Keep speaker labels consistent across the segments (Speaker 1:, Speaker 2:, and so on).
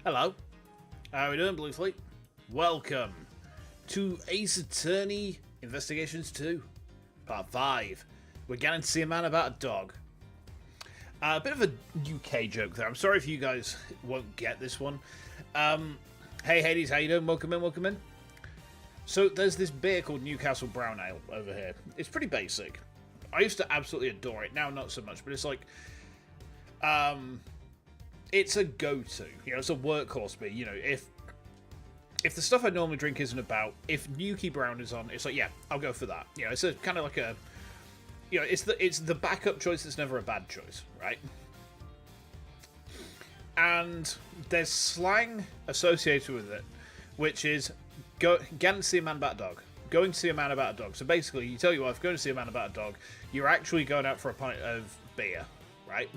Speaker 1: Hello, how are we doing, Blue Fleet? Welcome to Ace Attorney Investigations 2, Part 5. We're getting to see a man about a dog. A bit of a UK joke there. I'm sorry if you guys won't get this one. Hey Hades, how you doing? Welcome in, welcome in. So there's this beer called Newcastle Brown Ale over here. It's pretty basic. I used to absolutely adore it. Now not so much, but it's like... it's a go-to. You know, it's a workhorse beer. You know, if the stuff I normally drink isn't about, if Nuki Brown is on, it's like, yeah, I'll go for that. You know, it's a kind of like a, you know, it's the backup choice that's never a bad choice, right? And there's slang associated with it, which is getting to see a man about a dog. Going to see a man about a dog. So basically, you tell your wife, going to see a man about a dog, you're actually going out for a pint of beer, right?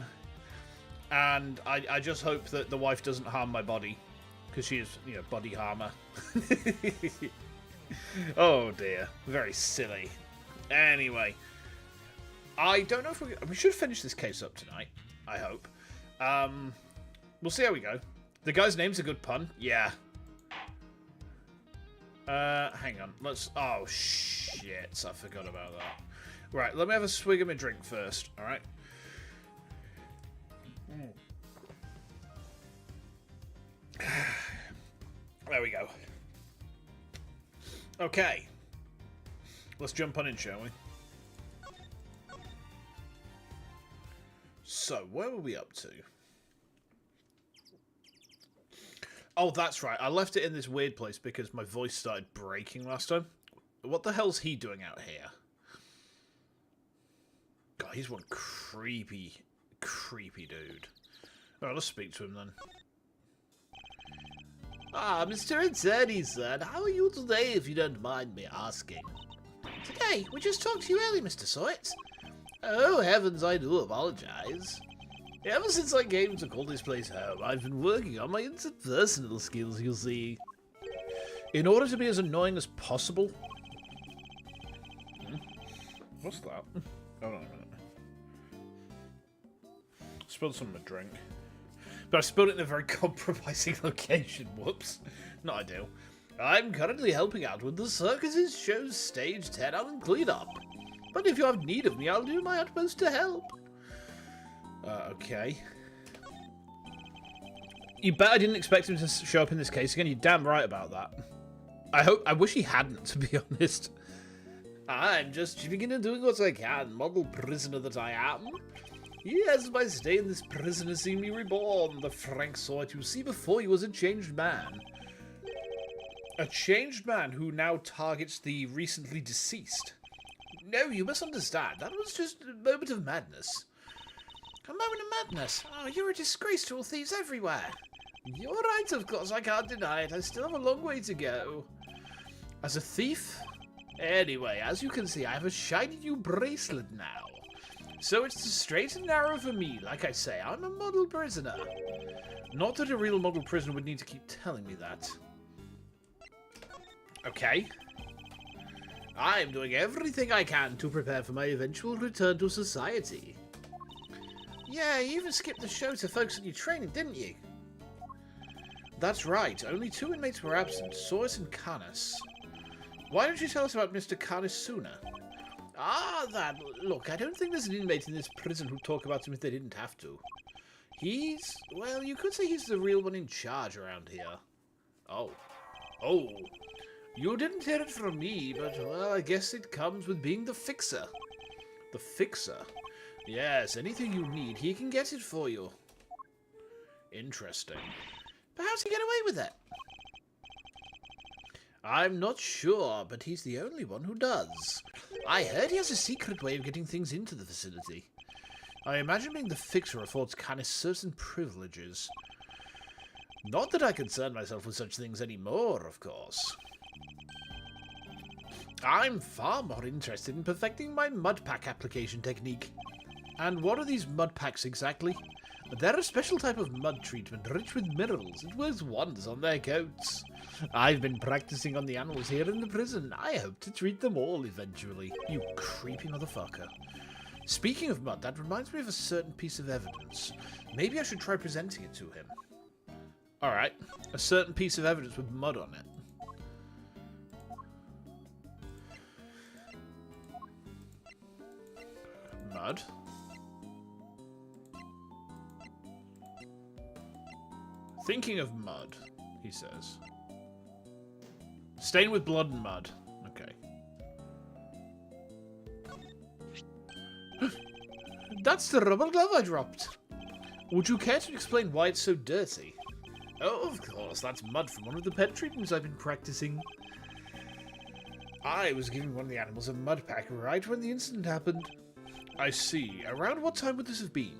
Speaker 1: And I just hope that the wife doesn't harm my body, because she is, you know, body harmer. Oh dear, very silly. Anyway, I don't know if we should finish this case up tonight. I hope. We'll see how we go. The guy's name's a good pun. Yeah. Hang on. Let's. Oh shit! I forgot about that. Right, let me have a swig of my drink first. All right. There we go. Okay. Let's jump on in, shall we? So, where were we up to? Oh, that's right. I left it in this weird place because my voice started breaking last time. What the hell's he doing out here? God, he's one creepy dude. Alright, let's speak to him then. Ah, Mr. Attorney, son, how are you today, if you don't mind me asking? Today? We just talked to you early, Mr. Sawyer. Oh, heavens, I do apologize. Ever since I came to call this place home, I've been working on my interpersonal skills, you see. In order to be as annoying as possible... What's that? Hold on a minute. Spilled some of my drink. But I spilled it in a very compromising location. Whoops. Not ideal. I'm currently helping out with the circus's show's stage 10 out and clean up. But if you have need of me, I'll do my utmost to help. Okay. You bet I didn't expect him to show up in this case again. You're damn right about that. I wish he hadn't, to be honest. I'm just chipping in and doing what I can, model prisoner that I am. Yes, my stay in this prison has seen me reborn. The Frank Sawyer you see before you was a changed man. A changed man who now targets the recently deceased. No, you misunderstand. That was just a moment of madness. A moment of madness? Oh, you're a disgrace to all thieves everywhere. You're right, of course, I can't deny it. I still have a long way to go. As a thief? Anyway, as you can see, I have a shiny new bracelet now. So it's straight and narrow for me. Like I say, I'm a model prisoner. Not that a real model prisoner would need to keep telling me that. Okay. I'm doing everything I can to prepare for my eventual return to society. Yeah, you even skipped the show to focus on your training, didn't you? That's right. Only 2 inmates were absent, Source and Canis. Why don't you tell us about Mr. Canis sooner? Ah, that. Look, I don't think there's an inmate in this prison who'd talk about him if they didn't have to. He's... well, you could say he's the real one in charge around here. Oh. Oh. You didn't hear it from me, but, well, I guess it comes with being the fixer. The fixer? Yes, anything you need, he can get it for you. Interesting. But how's he get away with it? I'm not sure, but he's the only one who does. I heard he has a secret way of getting things into the facility. I imagine being the fixer affords Canis certain privileges. Not that I concern myself with such things anymore, of course. I'm far more interested in perfecting my mud pack application technique. And what are these mud packs exactly? They're a special type of mud treatment, rich with minerals. It works wonders on their coats. I've been practicing on the animals here in the prison. I hope to treat them all eventually. You creepy motherfucker. Speaking of mud, that reminds me of a certain piece of evidence. Maybe I should try presenting it to him. Alright. A certain piece of evidence with mud on it. Mud. Thinking of mud, he says. Stained with blood and mud. Okay. That's the rubber glove I dropped. Would you care to explain why it's so dirty? Oh, of course, that's mud from one of the pet treatments I've been practicing. I was giving one of the animals a mud pack right when the incident happened. I see. Around what time would this have been?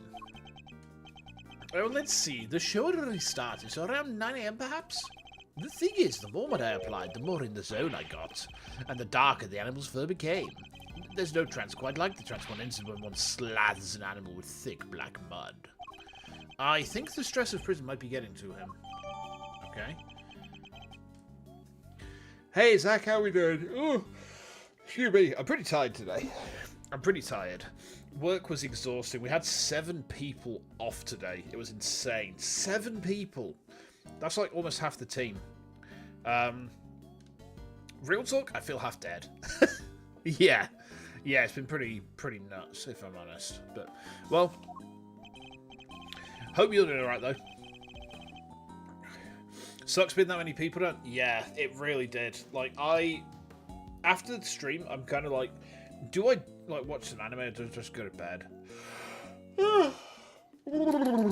Speaker 1: Oh, let's see. The show had already started, so around 9 AM perhaps? The thing is, the more mud I applied, the more in the zone I got, and the darker the animal's fur became. There's no trance quite like the trance one incident when one slathers an animal with thick black mud. I think the stress of prison might be getting to him. Okay. Hey, Zach, how we doing? Oh, excuse me. I'm pretty tired today. I'm pretty tired. Work was exhausting. We had 7 people off today. It was insane. 7 people. That's like almost half the team. Real talk, I feel half dead. Yeah. Yeah, it's been pretty nuts, if I'm honest. But, well, hope you're doing alright, though. Sucks being that many people don't. Yeah, it really did. Like, after the stream, I'm kind of like, do I, like, watch some anime or do I just go to bed?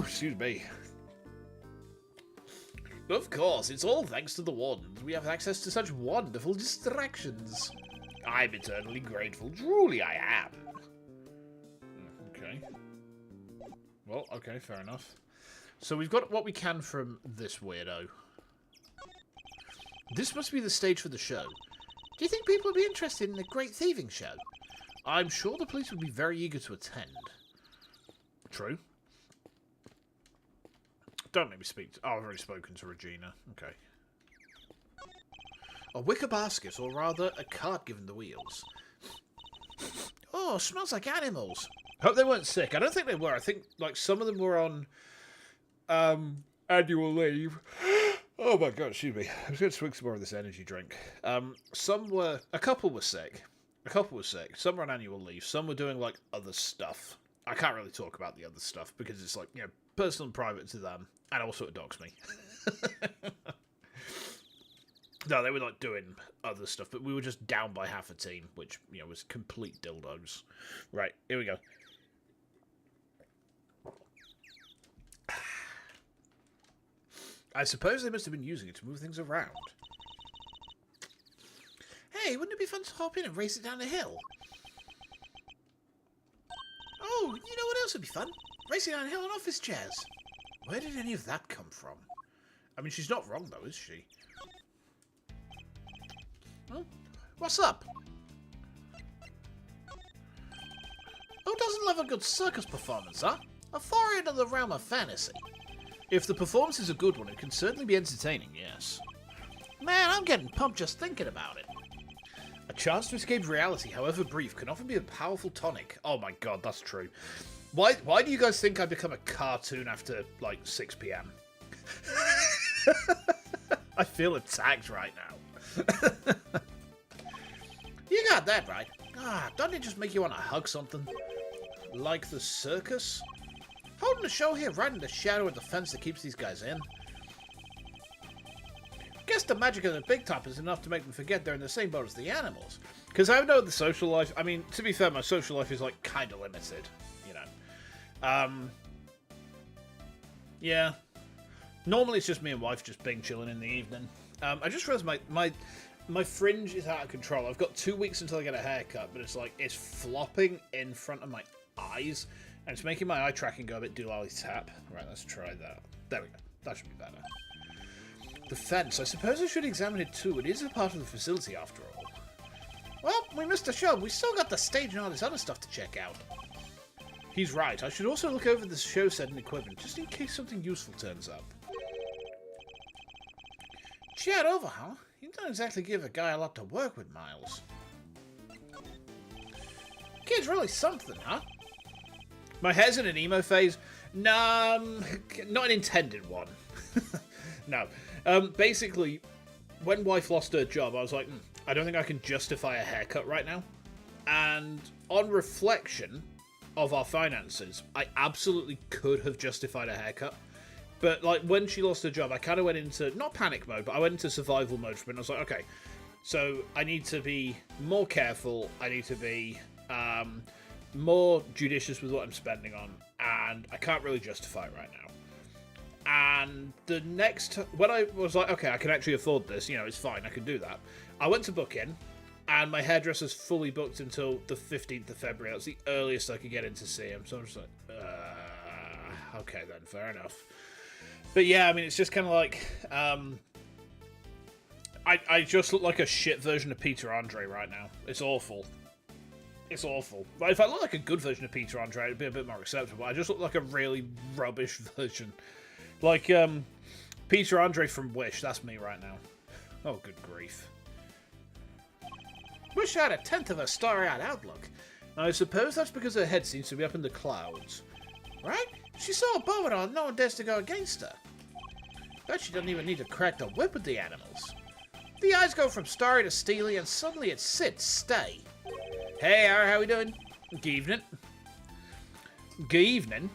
Speaker 1: Excuse me. Of course, it's all thanks to the Wardens. We have access to such wonderful distractions. I'm eternally grateful. Truly, I am. Okay. Well, okay, fair enough. So we've got what we can from this weirdo. This must be the stage for the show. Do you think people would be interested in a great thieving show? I'm sure the police would be very eager to attend. True. Don't make me speak. Oh, I've already spoken to Regina. Okay. A wicker basket, or rather, a cart given the wheels. Oh, smells like animals. Hope they weren't sick. I don't think they were. I think, like, some of them were on annual leave. Oh my god, excuse me. I was going to swig some more of this energy drink. A couple were sick. Some were on annual leave. Some were doing, like, other stuff. I can't really talk about the other stuff because it's, like, you know, personal and private to them. And also it dogs me. No, they were, like, doing other stuff, but we were just down by half a team, which, you know, was complete dildos. Right, here we go. I suppose they must have been using it to move things around. Hey, wouldn't it be fun to hop in and race it down the hill? Oh, you know what else would be fun? Racing down a hill on office chairs. Where did any of that come from? I mean, she's not wrong, though, is she? Huh? What's up? Who doesn't love a good circus performance, huh? A foray into the realm of fantasy. If the performance is a good one, it can certainly be entertaining, yes. Man, I'm getting pumped just thinking about it. A chance to escape reality, however brief, can often be a powerful tonic. Oh my god, that's true. Why do you guys think I become a cartoon after, like, 6 PM? I feel attacked right now. You got that right. Ah, doesn't it just make you want to hug something? Like the circus? Holding the show here right in the shadow of the fence that keeps these guys in. Guess the magic of the big top is enough to make them forget they're in the same boat as the animals. Because I know the social life, I mean, to be fair, my social life is, like, kind of limited, you know. Yeah. Normally it's just me and wife just being chilling in the evening. I just realized my fringe is out of control. I've got 2 weeks until I get a haircut, but it's like, it's flopping in front of my eyes, and it's making my eye tracking go a bit doolally tap. Right, let's try that. There we go. That should be better. The fence. I suppose I should examine it too. It is a part of the facility after all. Well, we missed a show. We still got the stage and all this other stuff to check out. He's right. I should also look over the show set and equipment, just in case something useful turns up. Chat over, huh? You don't exactly give a guy a lot to work with, Miles. Kid's really something, huh? My hair's in an emo phase? Nah, not an intended one. No. Basically, when wife lost her job, I was like, I don't think I can justify a haircut right now. And on reflection of our finances, I absolutely could have justified a haircut. But, like, when she lost her job, I kind of went into, not panic mode, but I went into survival mode for it. And I was like, okay, so I need to be more careful. I need to be more judicious with what I'm spending on. And I can't really justify it right now. And the next, when I was like, okay, I can actually afford this, you know, it's fine, I can do that. I went to book in, and my hairdresser's fully booked until the 15th of February. That's the earliest I could get in to see him. So I'm just like, okay then, fair enough. But yeah, I mean, it's just kind of like, I just look like a shit version of Peter Andre right now. It's awful. It's awful. But if I look like a good version of Peter Andre, it'd be a bit more acceptable. I just look like a really rubbish version. Like, Peter Andre from Wish. That's me right now. Oh, good grief. Wish had a 10th of a starry-eyed outlook. I suppose that's because her head seems to be up in the clouds. Right? She's so abominable, no one dares to go against her. Bet she doesn't even need to crack the whip with the animals. The eyes go from starry to steely, and suddenly it sits, stay. Hey, how we doing? Good evening. Good evening?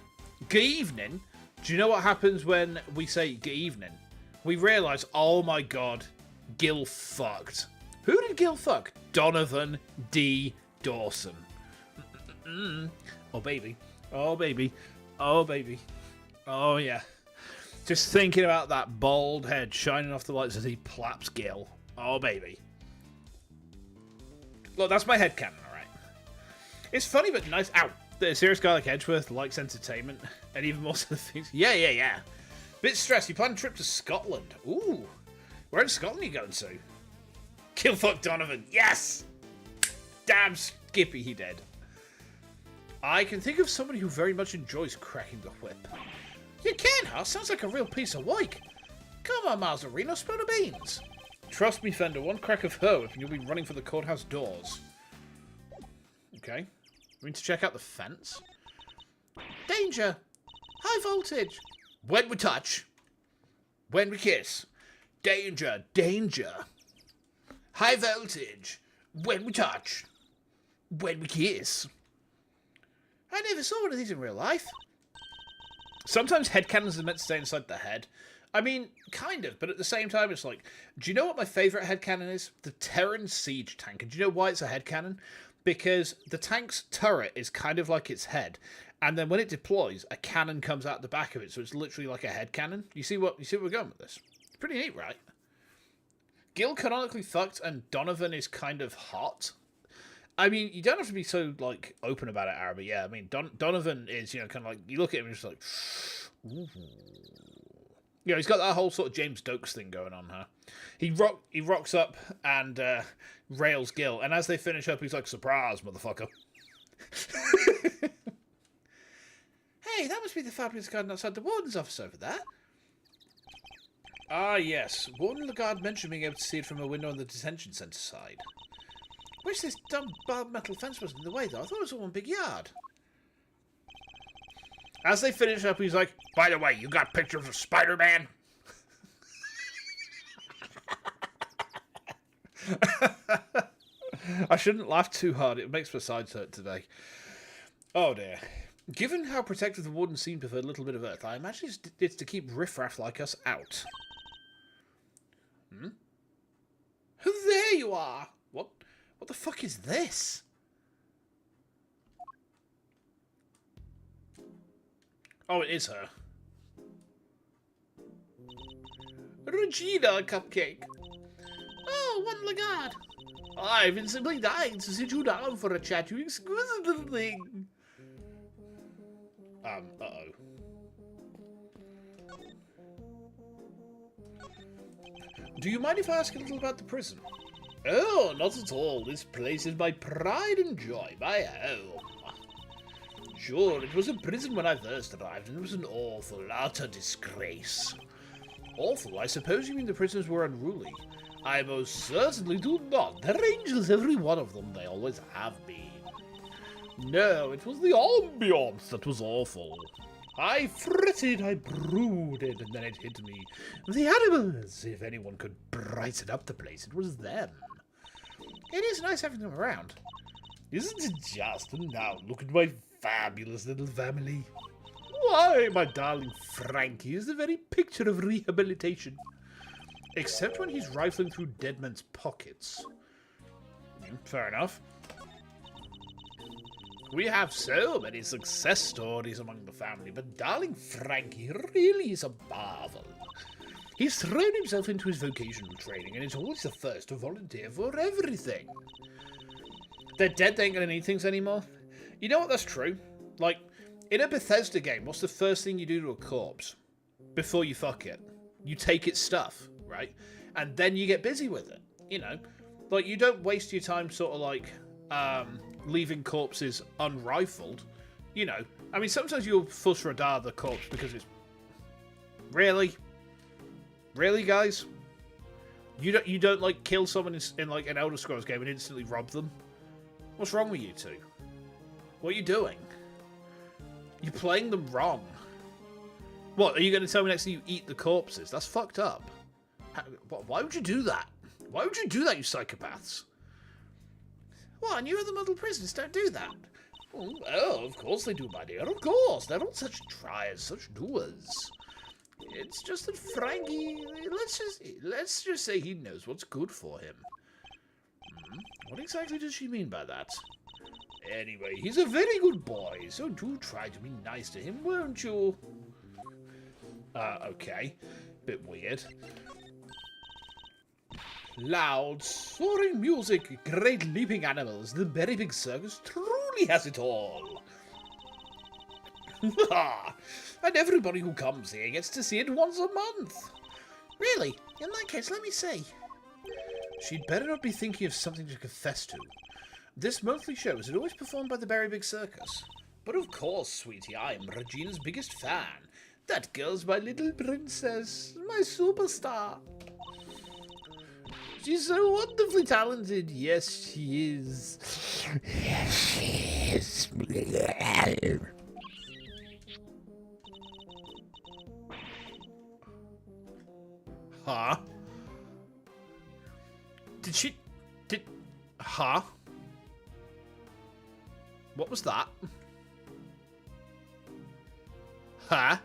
Speaker 1: Good evening? Do you know what happens when we say good evening? We realise, oh my god, Gil fucked. Who did Gil fuck? Donovan D. Dawson. Oh baby. Oh baby. Oh baby. Oh yeah. Just thinking about that bald head shining off the lights as he plaps Gil. Oh baby. Look, that's my headcanon, alright? It's funny but nice. Ow! A serious guy like Edgeworth likes entertainment, and even more so the things. Yeah. Bit stressed. You plan a trip to Scotland. Ooh. Where in Scotland are you going to? Killfuck Donovan. Yes! Damn Skippy, he dead. I can think of somebody who very much enjoys cracking the whip. You can, huh? Sounds like a real piece of work. Come on, Mazzarino, spill the beans. Trust me, Fender, one crack of her whip and you'll be running for the courthouse doors. Okay. We need to check out the fence. Danger! High voltage! When we touch. When we kiss. Danger! Danger! High voltage! When we touch. When we kiss. I never saw one of these in real life. Sometimes headcanons are meant to stay inside the head. I mean, kind of, but at the same time, it's like, do you know what my favourite headcanon is? The Terran Siege tank. And do you know why it's a headcanon? Because the tank's turret is kind of like its head, and then when it deploys, a cannon comes out the back of it, so it's literally like a head cannon. You see where we're going with this? It's pretty neat, right? Gil canonically fucked, and Donovan is kind of hot. I mean, you don't have to be so, like, open about it, Aaron, but yeah, I mean, Donovan is, you know, kind of like, you look at him and it's like, ooh. You know, he's got that whole sort of James Dokes thing going on, huh? He rocks up and rails Gil, and as they finish up, he's like, surprise, motherfucker. Hey, that must be the fabulous garden outside the warden's office over there. Ah, yes. Warden Lagarde mentioned being able to see it from a window on the detention centre side. Wish this dumb barbed metal fence wasn't in the way, though. I thought it was all one big yard. As they finish up, he's like, by the way, you got pictures of Spider-Man? I shouldn't laugh too hard. It makes my sides hurt today. Oh, dear. Given how protective the warden seemed of a little bit of earth, I imagine it's to keep riffraff like us out. Hmm? There you are! What the fuck is this? Oh, it is her. Regina Cupcake. Oh, one Lagarde. I've been simply dying to sit you down for a chat, you exquisite little thing. Uh-oh. Do you mind if I ask a little about the prison? Oh, not at all. This place is my pride and joy, my home. Sure, it was a prison when I first arrived, and it was an awful, utter disgrace. Awful? I suppose you mean the prisoners were unruly. I most certainly do not. They're angels, every one of them. They always have been. No, it was the ambiance that was awful. I fretted, I brooded, and then it hit me. The animals! If anyone could brighten up the place, it was them. It is nice having them around. Isn't it just? And now, look at my fabulous little family. Why, my darling Frankie is the very picture of rehabilitation. Except when he's rifling through dead men's pockets. Fair enough. We have so many success stories among the family, but darling Frankie really is a marvel. He's thrown himself into his vocational training and is always the first to volunteer for everything. They're dead, they ain't gonna need things anymore. You know what, that's true. Like, in a Bethesda game, what's the first thing you do to a corpse? Before you fuck it. You take its stuff, right? And then you get busy with it, you know? Like, you don't waste your time sort of like, leaving corpses unrifled. You know, I mean, sometimes you'll fuss radar the corpse because it's... Really? Really, guys? You don't like, kill someone in like, an Elder Scrolls game and instantly rob them? What's wrong with you two? What are you doing? You're playing them wrong. What, are you going to tell me next time you eat the corpses? That's fucked up. Why would you do that? Why would you do that, you psychopaths? What, and you other model prisoners don't do that? Oh, of course they do, my dear. Of course. They're all such triers, such doers. It's just that Frankie... Let's just say he knows what's good for him. What exactly does she mean by that? Anyway, he's a very good boy, so do try to be nice to him, won't you? Okay. Bit weird. Loud, soaring music, great leaping animals, the very big circus truly has it all. And everybody who comes here gets to see it once a month. Really? In that case, let me see. She'd better not be thinking of something to confess to. This monthly show is always performed by the Very Big Circus. But of course, sweetie, I am Regina's biggest fan. That girl's my little princess, my superstar. She's so wonderfully talented. Yes, she is. Yes, she is. Huh? Huh? What was that? Huh?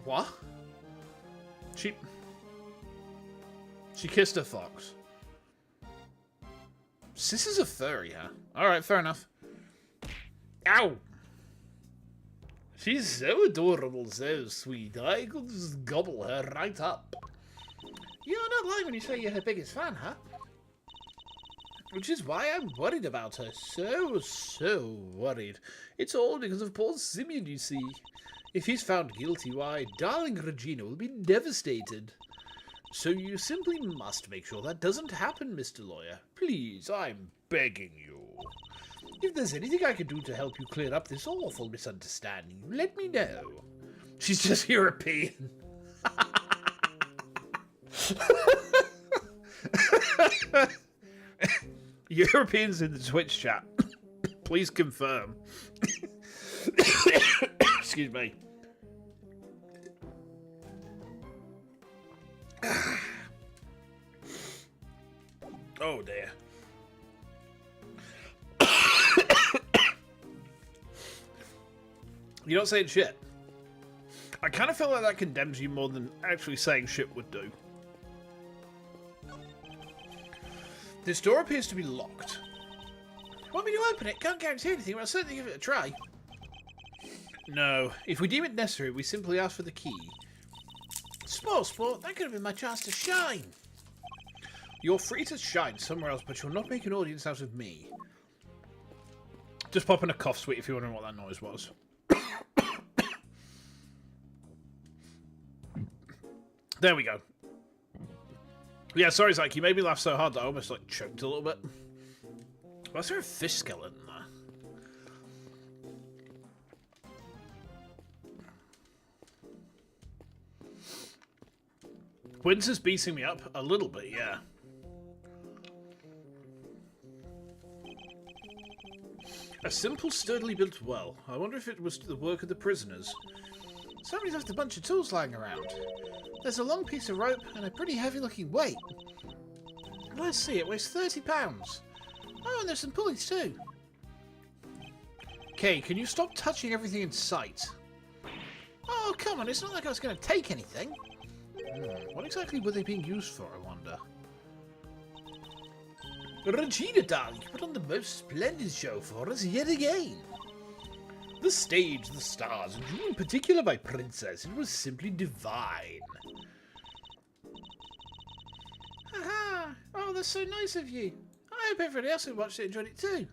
Speaker 1: What? She kissed a fox. Sis is a furry, huh? Alright, fair enough. Ow! She's so adorable, so sweet. I could just gobble her right up. You're not lying when you say you're her biggest fan, huh? Which is why I'm worried about her. So worried. It's all because of poor Simeon, you see. If he's found guilty, why, darling Regina will be devastated. So you simply must make sure that doesn't happen, Mr. Lawyer. Please, I'm begging you. If there's anything I can do to help you clear up this awful misunderstanding, let me know. She's just European. Europeans in the Twitch chat, please confirm. Excuse me. Oh dear. You're not saying shit. I kind of feel like that condemns you more than actually saying shit would do. This door appears to be locked. Want me to open it? Can't guarantee anything, but I'll certainly give it a try. No. If we deem it necessary, we simply ask for the key. Sport, that could have been my chance to shine. You're free to shine somewhere else, but you'll not make an audience out of me. Just pop in a cough sweet if you're wondering what that noise was. There we go. Yeah, sorry, Zach. You made me laugh so hard that I almost like choked a little bit. Why is there a fish skeleton there? Winter's beating me up a little bit, yeah. A simple, sturdily built well. I wonder if it was the work of the prisoners. Somebody's left a bunch of tools lying around. There's a long piece of rope and a pretty heavy-looking weight. Let's see, it weighs 30 pounds. Oh, and there's some pulleys too. Okay, can you stop touching everything in sight? Oh, come on, it's not like I was going to take anything. What exactly were they being used for, I wonder? Regina, darling, you put on the most splendid show for us yet again. The stage, the stars, and you in particular, my princess, it was simply divine. Haha! Oh, that's so nice of you. I hope everybody else who watched it enjoyed it too.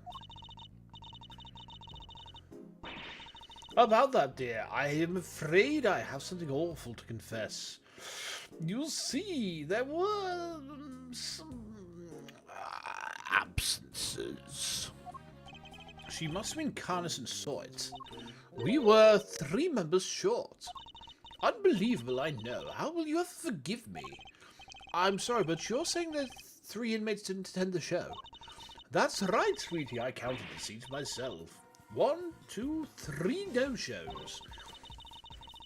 Speaker 1: About that, dear, I am afraid I have something awful to confess. You'll see, there were some absences. She must have been Carnus and saw it. We were 3 members short. Unbelievable, I know. How will you ever forgive me? I'm sorry, but you're saying that 3 inmates didn't attend the show? That's right, sweetie. I counted the seats myself. 1, 2, 3 no-shows.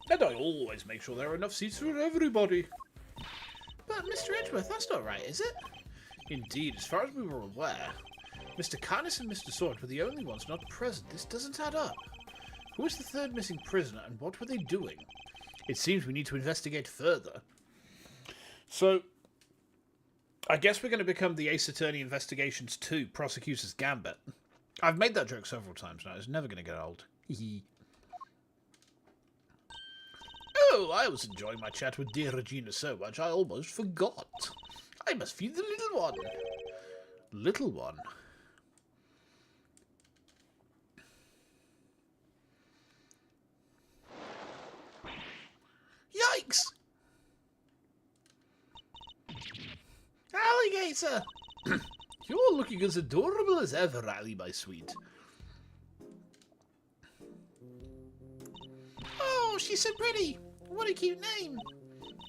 Speaker 1: And I always make sure there are enough seats for everybody. But, Mr. Edgeworth, that's not right, is it? Indeed, as far as we were aware, Mr. Carnus and Mr. Sword were the only ones not present. This doesn't add up. Who is the 3rd missing prisoner, and what were they doing? It seems we need to investigate further. So, I guess we're going to become the Ace Attorney Investigations 2 Prosecutor's Gambit. I've made that joke several times now. It's never going to get old. Oh, I was enjoying my chat with dear Regina so much I almost forgot. I must feed the little one. Little one? Yikes! Alligator! You're looking as adorable as ever, Allie, my sweet. Oh, she's so pretty. What a cute name.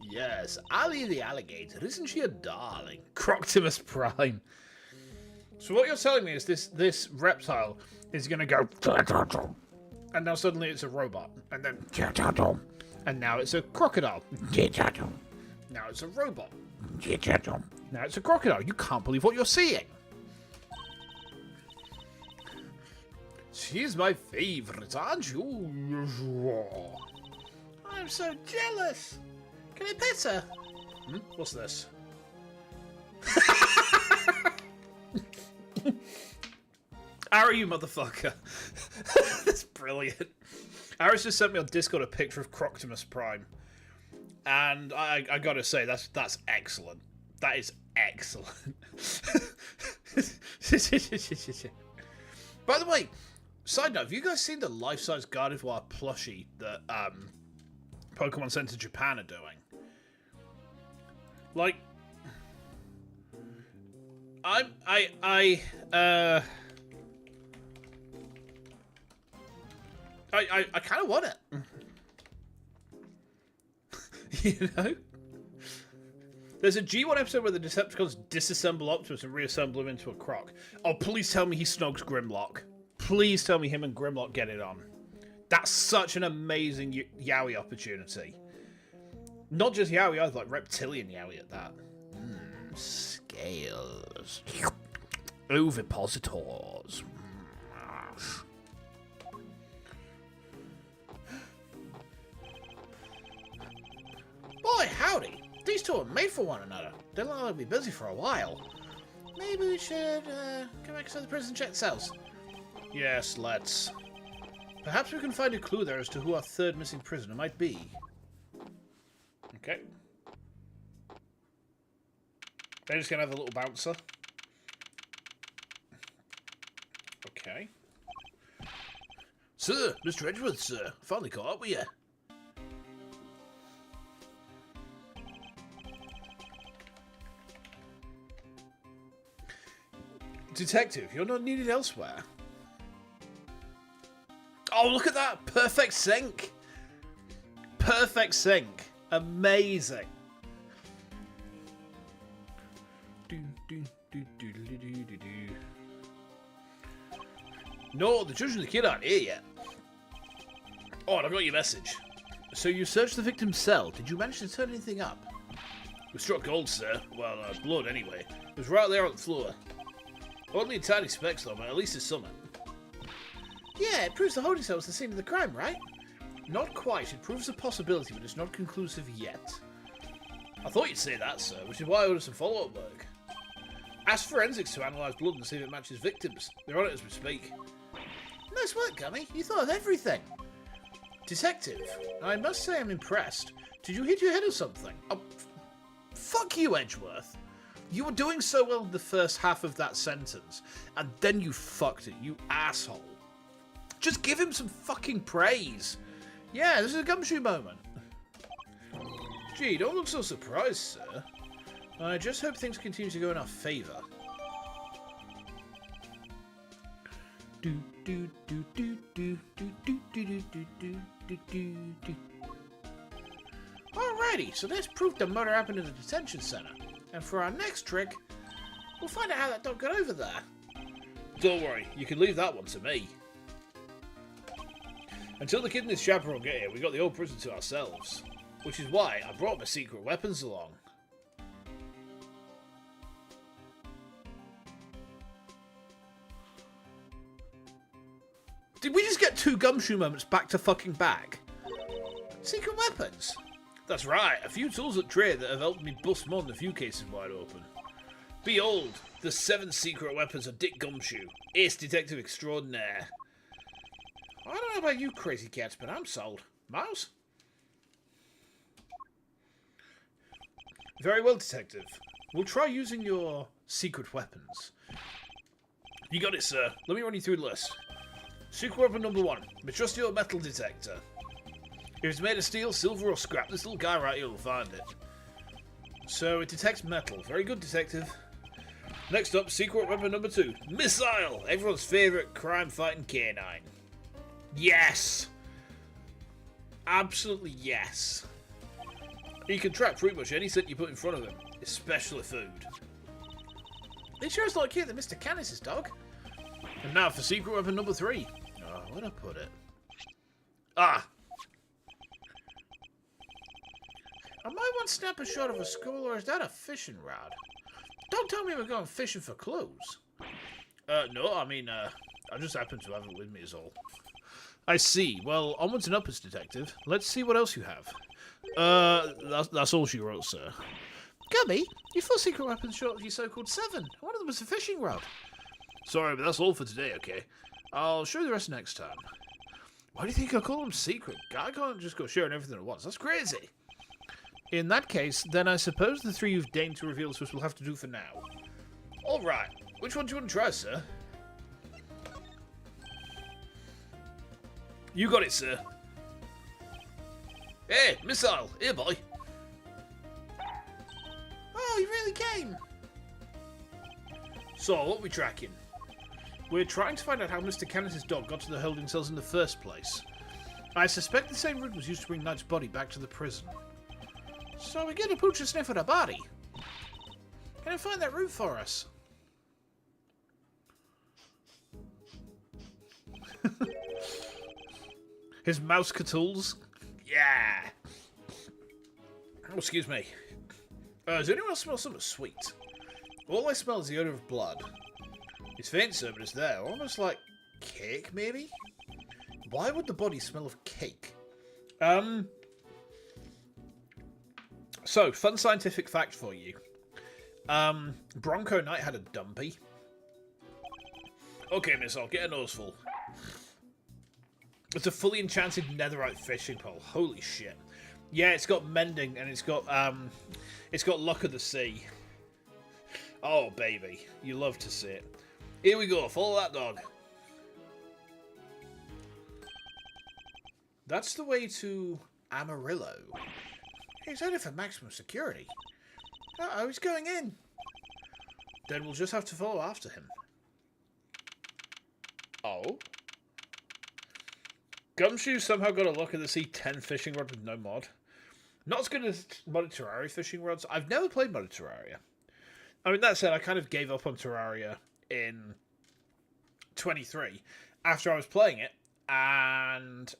Speaker 1: Yes, Allie the alligator. Isn't she a darling? Croctimus Prime. So what you're telling me is this reptile is going to go... And now suddenly it's a robot. And then... And now it's a crocodile. Now it's a robot. Now it's a crocodile. You can't believe what you're seeing. She's my favourite, aren't you? I'm so jealous. Can I pet her? What's this? Ari, you motherfucker. That's brilliant. Aris just sent me on Discord a picture of Croctimus Prime. And I gotta say, that's excellent. That is excellent. By the way, side note, have you guys seen the life-size Gardevoir plushie that Pokemon Center Japan are doing? Like, I kind of want it. You know? There's a G1 episode where the Decepticons disassemble Optimus and reassemble him into a croc. Oh, please tell me he snogs Grimlock. Please tell me him and Grimlock get it on. That's such an amazing Yowie opportunity. Not just Yowie, either, like reptilian Yowie at that. Scales. Ovipositors. Boy, howdy. These two are made for one another. They look like they'll be busy for a while. Maybe we should go back to the prison check cells. Yes, let's. Perhaps we can find a clue there as to who our 3rd missing prisoner might be. Okay. They're just going to have a little bouncer. Okay. Sir, Mr. Edgeworth, sir. Finally caught up with you. Detective, you're not needed elsewhere. Oh, look at that! Perfect sync! Perfect sync. Amazing. No, the judge and the kid aren't here yet. Oh, and I got your message. So you searched the victim's cell. Did you manage to turn anything up? We struck gold, sir. Well, blood anyway. It was right there on the floor. Only in tiny specks though, but at least it's something. Yeah, it proves the holding cell was the scene of the crime, right? Not quite. It proves a possibility, but it's not conclusive yet. I thought you'd say that, sir, which is why I ordered some follow-up work. Ask forensics to analyse blood and see if it matches victims. They're on it as we speak. Nice work, Gummy. You thought of everything. Detective, I must say I'm impressed. Did you hit your head or something? Oh, fuck you, Edgeworth. You were doing so well in the first half of that sentence, and then you fucked it, you asshole. Just give him some fucking praise. Yeah, this is a gumshoe moment. Gee, don't look so surprised, sir. I just hope things continue to go in our favour. Alrighty, so this proved the murder happened in the detention centre. And for our next trick, we'll find out how that dog got over there. Don't worry, you can leave that one to me. Until the kid and his chaperone get here, we got the old prison to ourselves. Which is why I brought my secret weapons along. Did we just get 2 gumshoe moments back to fucking back? Secret weapons? That's right, a few tools at trade that have helped me bust more than a few cases wide open. Behold, the 7 secret weapons of Dick Gumshoe, ace detective extraordinaire. I don't know about you crazy cats, but I'm sold. Mouse? Very well, detective. We'll try using your secret weapons. You got it, sir. Let me run you through the list. Secret weapon number 1, my trusty old metal detector. If it's made of steel, silver, or scrap, this little guy right here will find it. So it detects metal. Very good, detective. Next up, secret weapon number 2, missile. Everyone's favourite crime-fighting canine. Yes! Absolutely yes. He can track pretty much any scent you put in front of him, especially food. It sure is like here that Mr. Canis's dog. And now for secret weapon number 3. Oh, where'd I put it? Ah! I might want to snap a shot of a skull, or is that a fishing rod? Don't tell me we're going fishing for clues. No, I mean, I just happen to have it with me is all. I see. Well, onwards and upwards, detective. Let's see what else you have. That's all she wrote, sir. Gummy, you 4 secret weapons short of your so-called 7. One of them was a fishing rod. Sorry, but that's all for today, okay? I'll show you the rest next time. Why do you think I call them secret? I can't just go sharing everything at once. That's crazy. In that case, then I suppose the 3 you've deigned to reveal to us will have to do for now. Alright. Which one do you want to try, sir? You got it, sir. Hey, missile! Here, boy! Oh, you really came! So, what are we tracking? We're trying to find out how Mr. Canis's dog got to the holding cells in the first place. I suspect the same route was used to bring Knight's body back to the prison. So we're going to pooch a sniff at a body. Can you find that route for us? His mouse catools? Yeah! Oh, excuse me. Does anyone else smell something sweet? All I smell is the odour of blood. It's faint, sir, but it's there. Almost like cake, maybe? Why would the body smell of cake? So, fun scientific fact for you. Bronco Knight had a dumpy. Okay, miss, I'll get a noseful. It's a fully enchanted netherite fishing pole. Holy shit. Yeah, it's got mending and it's got luck of the sea. Oh, baby. You love to see it. Here we go. Follow that dog. That's the way to Amarillo. He's headed for maximum security. Uh-oh, he's going in. Then we'll just have to follow after him. Oh? Gumshoe somehow got a look at the sea 10 fishing rod with no mod. Not as good as modded Terraria fishing rods. I've never played modded Terraria. I mean, that said, I kind of gave up on Terraria in 23. after I was playing it, and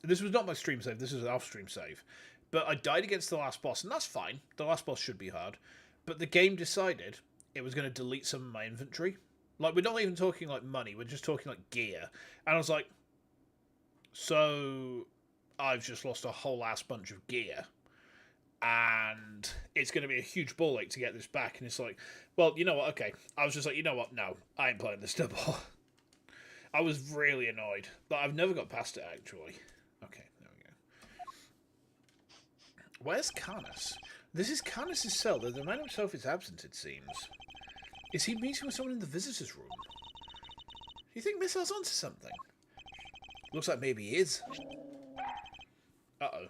Speaker 1: this was not my stream save, this was an off-stream save, but I died against the last boss, and that's fine. The last boss should be hard. But the game decided it was going to delete some of my inventory. Like, we're not even talking, like, money. We're just talking, like, gear. And I was like, so I've just lost a whole ass bunch of gear. And it's going to be a huge ball ache to get this back. And it's like, well, you know what? Okay. I was just like, you know what? No, I ain't playing this no more. I was really annoyed. But I've never got past it, actually. Okay, there we go. Where's Canis? This is Canis' cell, though the man himself is absent, it seems. Is he meeting with someone in the visitor's room? Do you think Missile's onto something? Looks like maybe he is. Uh-oh.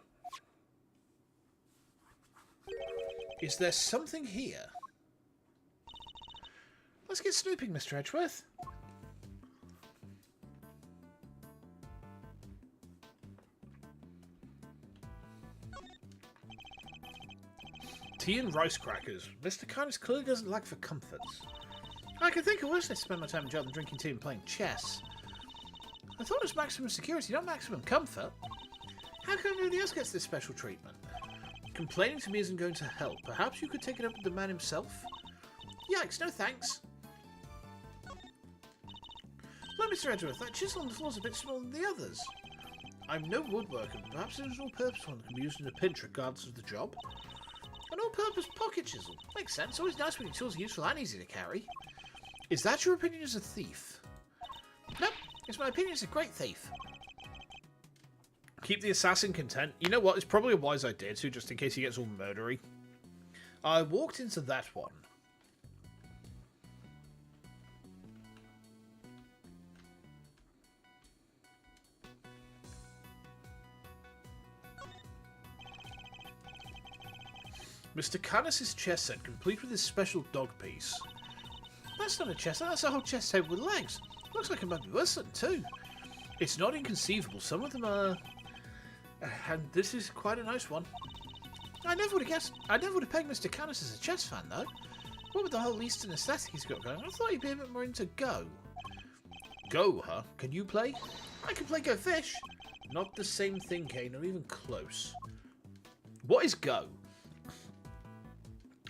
Speaker 1: Is there something here? Let's get snooping, Mr. Edgeworth. Tea and rice crackers. Mr. Canis clearly doesn't lack for comforts. I can think of worse than to spend my time in jail than drinking tea and playing chess. I thought it was maximum security, not maximum comfort. How come nobody else gets this special treatment? Complaining to me isn't going to help. Perhaps you could take it up with the man himself? Yikes, no thanks. Look, Mr. Edgeworth, that chisel on the floor's a bit smaller than the others. I'm no woodworker, but perhaps there's an all-purpose one that can be used in a pinch regardless of the job. An all-purpose pocket chisel. Makes sense. Always nice when your tools are useful and easy to carry. Is that your opinion as a thief? Nope. It's my opinion as a great thief. Keep the assassin content. You know what? It's probably a wise idea too, just in case he gets all murdery. I walked into that one. Mr. Canis' chess set, complete with his special dog piece. That's not a chess set, that's a whole chess table with legs. Looks like it might be worse than two. It's not inconceivable. Some of them are... and this is quite a nice one. I never would have guessed. I never would have pegged Mr. Canis as a chess fan, though. What with the whole Eastern aesthetic he's got going? I thought he'd be a bit more into Go. Go, huh? Can you play? I can play Go Fish. Not the same thing, Kane, not even close. What is Go?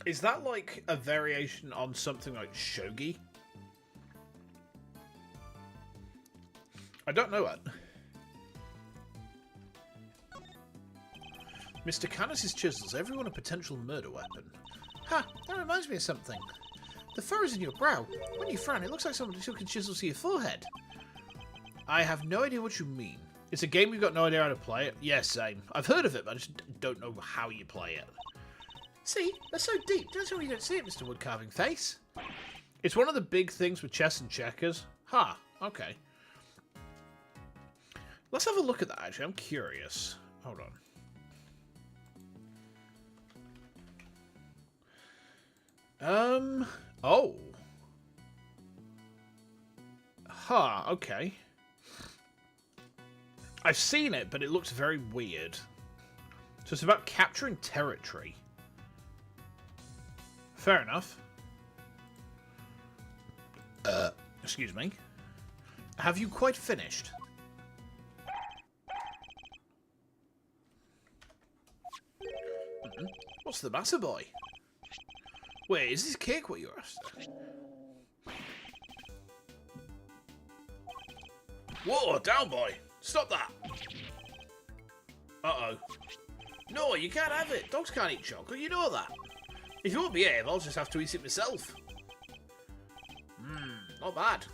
Speaker 1: Is that like a variation on something like shogi? I don't know it. Mr. Canis' chisels, everyone a potential murder weapon. Ha! That reminds me of something. The furrows in your brow. When you frown, it looks like someone took a chisel to your forehead. I have no idea what you mean. It's a game we've got no idea how to play it. Yeah, same. I've heard of it, but I just don't know how you play it. See? They're so deep. Don't tell me you don't see it, Mr. Woodcarving Face. It's one of the big things with chess and checkers. Ha! Okay. Let's have a look at that, actually. I'm curious. Hold on. Oh. Huh, okay. I've seen it, but it looks very weird. So it's about capturing territory. Fair enough. Excuse me. Have you quite finished? What's the matter, boy? Wait, is this cake what you're after? Whoa, down, boy! Stop that! Uh-oh. No, you can't have it. Dogs can't eat chocolate, you know that. If you won't behave, I'll just have to eat it myself. Not bad.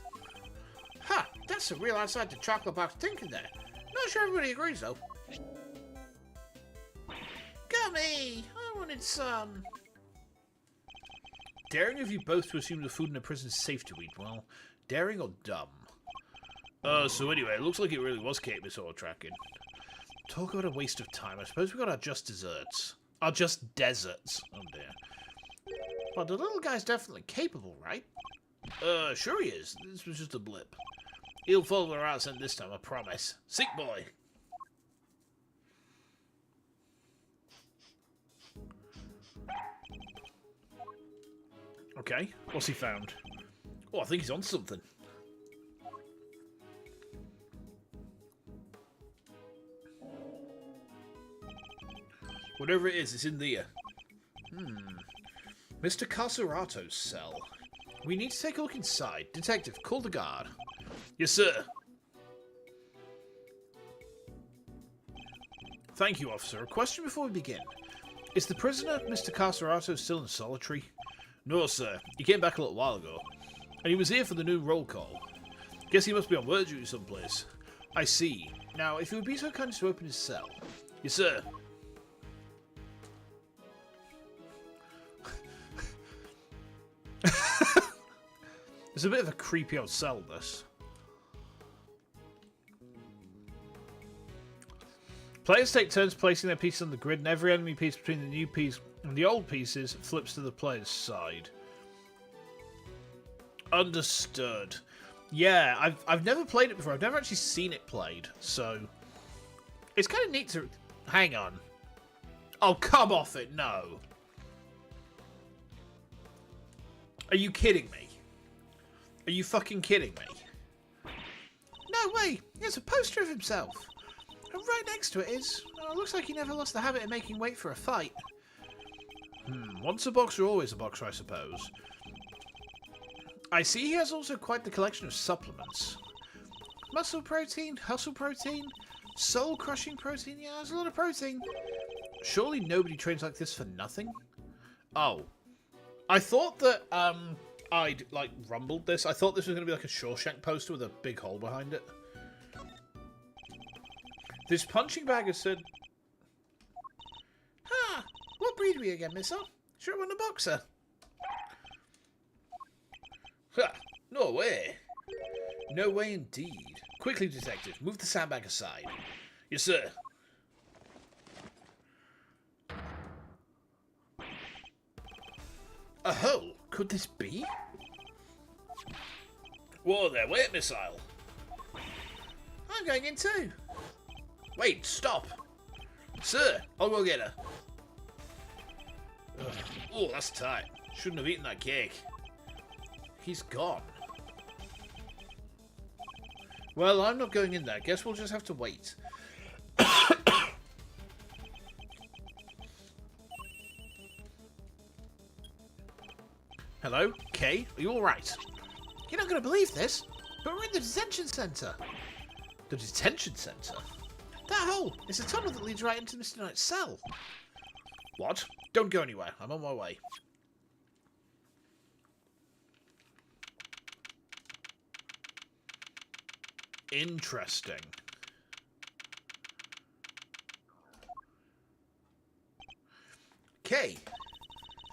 Speaker 1: Ha! That's a real outside the chocolate box thinking there. Not sure everybody agrees, though. Gummy! I wanted some. Daring of you both to assume the food in a prison is safe to eat. Well, daring or dumb? So anyway, it looks like it really was Kate Miss tracking. Talk about a waste of time. I suppose we got our just desserts. Our just deserts. Oh dear. Well, the little guy's definitely capable, right? Sure he is. This was just a blip. He'll follow our accent this time, I promise. Sick boy. Okay, what's he found? Oh, I think he's on something. Whatever it is, it's in there. Mr. Carcerato's cell. We need to take a look inside. Detective, call the guard. Yes, sir. Thank you, officer. A question before we begin. Is the prisoner, Mr. Carcerato, still in solitary? No, sir. He came back a little while ago. And he was here for the new roll call. Guess he must be on word duty someplace. I see. Now, if you would be so kind as to open his cell. Yes, sir. It's a bit of a creepy old cell, this. Players take turns placing their pieces on the grid, and every enemy piece between the new piece and the old pieces flips to the player's side. Understood. Yeah, I've never played it before. I've never actually seen it played, so it's kind of neat to... Hang on. Oh, come off it, no. Are you kidding me? Are you fucking kidding me? No way! There's a poster of himself. And right next to it is... Oh, it looks like he never lost the habit of making weight for a fight. Once a boxer, always a boxer, I suppose. I see he has also quite the collection of supplements. Muscle protein, hustle protein, soul-crushing protein. Yeah, there's a lot of protein. Surely nobody trains like this for nothing? Oh. I thought that, I'd, like, rumbled this. I thought this was going to be like a Shawshank poster with a big hole behind it. This punching bag has said... Ah, what breed are we again, mister? Sure I'm a boxer. Ha! No way. No way indeed. Quickly, detective, move the sandbag aside. Yes, sir. A hole? Could this be? Whoa there, wait, missile. I'm going in too. Wait, stop. Sir, I'll go get her. Ugh. Oh, that's tight. Shouldn't have eaten that cake. He's gone. Well, I'm not going in there. Guess we'll just have to wait. Hello? Kay? Are you alright? You're not going to believe this, but we're in the detention centre. The detention centre? That hole! It's a tunnel that leads right into Mr. Knight's cell. What? Don't go anywhere. I'm on my way. Interesting. Okay.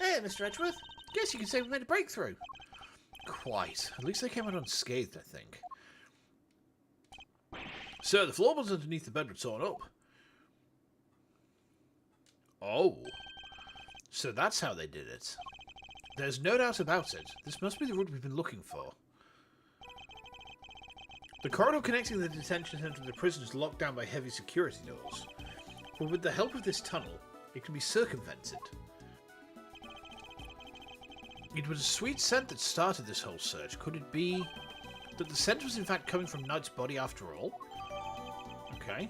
Speaker 1: Hey, Mr. Edgeworth. Guess you can say we made a breakthrough. Quite. At least they came out unscathed, I think. Sir, the floorboards underneath the bed were torn up. Oh. So that's how they did it. There's no doubt about it. This must be the route we've been looking for. The corridor connecting the detention centre to the prison is locked down by heavy security doors. But with the help of this tunnel, it can be circumvented. It was a sweet scent that started this whole search. Could it be that the scent was in fact coming from Knight's body after all? Okay.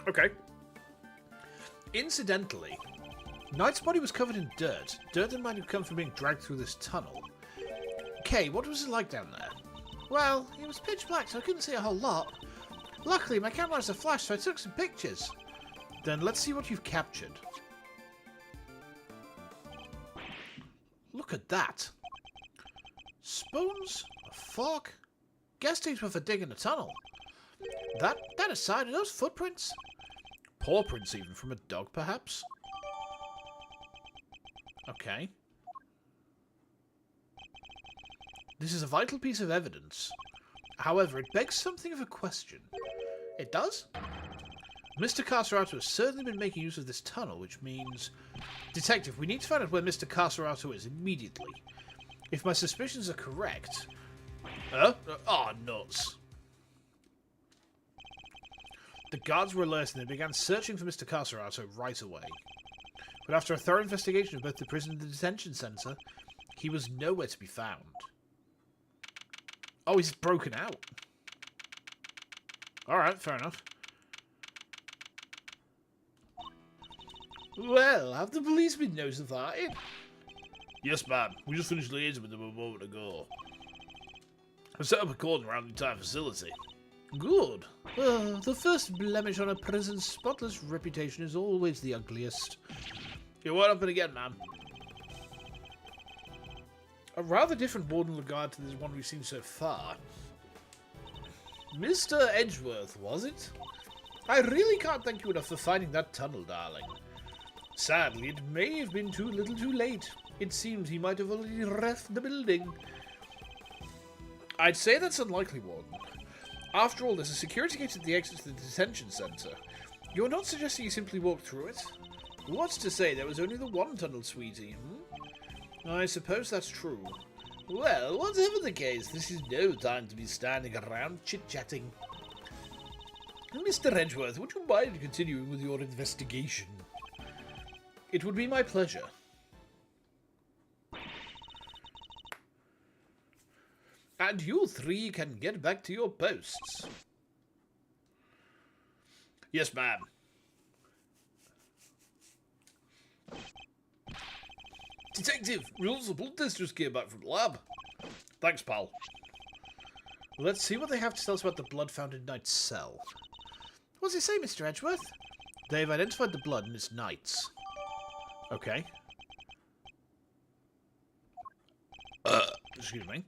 Speaker 1: Okay. Incidentally, Knight's body was covered in dirt. Dirt that might have come from being dragged through this tunnel. Kay, what was it like down there? Well, it was pitch black, so I couldn't see a whole lot. Luckily, my camera has a flash, so I took some pictures. Then let's see what you've captured. Look at that. Spoons, a fork. Guess these were for digging a tunnel. That aside, are those footprints? Paw prints even, from a dog, perhaps? Okay. This is a vital piece of evidence. However, it begs something of a question. It does? Mr. Carcerato has certainly been making use of this tunnel, which means... Detective, we need to find out where Mr. Carcerato is immediately. If my suspicions are correct... Oh, nuts. The guards were alerted and they began searching for Mr. Carcerato right away. But after a thorough investigation of both the prison and the detention centre, he was nowhere to be found. Oh, he's broken out. Alright, fair enough. Well, have the police been notified? Yes, ma'am. We just finished liaising with them a moment ago. I set up a cordon around the entire facility. Good. The first blemish on a prison's spotless reputation is always the ugliest. It won't happen again, ma'am. A rather different board in regard to the one we've seen so far. Mr. Edgeworth, was it? I really can't thank you enough for finding that tunnel, darling. Sadly, it may have been too little too late. It seems he might have already left the building. I'd say that's unlikely, Warden. After all, there's a security gate at the exit to the detention centre. You're not suggesting you simply walk through it? What's to say there was only the one tunnel, sweetie, I suppose that's true. Well, whatever the case, this is no time to be standing around chit-chatting. Mr. Edgeworth, would you mind continuing with your investigation? It would be my pleasure. And you three can get back to your posts. Yes, ma'am. Detective, results of blood test just came back from the lab. Thanks, pal. Let's see what they have to tell us about the blood found in Knight's cell. What does it say, Mr. Edgeworth? They've identified the blood and it's Knight's. Okay. Excuse me.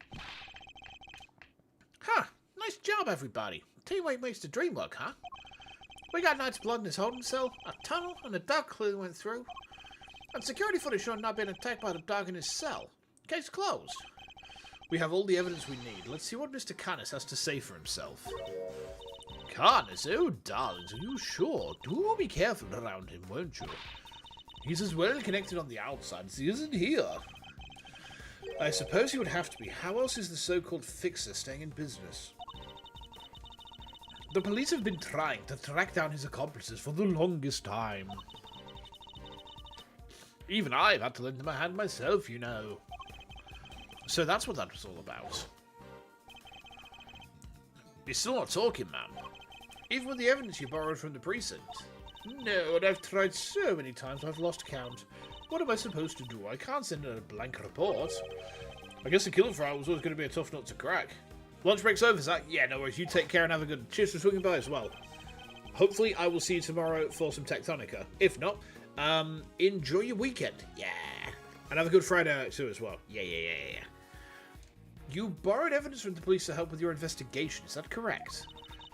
Speaker 1: Huh. Nice job, everybody. Teamwork makes the dream work, huh? We got Knight's blood in his holding cell, a tunnel, and a dog clearly went through. And security footage showing not being attacked by the dog in his cell. Case closed. We have all the evidence we need. Let's see what Mr. Canis has to say for himself. Canis? Oh, darlings, are you sure? Do be careful around him, won't you? He's as well connected on the outside as he is in here. I suppose he would have to be. How else is the so-called fixer staying in business? The police have been trying to track down his accomplices for the longest time. Even I've had to lend them a hand myself, you know. So that's what that was all about. You're still not talking, ma'am. Even with the evidence you borrowed from the precinct. No, and I've tried so many times I've lost count. What am I supposed to do? I can't send in a blank report. I guess the killer file was always going to be a tough nut to crack. Lunch break's over, Zach. Yeah, no worries. You take care and have a good... Cheers for swinging by as well. Hopefully I will see you tomorrow for some Tectonica. If not, enjoy your weekend. Yeah. And have a good Friday night too as well. Yeah. You borrowed evidence from the police to help with your investigation, is that correct?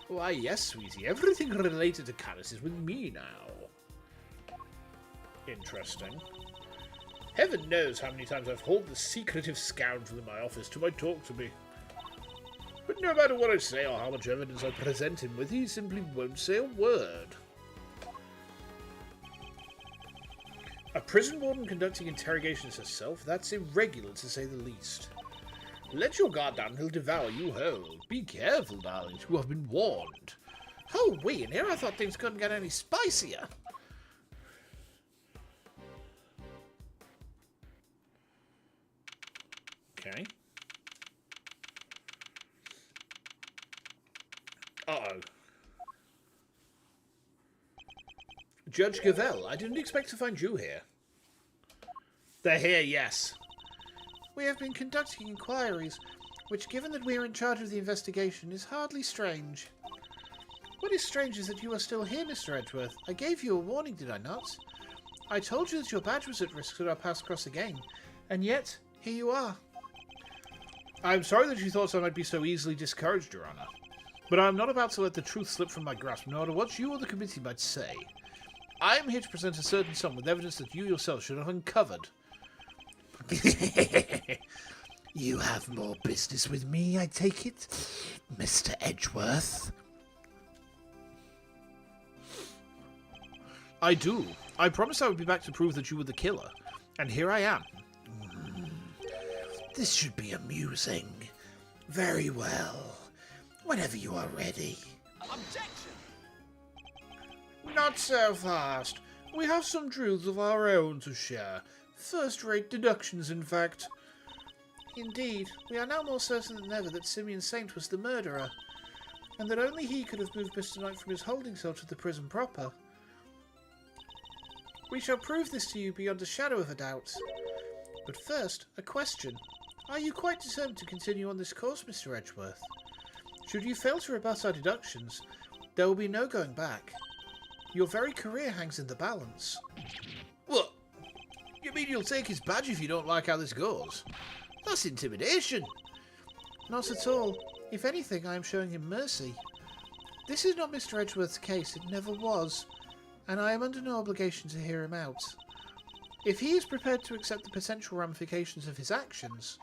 Speaker 1: Why, yes, sweetie. Everything related to Canis is with me now. Interesting. Heaven knows how many times I've hauled the secretive scoundrel in my office to talk to me. But no matter what I say or how much evidence I present him with, he simply won't say a word. A prison warden conducting interrogations herself? That's irregular, to say the least. Let your guard down, he'll devour you whole. Be careful, darlings, you have been warned. Oh, wait, in here I thought things couldn't get any spicier. Okay. Uh-oh. Judge Gavelle, I didn't expect to find you here. They're here, yes. We have been conducting inquiries, which, given that we are in charge of the investigation, is hardly strange. What is strange is that you are still here, Mr. Edgeworth. I gave you a warning, did I not? I told you that your badge was at risk should our paths cross again, and yet, here you are. I'm sorry that you thought I might be so easily discouraged, Your Honour. But I am not about to let the truth slip from my grasp, no matter what you or the committee might say. I am here to present a certain sum with evidence that you yourself should have uncovered. You have more business with me, I take it, Mr. Edgeworth? I do. I promised I would be back to prove that you were the killer, and here I am. This should be amusing. Very well. Whenever you are ready. Objection! Not so fast. We have some truths of our own to share. First-rate deductions, in fact. Indeed, we are now more certain than ever that Simeon Saint was the murderer, and that only he could have moved Mr. Knight from his holding cell to the prison proper. We shall prove this to you beyond a shadow of a doubt. But first, a question. Are you quite determined to continue on this course, Mr. Edgeworth? Should you fail to rebut our deductions, there will be no going back. Your very career hangs in the balance. What? You mean you'll take his badge if you don't like how this goes? That's intimidation. Not at all. If anything, I am showing him mercy. This is not Mr. Edgeworth's case, it never was, and I am under no obligation to hear him out. If he is prepared to accept the potential ramifications of his actions,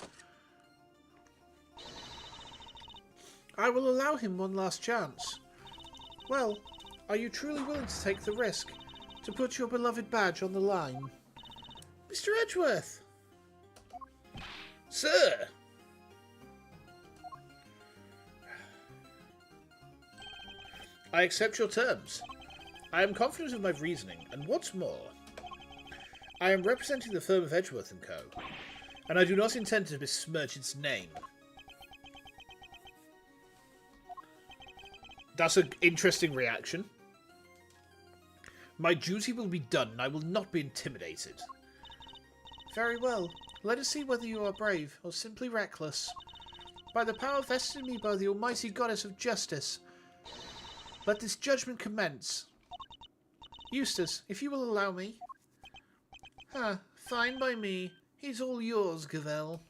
Speaker 1: I will allow him one last chance. Well, are you truly willing to take the risk, to put your beloved badge on the line? Mr. Edgeworth! Sir! I accept your terms. I am confident of my reasoning, and what's more, I am representing the firm of Edgeworth & Co., and I do not intend to besmirch its name. That's an interesting reaction. My duty will be done, and I will not be intimidated. Very well. Let us see whether you are brave, or simply reckless. By the power vested in me by the almighty goddess of justice, let this judgment commence. Eustace, if you will allow me. Fine by me. He's all yours, Gavel.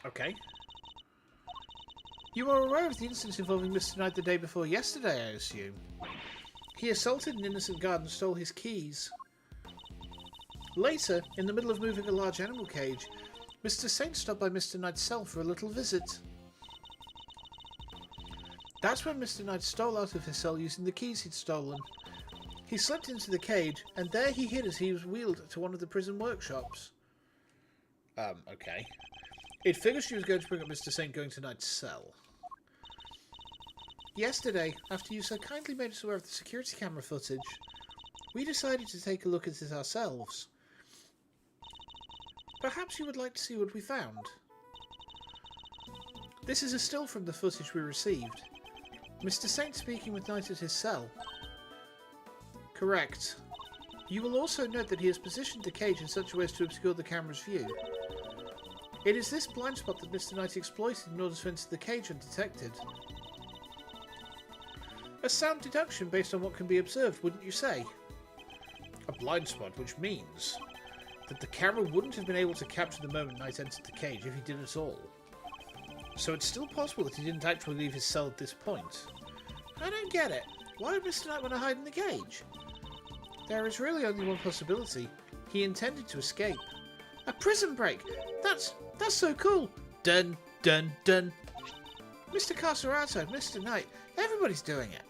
Speaker 1: Okay. You are aware of the incident involving Mr. Knight the day before yesterday, I assume? He assaulted an innocent guard and stole his keys. Later, in the middle of moving a large animal cage, Mr. Saint stopped by Mr. Knight's cell for a little visit. That's when Mr. Knight stole out of his cell using the keys he'd stolen. He slipped into the cage, and there he hid as he was wheeled to one of the prison workshops. Okay. It figures she was going to bring up Mr. Saint going to Knight's cell. Yesterday, after you so kindly made us aware of the security camera footage, we decided to take a look at it ourselves. Perhaps you would like to see what we found. This is a still from the footage we received. Mr. Saint speaking with Knight at his cell. Correct. You will also note that he has positioned the cage in such a way as to obscure the camera's view. It is this blind spot that Mr. Knight exploited in order to enter the cage undetected. A sound deduction based on what can be observed, wouldn't you say? A blind spot, which means that the camera wouldn't have been able to capture the moment Knight entered the cage if he did at all. So it's still possible that he didn't actually leave his cell at this point. I don't get it. Why would Mr. Knight want to hide in the cage? There is really only one possibility. He intended to escape. A prison break! That's so cool! Dun, dun, dun. Mr. Cerata, Mr. Knight, everybody's doing it.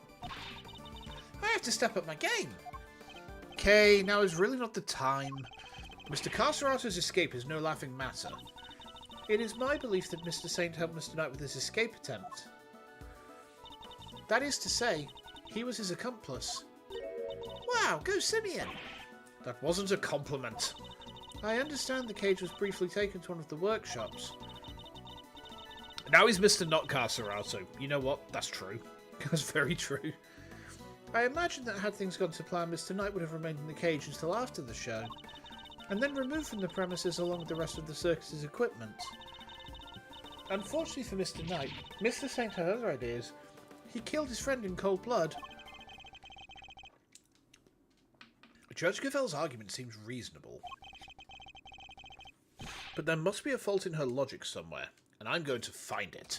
Speaker 1: I have to step up my game. Okay, now is really not the time. Mr. Cerata's escape is no laughing matter. It is my belief that Mr. Saint helped Mr. Knight with his escape attempt. That is to say, he was his accomplice. Wow, go Simeon! That wasn't a compliment. I understand the cage was briefly taken to one of the workshops. Now he's Mr. Not Cerata. You know what? That's true. That's very true. I imagine that had things gone to plan, Mr. Knight would have remained in the cage until after the show, and then removed from the premises along with the rest of the circus's equipment. Unfortunately for Mr. Knight, Mr. Saint had other ideas. He killed his friend in cold blood. Judge Gavel's argument seems reasonable. But there must be a fault in her logic somewhere, and I'm going to find it.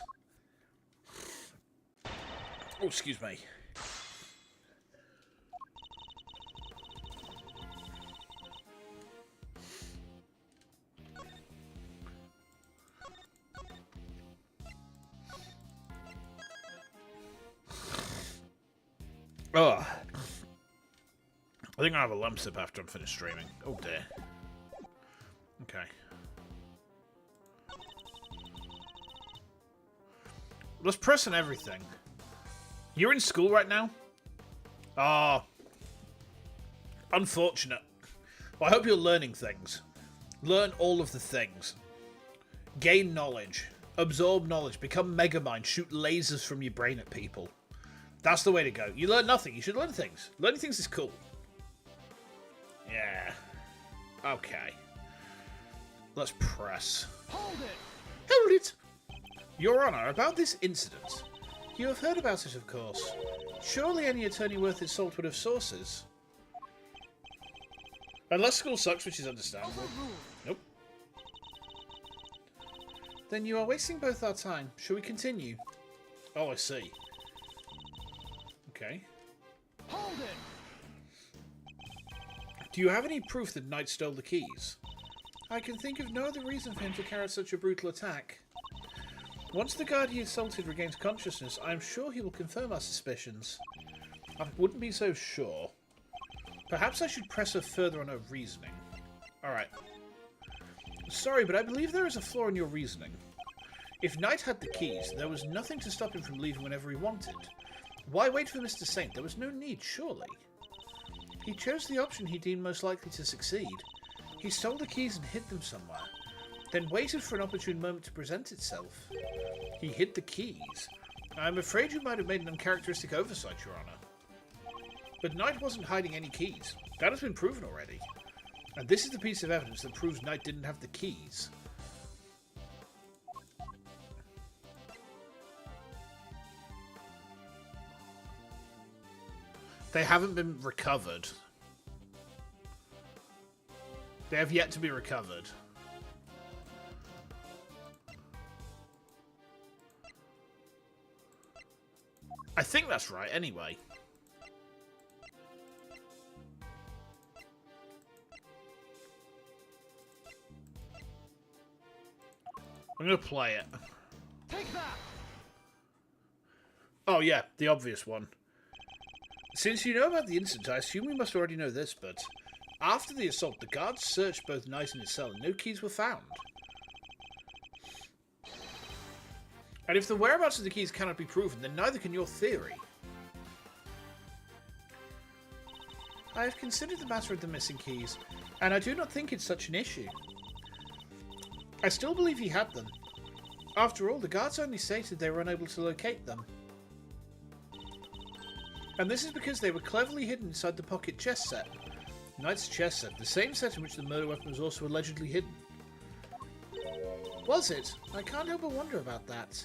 Speaker 1: Oh, excuse me. Oh, I think I'll have a lump sip after I'm finished streaming. Oh dear. Okay. Let's press on everything. You're in school right now? Ah. Unfortunate. Well, I hope you're learning things. Learn all of the things. Gain knowledge. Absorb knowledge. Become Megamind. Shoot lasers from your brain at people. That's the way to go. You learn nothing. You should learn things. Learning things is cool. Yeah. Okay. Let's press.
Speaker 2: Hold it!
Speaker 1: Hold it! Your Honor, about this incident. You have heard about it, of course. Surely any attorney worth his salt would have sources. Unless school sucks, which is understandable. Nope. Then you are wasting both our time. Shall we continue? Oh, I see. Okay.
Speaker 2: Hold it!
Speaker 1: Do you have any proof that Knight stole the keys? I can think of no other reason for him to carry out such a brutal attack. Once the guard he assaulted regains consciousness, I am sure he will confirm our suspicions. I wouldn't be so sure. Perhaps I should press her further on her reasoning. Alright. Sorry, but I believe there is a flaw in your reasoning. If Knight had the keys, there was nothing to stop him from leaving whenever he wanted. Why wait for Mr. Saint? There was no need, surely. He chose the option he deemed most likely to succeed. He stole the keys and hid them somewhere, then waited for an opportune moment to present itself. He hid the keys. I'm afraid you might have made an uncharacteristic oversight, Your Honor. But Knight wasn't hiding any keys. That has been proven already. And this is the piece of evidence that proves Knight didn't have the keys. They haven't been recovered. They have yet to be recovered. I think that's right, anyway. I'm gonna play it.
Speaker 2: Take that!
Speaker 1: Oh yeah, the obvious one. Since you know about the incident, I assume you must already know this, but after the assault, the guards searched both Knight and his cell, and no keys were found. And if the whereabouts of the keys cannot be proven, then neither can your theory. I have considered the matter of the missing keys, and I do not think it's such an issue. I still believe he had them. After all, the guards only stated they were unable to locate them. And this is because they were cleverly hidden inside the pocket chess set. Knight's chess set, the same set in which the murder weapon was also allegedly hidden. Was it? I can't help but wonder about that.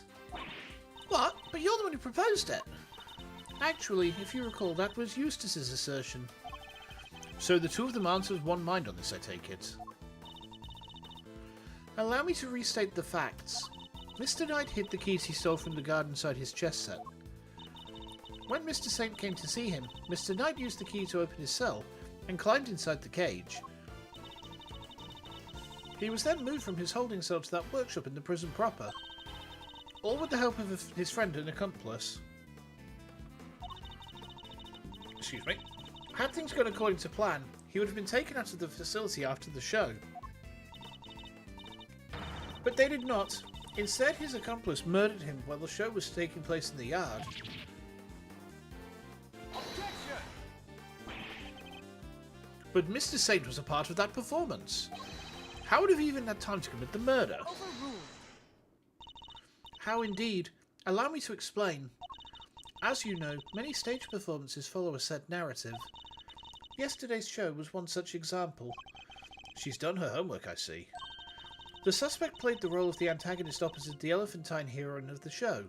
Speaker 1: What? But you're the one who proposed it! Actually, if you recall, that was Eustace's assertion. So the two of them aren't of one mind on this, I take it. Allow me to restate the facts. Mr. Knight hid the keys he stole from the guard inside his chess set. When Mr. Saint came to see him, Mr. Knight used the key to open his cell and climbed inside the cage. He was then moved from his holding cell to that workshop in the prison proper, all with the help of his friend and accomplice. Excuse me. Had things gone according to plan, he would have been taken out of the facility after the show. But they did not. Instead, his accomplice murdered him while the show was taking place in the yard. But Mr. Saint was a part of that performance. How would have he even had time to commit the murder? How indeed? Allow me to explain. As you know, many stage performances follow a set narrative. Yesterday's show was one such example. She's done her homework, I see. The suspect played the role of the antagonist opposite the elephantine heroine of the show.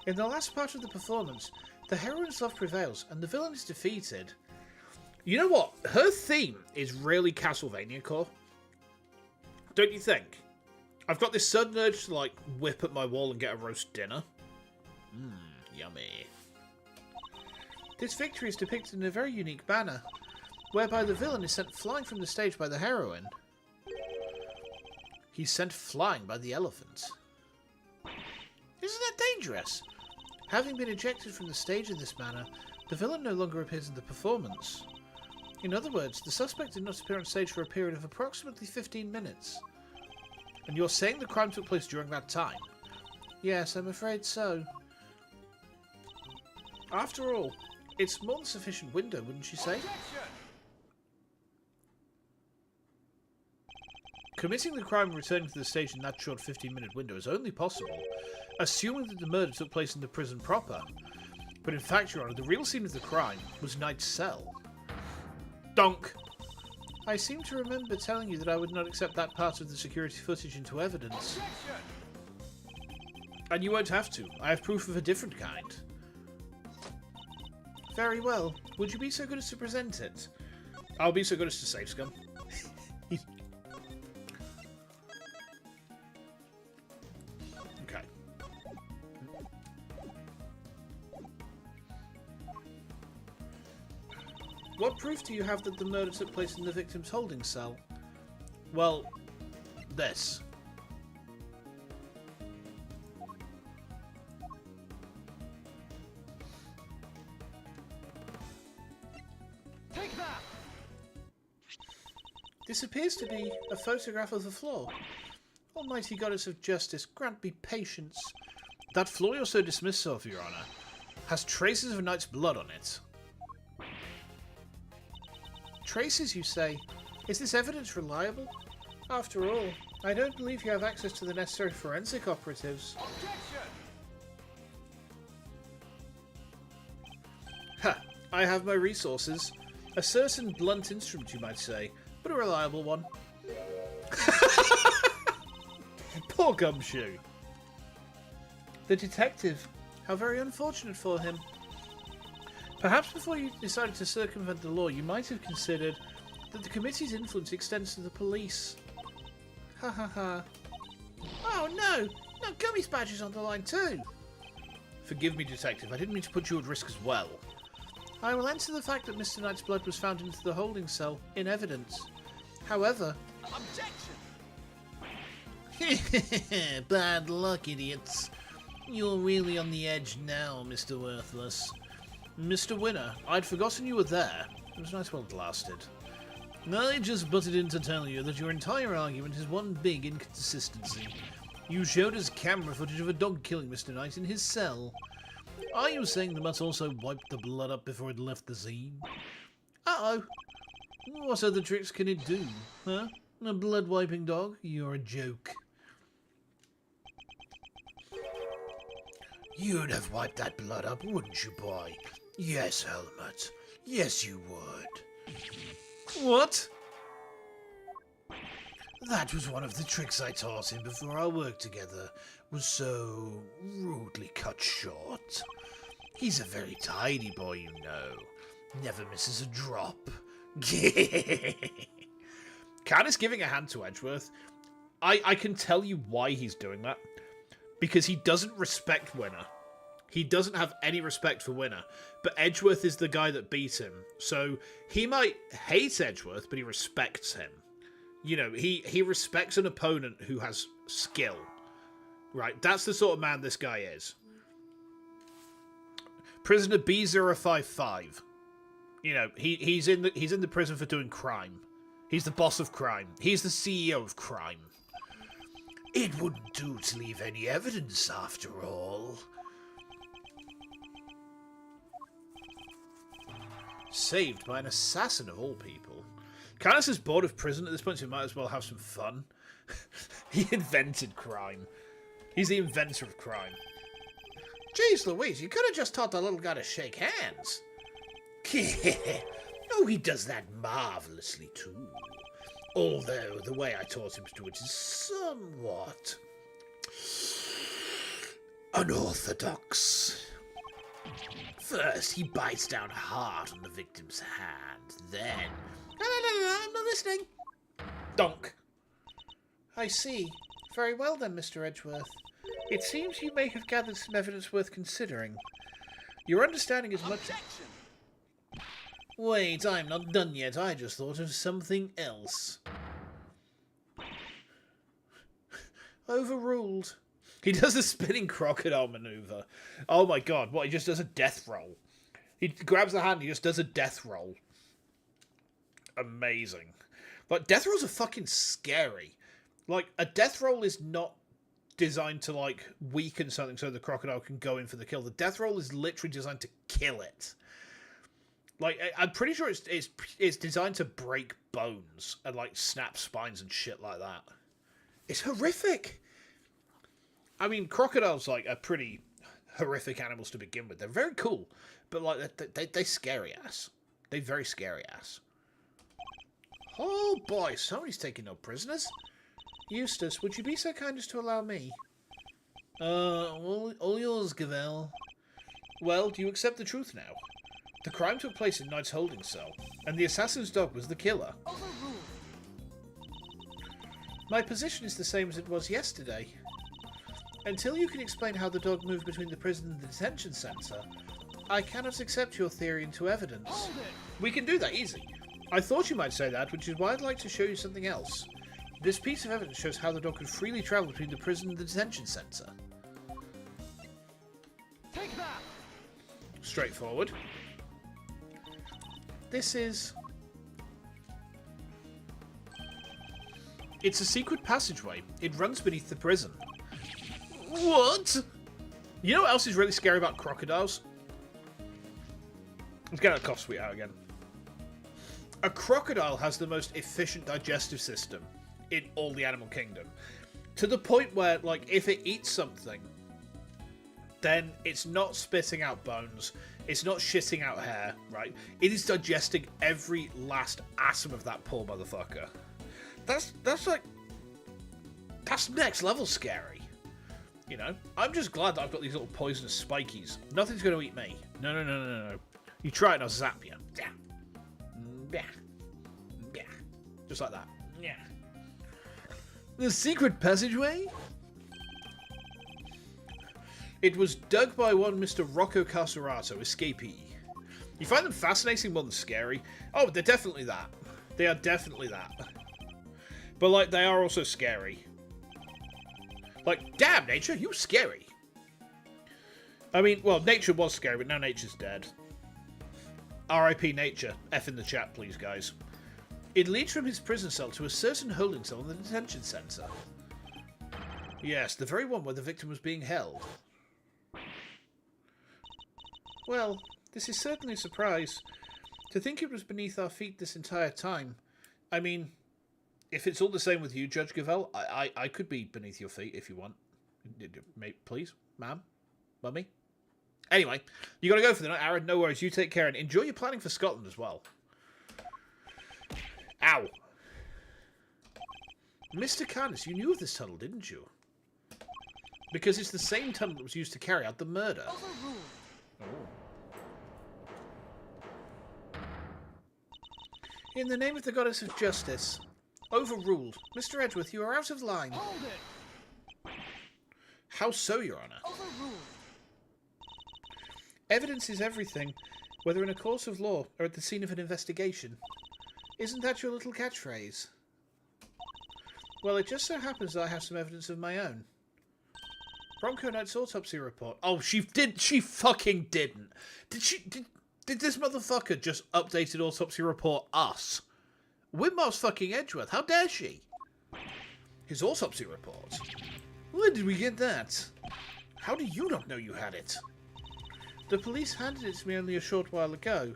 Speaker 1: In the last part of the performance, the heroine's love prevails and the villain is defeated. You know what? Her theme is really Castlevania core. Don't you think? I've got this sudden urge to, like, whip at my wall and get a roast dinner. Yummy. This victory is depicted in a very unique manner, whereby the villain is sent flying from the stage by the heroine. He's sent flying by the elephant. Isn't that dangerous? Having been ejected from the stage in this manner, the villain no longer appears in the performance. In other words, the suspect did not appear on stage for a period of approximately 15 minutes. And you're saying the crime took place during that time? Yes, I'm afraid so. After all, it's more than sufficient window, wouldn't you say? Committing the crime and returning to the station in that short 15-minute window is only possible, assuming that the murder took place in the prison proper. But in fact, Your Honour, the real scene of the crime was Knight's cell. Donk! I seem to remember telling you that I would not accept that part of the security footage into evidence.
Speaker 2: Objection!
Speaker 1: And you won't have to. I have proof of a different kind. Very well. Would you be so good as to present it? I'll be so good as to save scum. Okay. What proof do you have that the murder took place in the victim's holding cell? Well, this.
Speaker 2: Take that!
Speaker 1: This appears to be a photograph of the floor. Almighty Goddess of Justice, grant me patience. That floor you're so dismissive of, Your Honour, has traces of a knight's blood on it. Traces, you say? Is this evidence reliable? After all, I don't believe you have access to the necessary forensic operatives.
Speaker 2: Objection!
Speaker 1: Ha! I have my resources. A certain blunt instrument, you might say, but a reliable one. Poor Gumshoe. The detective. How very unfortunate for him. Perhaps before you decided to circumvent the law, you might have considered that the committee's influence extends to the police. Ha ha ha. Oh no! No, Gummy's badge is on the line too! Forgive me, Detective. I didn't mean to put you at risk as well. I will answer the fact that Mr. Knight's blood was found into the holding cell in evidence. However...
Speaker 2: Objection!
Speaker 1: Bad luck, idiots. You're really on the edge now, Mr. Worthless. Mr. Winner, I'd forgotten you were there. It was nice while it lasted. I just butted in to tell you that your entire argument is one big inconsistency. You showed us camera footage of a dog killing Mr. Knight in his cell. Are you saying the mutt also wiped the blood up before it left the scene? Uh-oh. What other tricks can it do? Huh? A blood-wiping dog? You're a joke. You'd have wiped that blood up, wouldn't you, boy? Yes, Helmut. Yes, you would. What? That was one of the tricks I taught him before our work together was so rudely cut short. He's a very tidy boy, you know. Never misses a drop. Candace giving a hand to Edgeworth. I can tell you why he's doing that. Because he doesn't respect Winner. He doesn't have any respect for Winner. But Edgeworth is the guy that beat him. So he might hate Edgeworth, but he respects him. You know, he respects an opponent who has skill. Right, that's the sort of man this guy is. Prisoner B055. You know, he's in the prison for doing crime. He's the boss of crime. He's the CEO of crime. It wouldn't do to leave any evidence after all. Saved by an assassin of all people. Candace is bored of prison at this point, so he might as well have some fun. He invented crime. He's the inventor of crime. Jeez Louise, you could have just taught the little guy to shake hands. Oh, he does that marvellously too. Although the way I taught him to do it is somewhat unorthodox. First, he bites down hard on the victim's hand. Then... No, I'm not listening. Donk. I see. Very well then, Mr. Edgeworth. It seems you may have gathered some evidence worth considering. Your understanding is much...
Speaker 2: Objection!
Speaker 1: Wait, I'm not done yet. I just thought of something else. Overruled. He does a spinning crocodile maneuver. Oh my god, what, he just does a death roll. He grabs the hand, he just does a death roll. Amazing. Like, death rolls are fucking scary. Like, a death roll is not designed to, like, weaken something so the crocodile can go in for the kill. The death roll is literally designed to kill it. Like, I'm pretty sure it's designed to break bones and, like, snap spines and shit like that. It's horrific. I mean, crocodiles, like, are pretty horrific animals to begin with. They're very cool, but, like, they scary ass. They very scary ass. Oh, boy, somebody's taking no prisoners. Eustace, would you be so kind as to allow me? All yours, Gavel. Well, do you accept the truth now? The crime took place in Knight's holding cell, and the assassin's dog was the killer. My position is the same as it was yesterday. Until you can explain how the dog moved between the prison and the detention centre, I cannot accept your theory into evidence. We can do that easy. I thought you might say that, which is why I'd like to show you something else. This piece of evidence shows how the dog could freely travel between the prison and the detention centre.
Speaker 2: Take that.
Speaker 1: Straightforward. This is... It's a secret passageway. It runs beneath the prison. What? You know what else is really scary about crocodiles? Let's get a cough sweet out again. A crocodile has the most efficient digestive system in all the animal kingdom. To the point where, like, if it eats something, then it's not spitting out bones, it's not shitting out hair, right? It is digesting every last atom of that poor motherfucker. That's next level scary. You know? I'm just glad that I've got these little poisonous spikies. Nothing's going to eat me. No. You try it and I'll zap you. Yeah. Yeah. Yeah. Just like that. Yeah. The secret passageway? It was dug by one Mr. Rocco Carcerato, escapee. You find them fascinating more than scary? Oh, they're definitely that. They are definitely that. But, like, they are also scary. Like, damn, nature, you scary. I mean, well, nature was scary, but now nature's dead. R.I.P. nature. F in the chat, please, guys. It leads from his prison cell to a certain holding cell in the detention centre. Yes, the very one where the victim was being held. Well, this is certainly a surprise. To think it was beneath our feet this entire time. I mean, if it's all the same with you, Judge Gavel, I could be beneath your feet if you want. Please, ma'am, mummy. Anyway, you got to go for the night, Aaron. No worries. You take care and enjoy your planning for Scotland as well. Ow. Mr. Canis, you knew of this tunnel, didn't you? Because it's the same tunnel that was used to carry out the murder. Oh. In the name of the goddess of justice. Overruled. Mr. Edgeworth, you are out of line.
Speaker 2: Hold it.
Speaker 1: How so, Your Honour?
Speaker 2: Overruled.
Speaker 1: Evidence is everything, whether in a court of law or at the scene of an investigation. Isn't that your little catchphrase? Well, it just so happens that I have some evidence of my own. Bronco Knight's autopsy report. Oh, she fucking didn't. Did this motherfucker just updated autopsy report us? Winmar's fucking Edgeworth. How dare she? His autopsy report. Where did we get that? How do you not know you had it? The police handed it to me only a short while ago.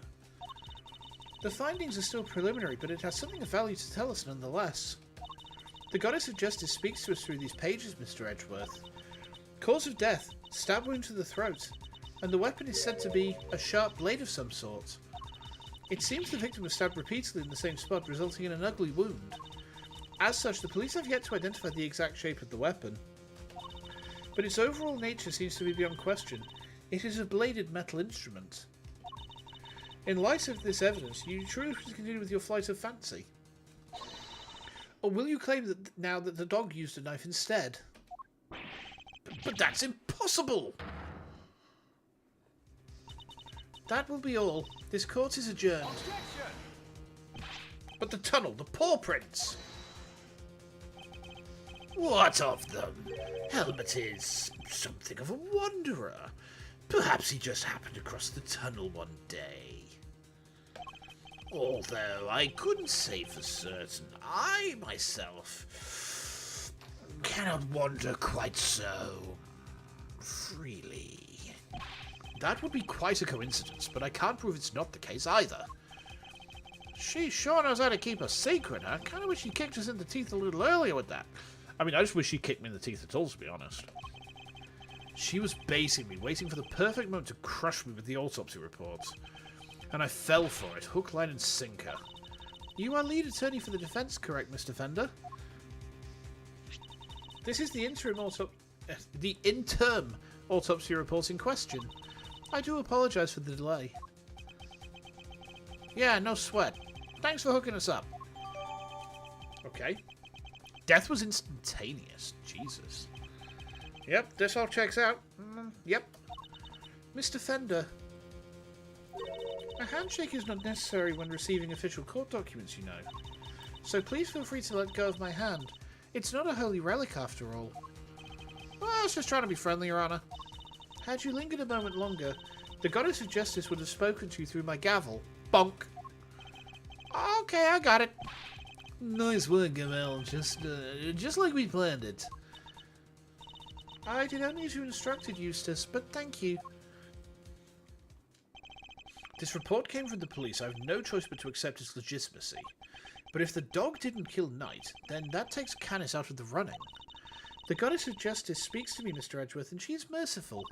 Speaker 1: The findings are still preliminary, but it has something of value to tell us nonetheless. The Goddess of Justice speaks to us through these pages, Mr. Edgeworth. Cause of death, stab wound to the throat, and the weapon is said to be a sharp blade of some sort. It seems the victim was stabbed repeatedly in the same spot, resulting in an ugly wound. As such, the police have yet to identify the exact shape of the weapon. But its overall nature seems to be beyond question. It is a bladed metal instrument. In light of this evidence, you truly continue with your flight of fancy? Or will you claim that now that the dog used a knife instead? But that's impossible! That will be all. This court is adjourned.
Speaker 2: Objection.
Speaker 1: But the tunnel, the paw prints! What of them? Helmut is something of a wanderer. Perhaps he just happened across the tunnel one day. Although I couldn't say for certain, I myself cannot wander quite so freely. That would be quite a coincidence, but I can't prove it's not the case either. She sure knows how to keep a secret. I kind of wish she kicked us in the teeth a little earlier with that. I mean, I just wish she kicked me in the teeth at all, to be honest. She was basing me, waiting for the perfect moment to crush me with the autopsy reports. And I fell for it, hook, line, and sinker. You are lead attorney for the defense, correct, Mr. Fender? This is the interim autopsy report in question. I do apologize for the delay. Yeah, no sweat. Thanks for hooking us up. Okay. Death was instantaneous. Jesus. Yep, this all checks out. Yep. Mr. Fender. A handshake is not necessary when receiving official court documents, you know. So please feel free to let go of my hand. It's not a holy relic after all. Well, I was just trying to be friendly, Your Honor. Had you lingered a moment longer, the goddess of justice would have spoken to you through my gavel. Bonk. Okay, I got it. Nice work, Gavel. Just like we planned it. I did only as you instructed, Eustace, but thank you. This report came from the police. I have no choice but to accept its legitimacy. But if the dog didn't kill Knight, then that takes Canis out of the running. The goddess of justice speaks to me, Mr. Edgeworth, and she is merciful.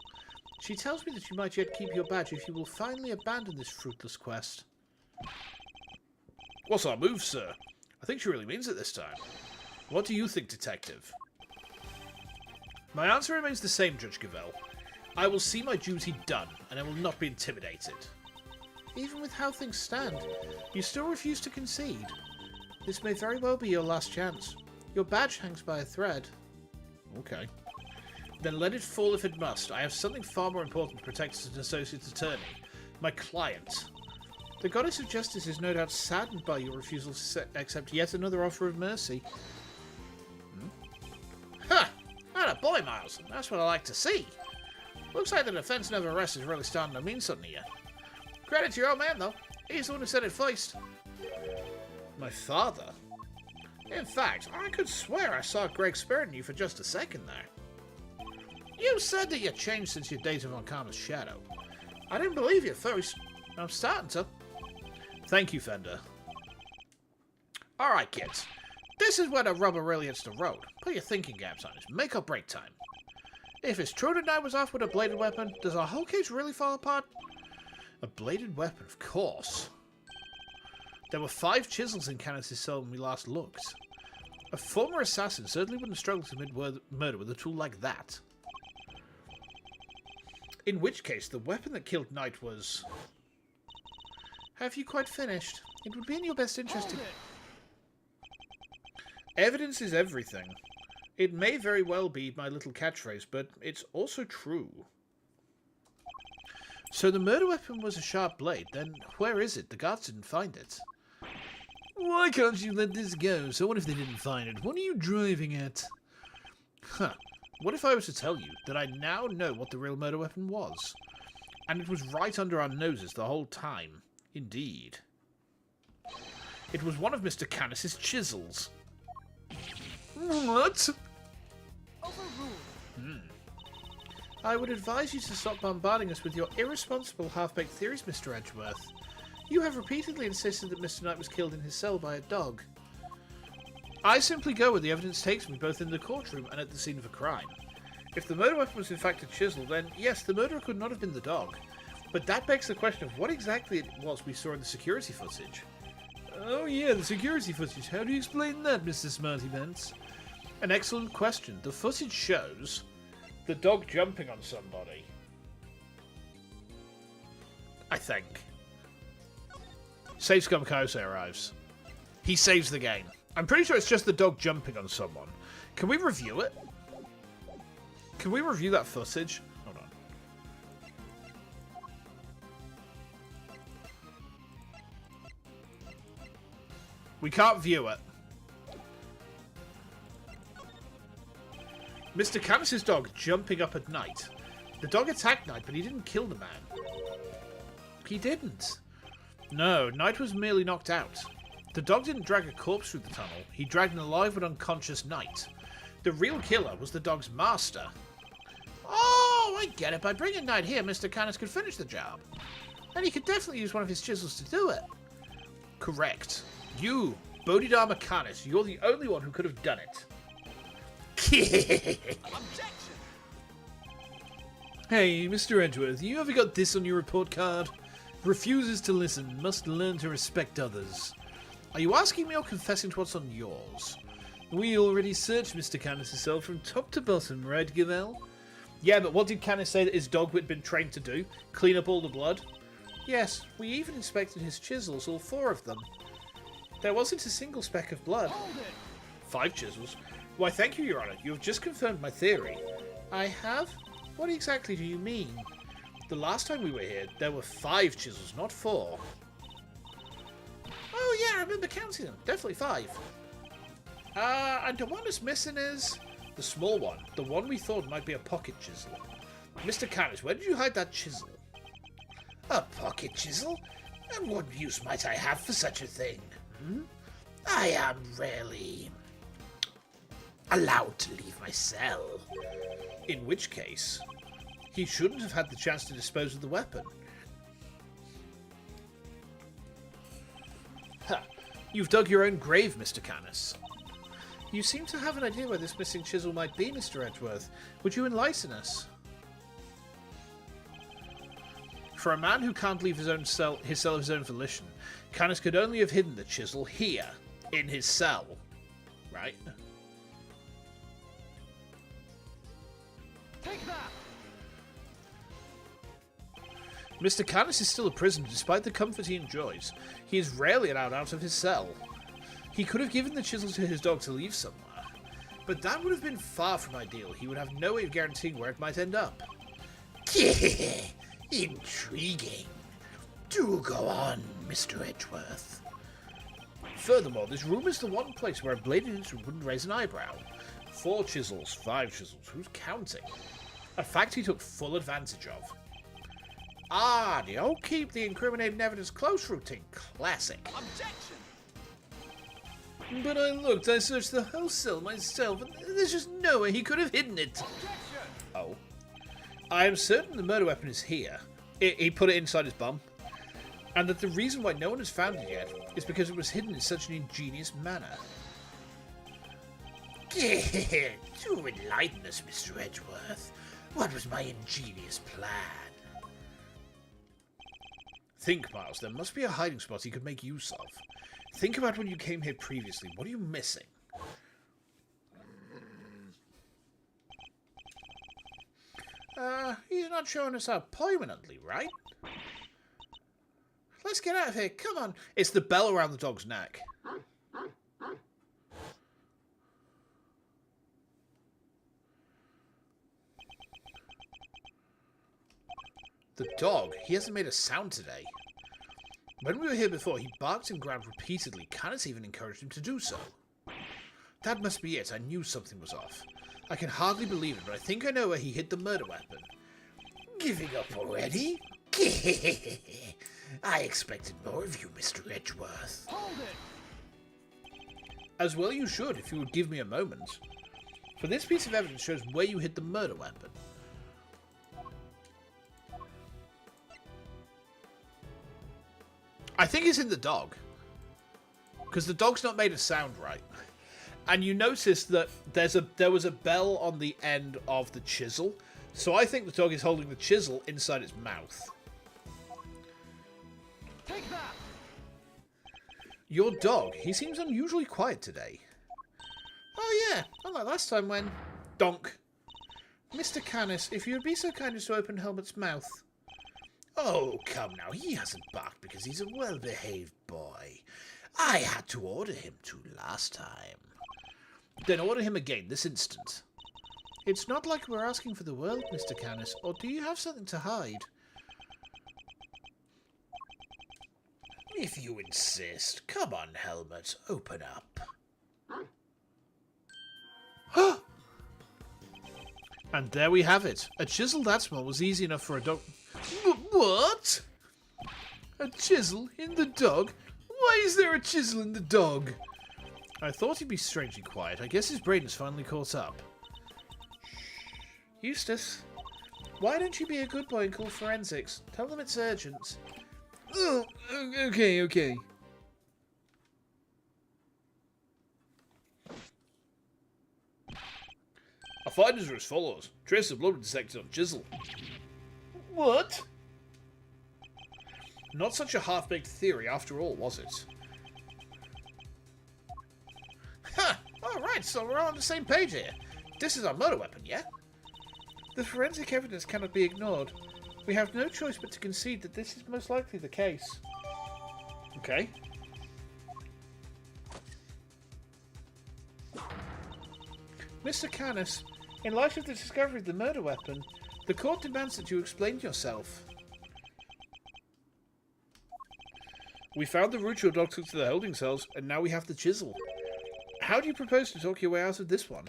Speaker 1: She tells me that you might yet keep your badge if you will finally abandon this fruitless quest. What's our move, sir? I think she really means it this time. What do you think, Detective? My answer remains the same, Judge Gavel. I will see my duty done, and I will not be intimidated. Even with how things stand, you still refuse to concede. This may very well be your last chance. Your badge hangs by a thread. Okay. Then let it fall if it must. I have something far more important to protect as an associate attorney. My client. The goddess of justice is no doubt saddened by your refusal to accept yet another offer of mercy. Ha! Atta boy, Miles. That's what I like to see. Looks like the defense and arrest is really starting to mean something to you. Credit to your old man, though. He's the one who said it first. My father? In fact, I could swear I saw Greg sparing you for just a second there. You said that you changed since your days of Arcama's shadow. I didn't believe you at first. I'm starting to. Thank you, Fender. Alright, kids. This is where the rubber really hits the road. Put your thinking caps on. It's make or break time. If it's true that Knight was off with a bladed weapon, does our whole case really fall apart? A bladed weapon, of course. There were 5 chisels in Canis' cell when we last looked. A former assassin certainly wouldn't struggle to commit murder with a tool like that. In which case, the weapon that killed Knight was... Have you quite finished? It would be in your best interest to... Evidence is everything. It may very well be my little catchphrase, but it's also true. So the murder weapon was a sharp blade, then where is it? The guards didn't find it. Why can't you let this go? So what if they didn't find it? What are you driving at? Huh. What if I was to tell you that I now know what the real murder weapon was? And it was right under our noses the whole time. Indeed. It was one of Mr. Canis' chisels. What?
Speaker 2: Overruled.
Speaker 1: I would advise you to stop bombarding us with your irresponsible half-baked theories, Mr. Edgeworth. You have repeatedly insisted that Mr. Knight was killed in his cell by a dog. I simply go where the evidence takes me, both in the courtroom and at the scene of a crime. If the murder weapon was in fact a chisel, then yes, the murderer could not have been the dog. But that begs the question of what exactly it was we saw in the security footage. Oh yeah, the security footage. How do you explain that, Mr. Smarty Pants? An excellent question. The footage shows the dog jumping on somebody. I think. Save Scum Kaiosei arrives. He saves the game. I'm pretty sure it's just the dog jumping on someone. Can we review it? Can we review that footage? Hold on. We can't view it. Mr. Canis' dog jumping up at Knight. The dog attacked Knight, but he didn't kill the man. He didn't. No, Knight was merely knocked out. The dog didn't drag a corpse through the tunnel. He dragged an alive but unconscious Knight. The real killer was the dog's master. Oh, I get it. By bringing Knight here, Mr. Canis could finish the job. And he could definitely use one of his chisels to do it. Correct. You, Bodhidharma Canis, you're the only one who could have done it.
Speaker 2: Objection!
Speaker 1: Hey, Mr. Edgeworth, you ever got this on your report card? Refuses to listen, must learn to respect others. Are you asking me or confessing to what's on yours? We already searched Mr. Canis' cell from top to bottom, right, Gavel? Yeah, but what did Canis say that his dog had been trained to do? Clean up all the blood? Yes, we even inspected his chisels, all 4 of them. There wasn't a single speck of blood.
Speaker 2: Hold it!
Speaker 1: 5 chisels? Why, thank you, Your Honor. You have just confirmed my theory. I have? What exactly do you mean? The last time we were here, there were 5 chisels, not 4. Oh yeah, I remember counting them. Definitely 5. And the one that's missing is the small one. The one we thought might be a pocket chisel. Mr. Canis, where did you hide that chisel? A pocket chisel? And what use might I have for such a thing? I am rarely allowed to leave my cell. In which case, he shouldn't have had the chance to dispose of the weapon. Ha! You've dug your own grave, Mr. Canis. You seem to have an idea where this missing chisel might be, Mr. Edgeworth. Would you enlighten us? For a man who can't leave his cell of his own volition, Canis could only have hidden the chisel here, in his cell. Right?
Speaker 2: Take that!
Speaker 1: Mr. Canis is still a prisoner despite the comfort he enjoys. He is rarely allowed out of his cell. He could have given the chisel to his dog to leave somewhere, but that would have been far from ideal. He would have no way of guaranteeing where it might end up. Intriguing. Do go on, Mr. Edgeworth. Furthermore, this room is the one place where a bladed instrument wouldn't raise an eyebrow. 4 chisels, 5 chisels, who's counting? A fact he took full advantage of. Ah, the old keep the incriminating evidence close routine. Classic.
Speaker 2: Objection!
Speaker 1: But I looked, I searched the whole cell myself, and there's just no way he could have hidden it.
Speaker 2: Objection!
Speaker 1: Oh. I am certain the murder weapon is here. He put it inside his bum. And that the reason why no one has found it yet is because it was hidden in such an ingenious manner. To enlighten us, Mr. Edgeworth. What was my ingenious plan? Think, Miles, there must be a hiding spot he could make use of. Think about when you came here previously. What are you missing? He's not showing us out permanently, right? Let's get out of here. Come on. It's the bell around the dog's neck. The dog? He hasn't made a sound today. When we were here before, he barked and growled repeatedly. Canis even encouraged him to do so. That must be it. I knew something was off. I can hardly believe it, but I think I know where he hid the murder weapon. Giving up already? I expected more of you, Mr. Edgeworth.
Speaker 2: Hold it!
Speaker 1: As well you should, if you would give me a moment. For this piece of evidence shows where you hid the murder weapon. I think it's in the dog. Because the dog's not made a sound right. And you notice that there was a bell on the end of the chisel. So I think the dog is holding the chisel inside its mouth.
Speaker 2: Take that!
Speaker 1: Your dog, he seems unusually quiet today. Oh yeah, unlike last time when... Donk. Mr. Canis, if you would be so kind as to open Helmut's mouth. Oh, come now, he hasn't barked because he's a well-behaved boy. I had to order him to last time. Then order him again this instant. It's not like we're asking for the world, Mr. Canis, or do you have something to hide? If you insist. Come on, Helmut, open up. And there we have it. A chisel that small was easy enough for a dog... What? A chisel in the dog? Why is there a chisel in the dog? I thought he'd be strangely quiet. I guess his brain has finally caught up. Eustace, Why don't you be a good boy and call forensics? Tell them it's urgent. Oh, okay. Our findings are as follows. Trace of blood detected on chisel. What? Not such a half-baked theory after all, was it? Huh! Alright, so we're all on the same page here. This is our murder weapon, yeah? The forensic evidence cannot be ignored. We have no choice but to concede that this is most likely the case. Okay. Mr. Canis, in light of the discovery of the murder weapon, the court demands that you explain yourself. We found the route your dog took to the holding cells, and now we have the chisel. How do you propose to talk your way out of this one?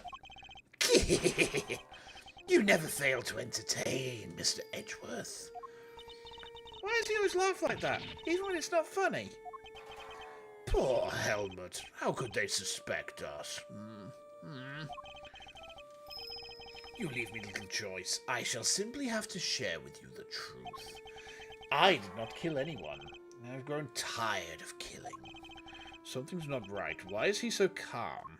Speaker 1: You never fail to entertain, Mr. Edgeworth. Why does he always laugh like that, even when it's not funny? Poor Helmut. How could they suspect us? You leave me little choice. I shall simply have to share with you the truth. I did not kill anyone. I've grown tired of killing. Something's not right. Why is he so calm?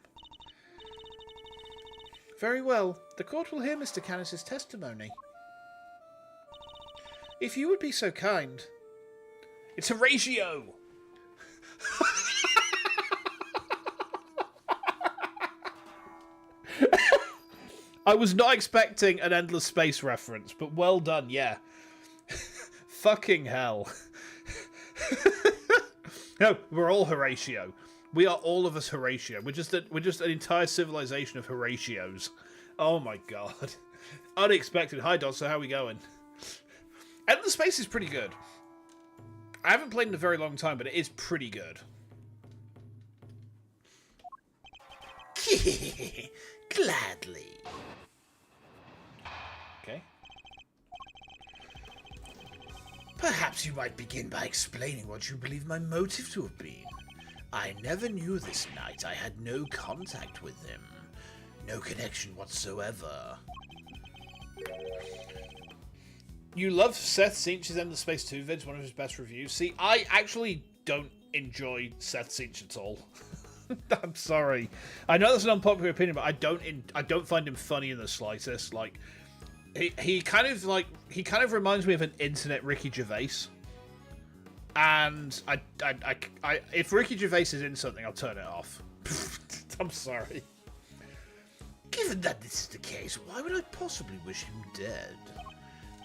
Speaker 1: Very well. The court will hear Mr. Canis's testimony. If you would be so kind. It's Horatio! I was not expecting an Endless Space reference, but well done, yeah. Fucking hell. No, we're all Horatio. We are all of us Horatio. We're just an entire civilization of Horatios. Oh my god. Unexpected. Hi, Dod, so how are we going? Endless Space is pretty good. I haven't played in a very long time, but it is pretty good. Gladly. Okay. Perhaps you might begin by explaining what you believe my motive to have been. I never knew this knight. I had no contact with him. No connection whatsoever. You love Seth Sinch's Endless Space 2 vids, one of his best reviews. See, I actually don't enjoy Seth Sinch at all. I'm sorry. I know that's an unpopular opinion, but I don't find him funny in the slightest. Like, he kind of reminds me of an internet Ricky Gervais. And if Ricky Gervais is in something, I'll turn it off. I'm sorry. Given that this is the case, why would I possibly wish him dead?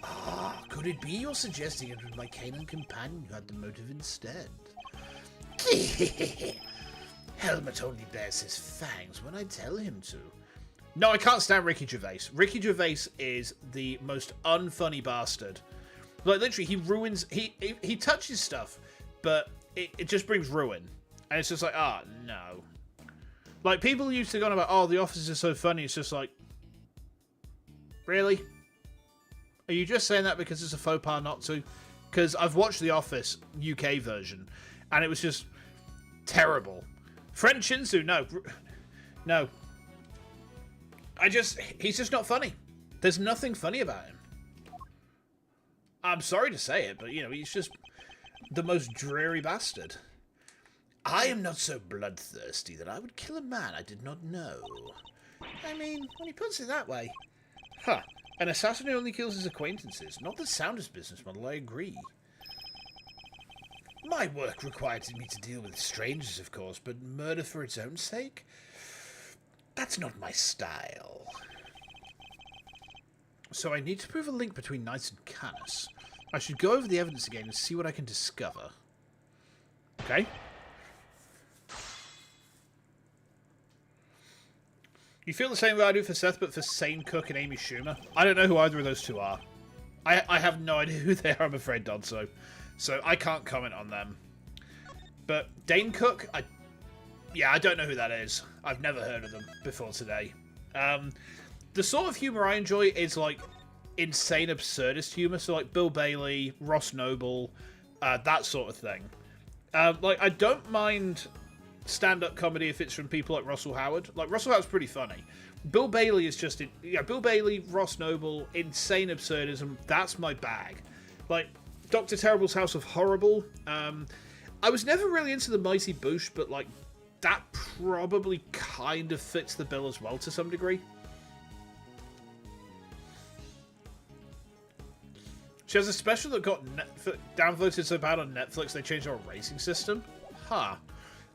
Speaker 1: Ah, could it be you're suggesting it was my canine companion who had the motive instead? Helmut only bears his fangs when I tell him to. No, I can't stand Ricky Gervais. Ricky Gervais is the most unfunny bastard. Like, literally, he ruins... He touches stuff, but it just brings ruin. And it's just like, no. Like, people used to go on about, oh, The Office is so funny. It's just like... Really? Are you just saying that because it's a faux pas not to? Because I've watched The Office UK version, and it was just terrible. French Shinsu, no. No. He's just not funny. There's nothing funny about him. I'm sorry to say it, but, you know, he's just the most dreary bastard. I am not so bloodthirsty that I would kill a man I did not know. I mean, when he puts it that way. Huh. An assassin who only kills his acquaintances. Not the soundest business model, I agree. My work requires me to deal with strangers, of course, but murder for its own sake? That's not my style. So I need to prove a link between Knights and Canis. I should go over the evidence again and see what I can discover. Okay. You feel the same way I do for Seth, but for Sane Cook and Amy Schumer? I don't know who either of those two are. I have no idea who they are, I'm afraid, Dodso. So I can't comment on them. But Dane Cook, I don't know who that is. I've never heard of them before today. The sort of humor I enjoy is, like, insane absurdist humor. So, like, Bill Bailey, Ross Noble, that sort of thing. Like, I don't mind stand-up comedy if it's from people like Russell Howard. Like, Russell Howard's pretty funny. Bill Bailey is just... Bill Bailey, Ross Noble, insane absurdism. That's my bag. Like, Dr. Terrible's House of Horrible. I was never really into the Mighty Boosh, but, like, that probably kind of fits the bill as well to some degree. She has a special that got downvoted so bad on Netflix they changed our racing system. Huh.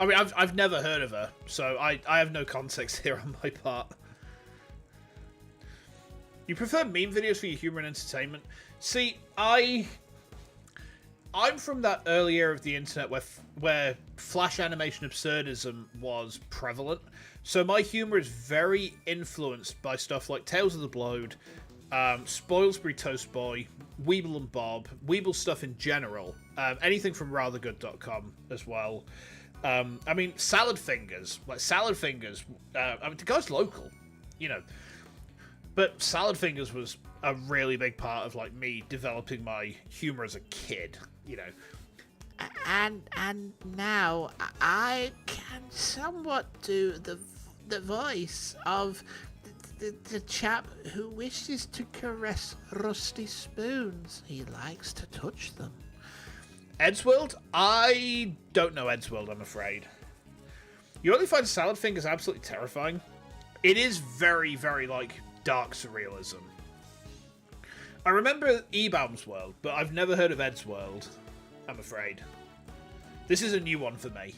Speaker 1: I mean, I've never heard of her, so I have no context here on my part. You prefer meme videos for your humor and entertainment? See, I'm from that early era of the internet where flash animation absurdism was prevalent. So my humor is very influenced by stuff like Tales of the Blood, Spoilsbury Toast Boy, Weeble and Bob, Weeble stuff in general, anything from rathergood.com as well. I mean, Salad Fingers. I mean, the guy's local, you know. But Salad Fingers was a really big part of, like, me developing my humor as a kid, you know.
Speaker 3: And now I can somewhat do the voice of the chap who wishes to caress rusty spoons. He likes to touch them.
Speaker 1: Eddsworld? I don't know Eddsworld, I'm afraid. You only find Salad Fingers absolutely terrifying. It is very, very, like, dark surrealism. I remember Ebaum's World, but I've never heard of Eddsworld, I'm afraid. This is a new one for me.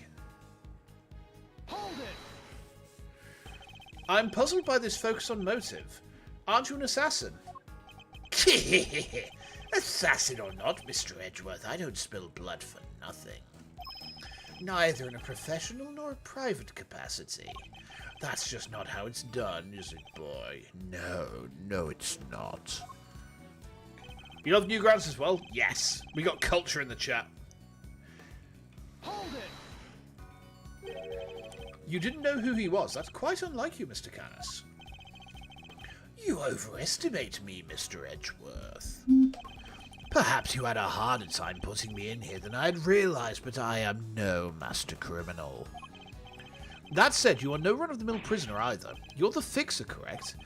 Speaker 2: Hold it!
Speaker 1: I'm puzzled by this focus on motive. Aren't you an assassin?
Speaker 3: Assassin or not, Mr. Edgeworth, I don't spill blood for nothing. Neither in a professional nor a private capacity. That's just not how it's done, is it, boy? No, it's not.
Speaker 1: You love Newgrounds as well? Yes. We got culture in the chat.
Speaker 2: Hold it!
Speaker 1: You didn't know who he was. That's quite unlike you, Mr. Canis.
Speaker 3: You overestimate me, Mr. Edgeworth. Perhaps you had a harder time putting me in here than I had realized, but I am no master criminal.
Speaker 1: That said, you are no run-of-the-mill prisoner either. You're the fixer, correct?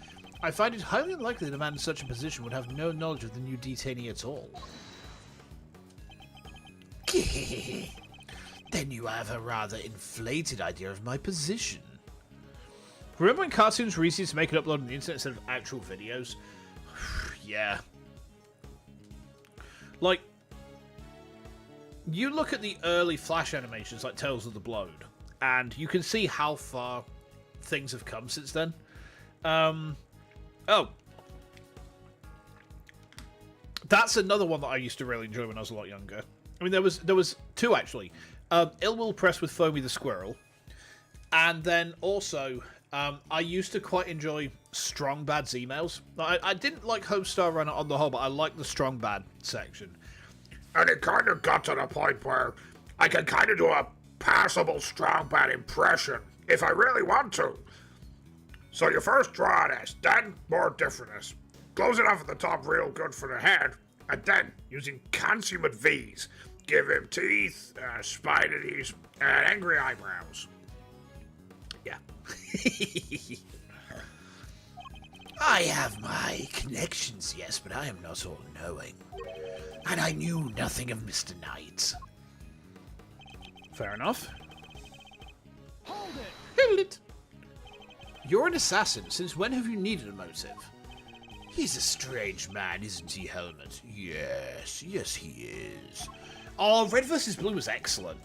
Speaker 1: I find it highly unlikely that a man in such a position would have no knowledge of the new detainee at all.
Speaker 3: Then you have a rather inflated idea of my position.
Speaker 1: Remember when cartoons were easy to make and upload on the internet instead of actual videos? Yeah. Like, you look at the early Flash animations like Tales of the Blood, and you can see how far things have come since then. Oh. That's another one that I used to really enjoy when I was a lot younger. I mean, there was two, actually. Ill Will Press with Foamy the Squirrel. And then also, I used to quite enjoy Strong Bad's emails. I didn't like Homestar Runner on the whole, but I liked the Strong Bad section.
Speaker 4: And it kind of got to the point where I can kind of do a passable Strong Bad impression if I really want to. So you first draw this, then more differentness. Close it off at the top real good for the head, and then, using consummate V's, give him teeth, spinities, and angry eyebrows.
Speaker 1: Yeah.
Speaker 3: I have my connections, yes, but I am not all-knowing. And I knew nothing of Mr. Knight.
Speaker 1: Fair enough.
Speaker 2: Hold it!
Speaker 1: Hold it! You're an assassin. Since when have you needed a motive?
Speaker 3: He's a strange man, isn't he, Helmet? Yes, he is.
Speaker 1: Oh, Red vs. Blue was excellent.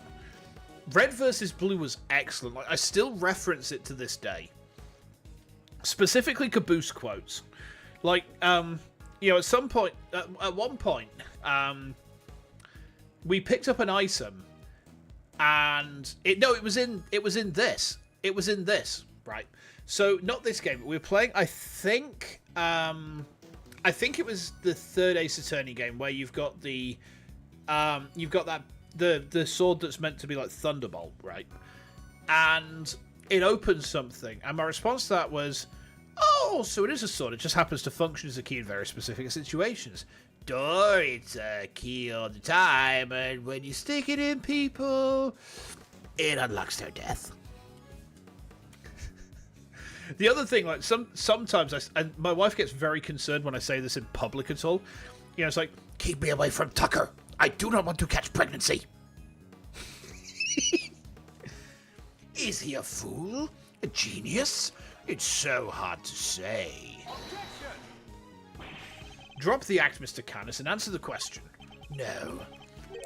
Speaker 1: Red vs. Blue was excellent. Like, I still reference it to this day. Specifically Caboose quotes. Like, you know, at some point, at one point, we picked up an item, and it was in this. It was in this, right? So not this game. But we were playing. I think it was the third Ace Attorney game where you've got the the sword that's meant to be like Thunderbolt, right? And it opens something, and my response to that was, "Oh, so it is a sword. It just happens to function as a key in very specific situations. Duh, it's a key all the time, and when you stick it in people, it unlocks their death." The other thing, like sometimes and my wife gets very concerned when I say this in public at all. You know, it's like,
Speaker 3: Keep me away from Tucker. I do not want to catch pregnancy. Is he a fool? A genius? It's so hard to say.
Speaker 1: drop the act, Mr. Canis, and answer the question.
Speaker 3: No,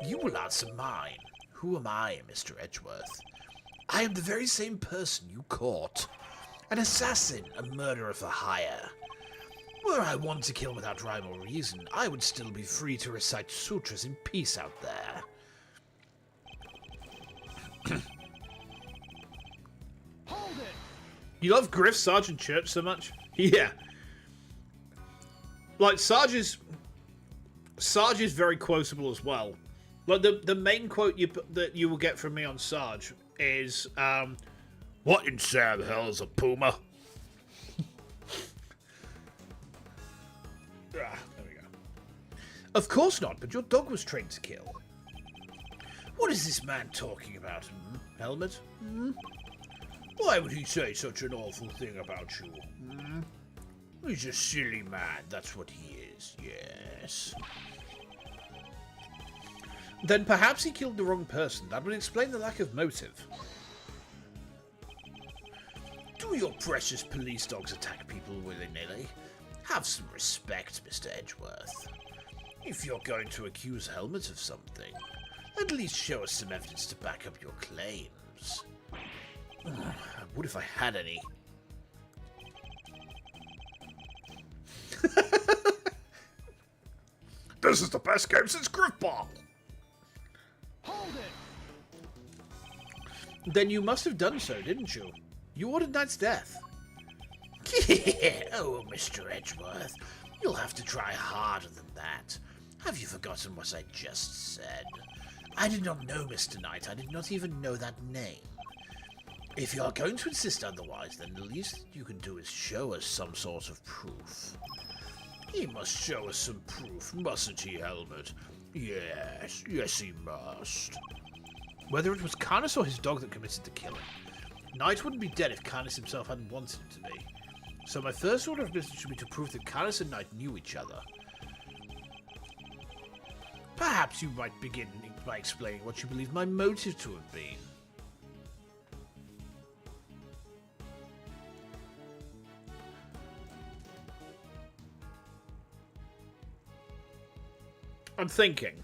Speaker 3: you will answer mine. Who am I, Mr. Edgeworth? I am the very same person you caught. An assassin, a murderer for hire. Were I one to kill without rhyme or reason, I would still be free to recite sutras in peace out there.
Speaker 2: Hold it!
Speaker 1: You love Griff, Sarge, and Church so much? Yeah. Like, Sarge is very quotable as well. Like, the main quote that you will get from me on Sarge is,
Speaker 4: What in Sam hell's a puma?
Speaker 1: there we go. Of course not, but your dog was trained to kill.
Speaker 3: What is this man talking about, Helmet? Why would he say such an awful thing about you? He's a silly man, that's what he is, yes.
Speaker 1: Then perhaps he killed the wrong person. That would explain the lack of motive.
Speaker 3: Do your precious police dogs attack people willy-nilly? Have some respect, Mr. Edgeworth. If you're going to accuse Helmet of something, at least show us some evidence to back up your claims.
Speaker 1: I would if I had any.
Speaker 4: This is the best game since Griffball.
Speaker 2: Hold it!
Speaker 1: Then you must have done so, didn't you? You ordered Knight's death.
Speaker 3: Oh, Mr. Edgeworth, you'll have to try harder than that. Have you forgotten what I just said? I did not know Mr. Knight. I did not even know that name. If you are going to insist otherwise, then the least you can do is show us some sort of proof. He must show us some proof, mustn't he, Helmet? Yes, yes he must.
Speaker 1: Whether it was Canis or his dog that committed the killing, Knight wouldn't be dead if Canis himself hadn't wanted him to be. So my first order of business should be to prove that Canis and Knight knew each other. Perhaps you might begin by explaining what you believe my motive to have been. I'm thinking,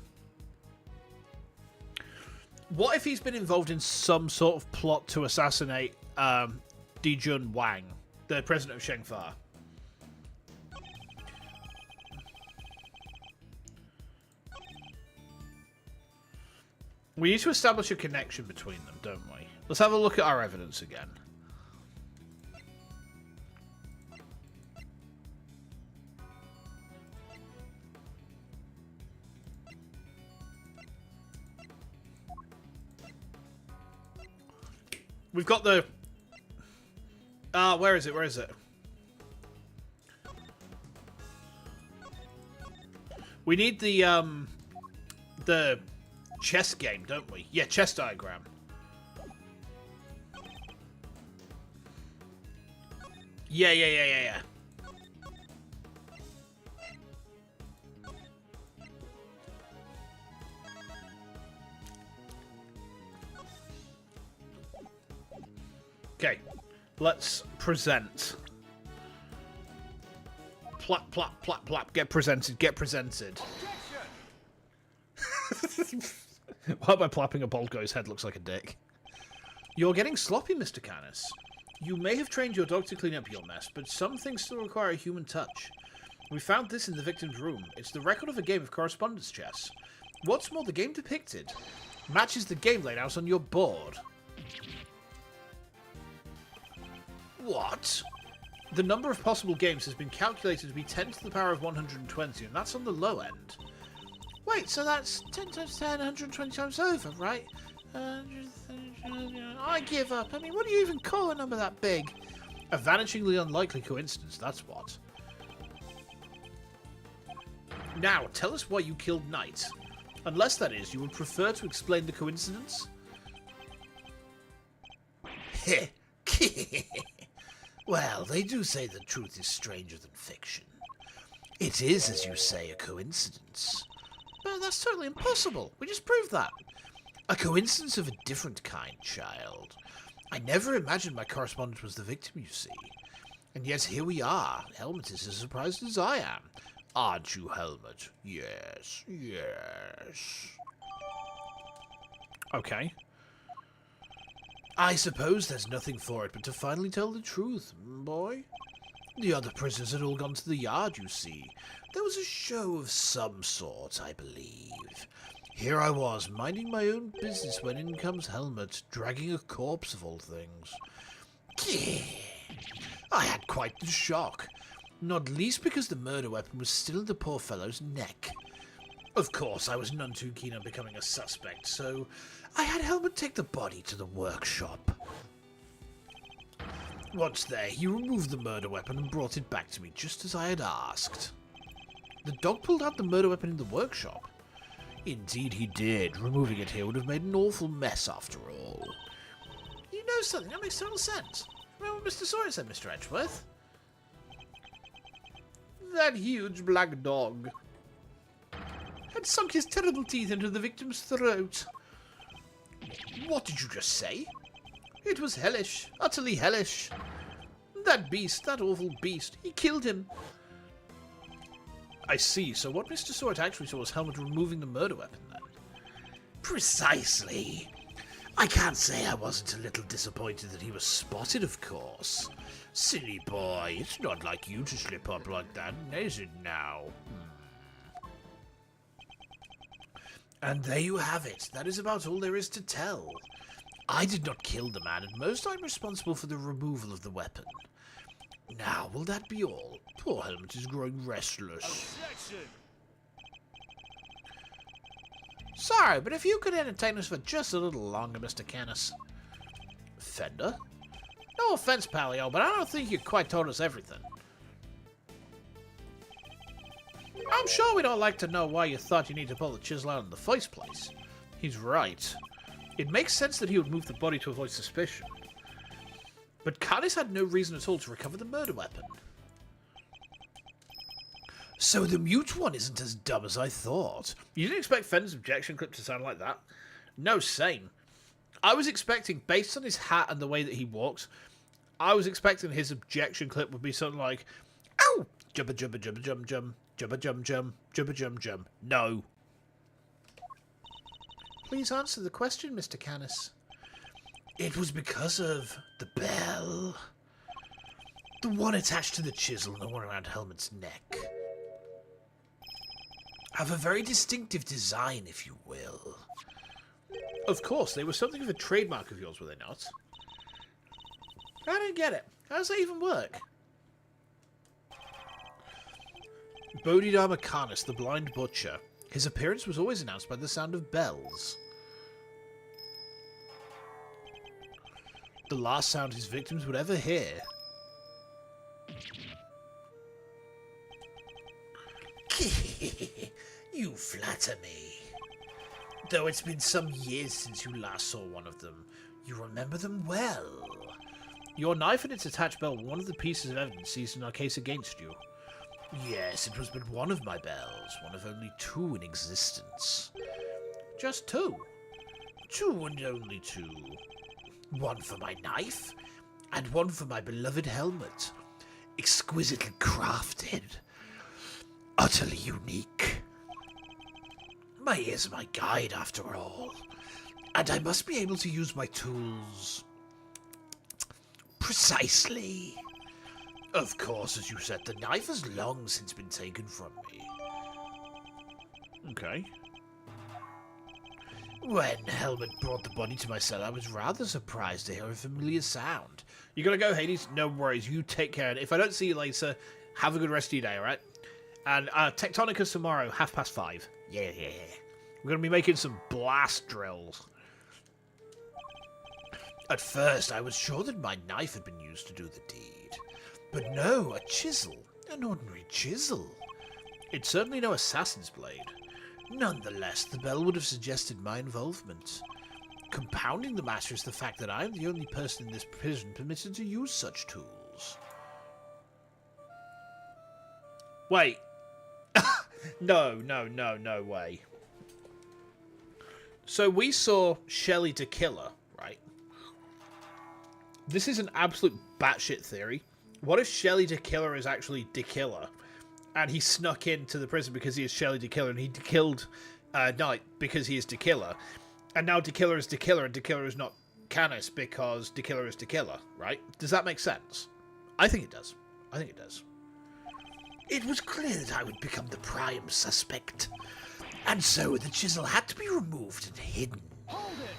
Speaker 1: what if he's been involved in some sort of plot to assassinate Dijun Wang, the president of Shengfa? We need to establish a connection between them, don't we? Let's have a look at our evidence again. We've got the... where is it? Where is it? We need the chess game, don't we? Yeah, chess diagram. Yeah. Okay, let's present. Plap, plap, plap, plap. Get presented, get presented. Why by plapping a bald guy's head looks like a dick. You're getting sloppy, Mr. Canis. You may have trained your dog to clean up your mess, but some things still require a human touch. We found this in the victim's room. It's the record of a game of correspondence chess. What's more, the game depicted matches the game laid out on your board.
Speaker 3: What?
Speaker 1: The number of possible games has been calculated to be 10 to the power of 120, and that's on the low end. Wait, so that's 10 times 10, 120 times over, right? I give up. I mean, what do you even call a number that big? A vanishingly unlikely coincidence, that's what. Now, tell us why you killed Knight. Unless, that is, you would prefer to explain the coincidence?
Speaker 3: Well, they do say that truth is stranger than fiction. It is, as you say, a coincidence. But that's totally impossible. We just proved that. A coincidence of a different kind, child. I never imagined my correspondent was the victim, you see. And yet here we are. Helmut is as surprised as I am. Aren't you, Helmut? Yes, yes.
Speaker 1: Okay.
Speaker 3: I suppose there's nothing for it but to finally tell the truth, boy. The other prisoners had all gone to the yard, you see. There was a show of some sort, I believe. Here I was, minding my own business, when in comes Helmut, dragging a corpse of all things. I had quite the shock, not least because the murder weapon was still in the poor fellow's neck. Of course, I was none too keen on becoming a suspect, so I had Helmut take the body to the workshop. Once there, he removed the murder weapon and brought it back to me, just as I had asked. The dog pulled out the murder weapon in the workshop. Indeed he did. Removing it here would have made an awful mess after all. You know something, that makes total sense. Remember what Mr. Sawyer said, Mr. Edgeworth? That huge black dog had sunk his terrible teeth into the victim's throat. What did you just say? It was hellish, utterly hellish. That beast, that awful beast, he killed him.
Speaker 1: I see. So what Mr. Sawyer actually saw was Helmut removing the murder weapon, then?
Speaker 3: Precisely. I can't say I wasn't a little disappointed that he was spotted, of course. Silly boy, it's not like you to slip up like that, is it now? And there you have it. That is about all there is to tell. I did not kill the man, and most I'm responsible for the removal of the weapon. Now, will that be all? Poor Helmut is growing restless.
Speaker 2: Objection!
Speaker 1: Sorry, but if you could entertain us for just a little longer, Mr. Canis.
Speaker 3: Fender?
Speaker 1: No offense, Palio, but I don't think you quite told us everything. I'm sure we don't like to know why you thought you needed to pull the chisel out in the first place. He's right. It makes sense that he would move the body to avoid suspicion. But Canis had no reason at all to recover the murder weapon.
Speaker 3: So the mute one isn't as dumb as I thought.
Speaker 1: You didn't expect Fender's objection clip to sound like that? No, same. I was expecting, based on his hat and the way that he walks, I was expecting his objection clip would be something like, "Ow! Jumba jumba jumba jum jum, jumba jum jum, jumba jum jum." No. Please answer the question, Mr. Canis.
Speaker 3: It was because of the bell. The one attached to the chisel and the one around Helmut's neck. Have a very distinctive design, if you will.
Speaker 1: Of course, they were something of a trademark of yours, were they not? I don't get it. How does that even work? Bodhidharma Canis, the blind butcher. His appearance was always announced by the sound of bells. The last sound his victims would ever hear.
Speaker 3: You flatter me. Though it's been some years since you last saw one of them, you remember them well.
Speaker 1: Your knife and its attached bell were one of the pieces of evidence seized in our case against you.
Speaker 3: Yes, it was but one of my bells, one of only two in existence.
Speaker 1: Just two?
Speaker 3: Two and only two. One for my knife, and one for my beloved helmet. Exquisitely crafted. Utterly unique. My ears are my guide, after all. And I must be able to use my tools precisely. Of course, as you said, the knife has long since been taken from me.
Speaker 1: Okay.
Speaker 3: When Helmut brought the body to my cell, I was rather surprised to hear a familiar sound.
Speaker 1: You gotta go, Hades? No worries, you take care of it. If I don't see you later, have a good rest of your day, alright? And Tectonicus tomorrow, 5:30.
Speaker 3: Yeah.
Speaker 1: We're gonna be making some blast drills.
Speaker 3: At first, I was sure that my knife had been used to do the deed. But no, a chisel. An ordinary chisel.
Speaker 1: It's certainly no assassin's blade.
Speaker 3: Nonetheless, the bell would have suggested my involvement. Compounding the matter is the fact that I am the only person in this prison permitted to use such tools.
Speaker 1: Wait. No way. So we saw Shelly to Killer, right? This is an absolute batshit theory. What if Shelly to Killer is actually De Killer? And he snuck into the prison because he is Shelly De Killer, and he killed Knight because he is De Killer. And now De Killer is De Killer, and De Killer is not Canis because De Killer is De Killer, right? Does that make sense? I think it does. I think it does.
Speaker 3: It was clear that I would become the prime suspect, and so the chisel had to be removed and hidden.
Speaker 2: Hold it!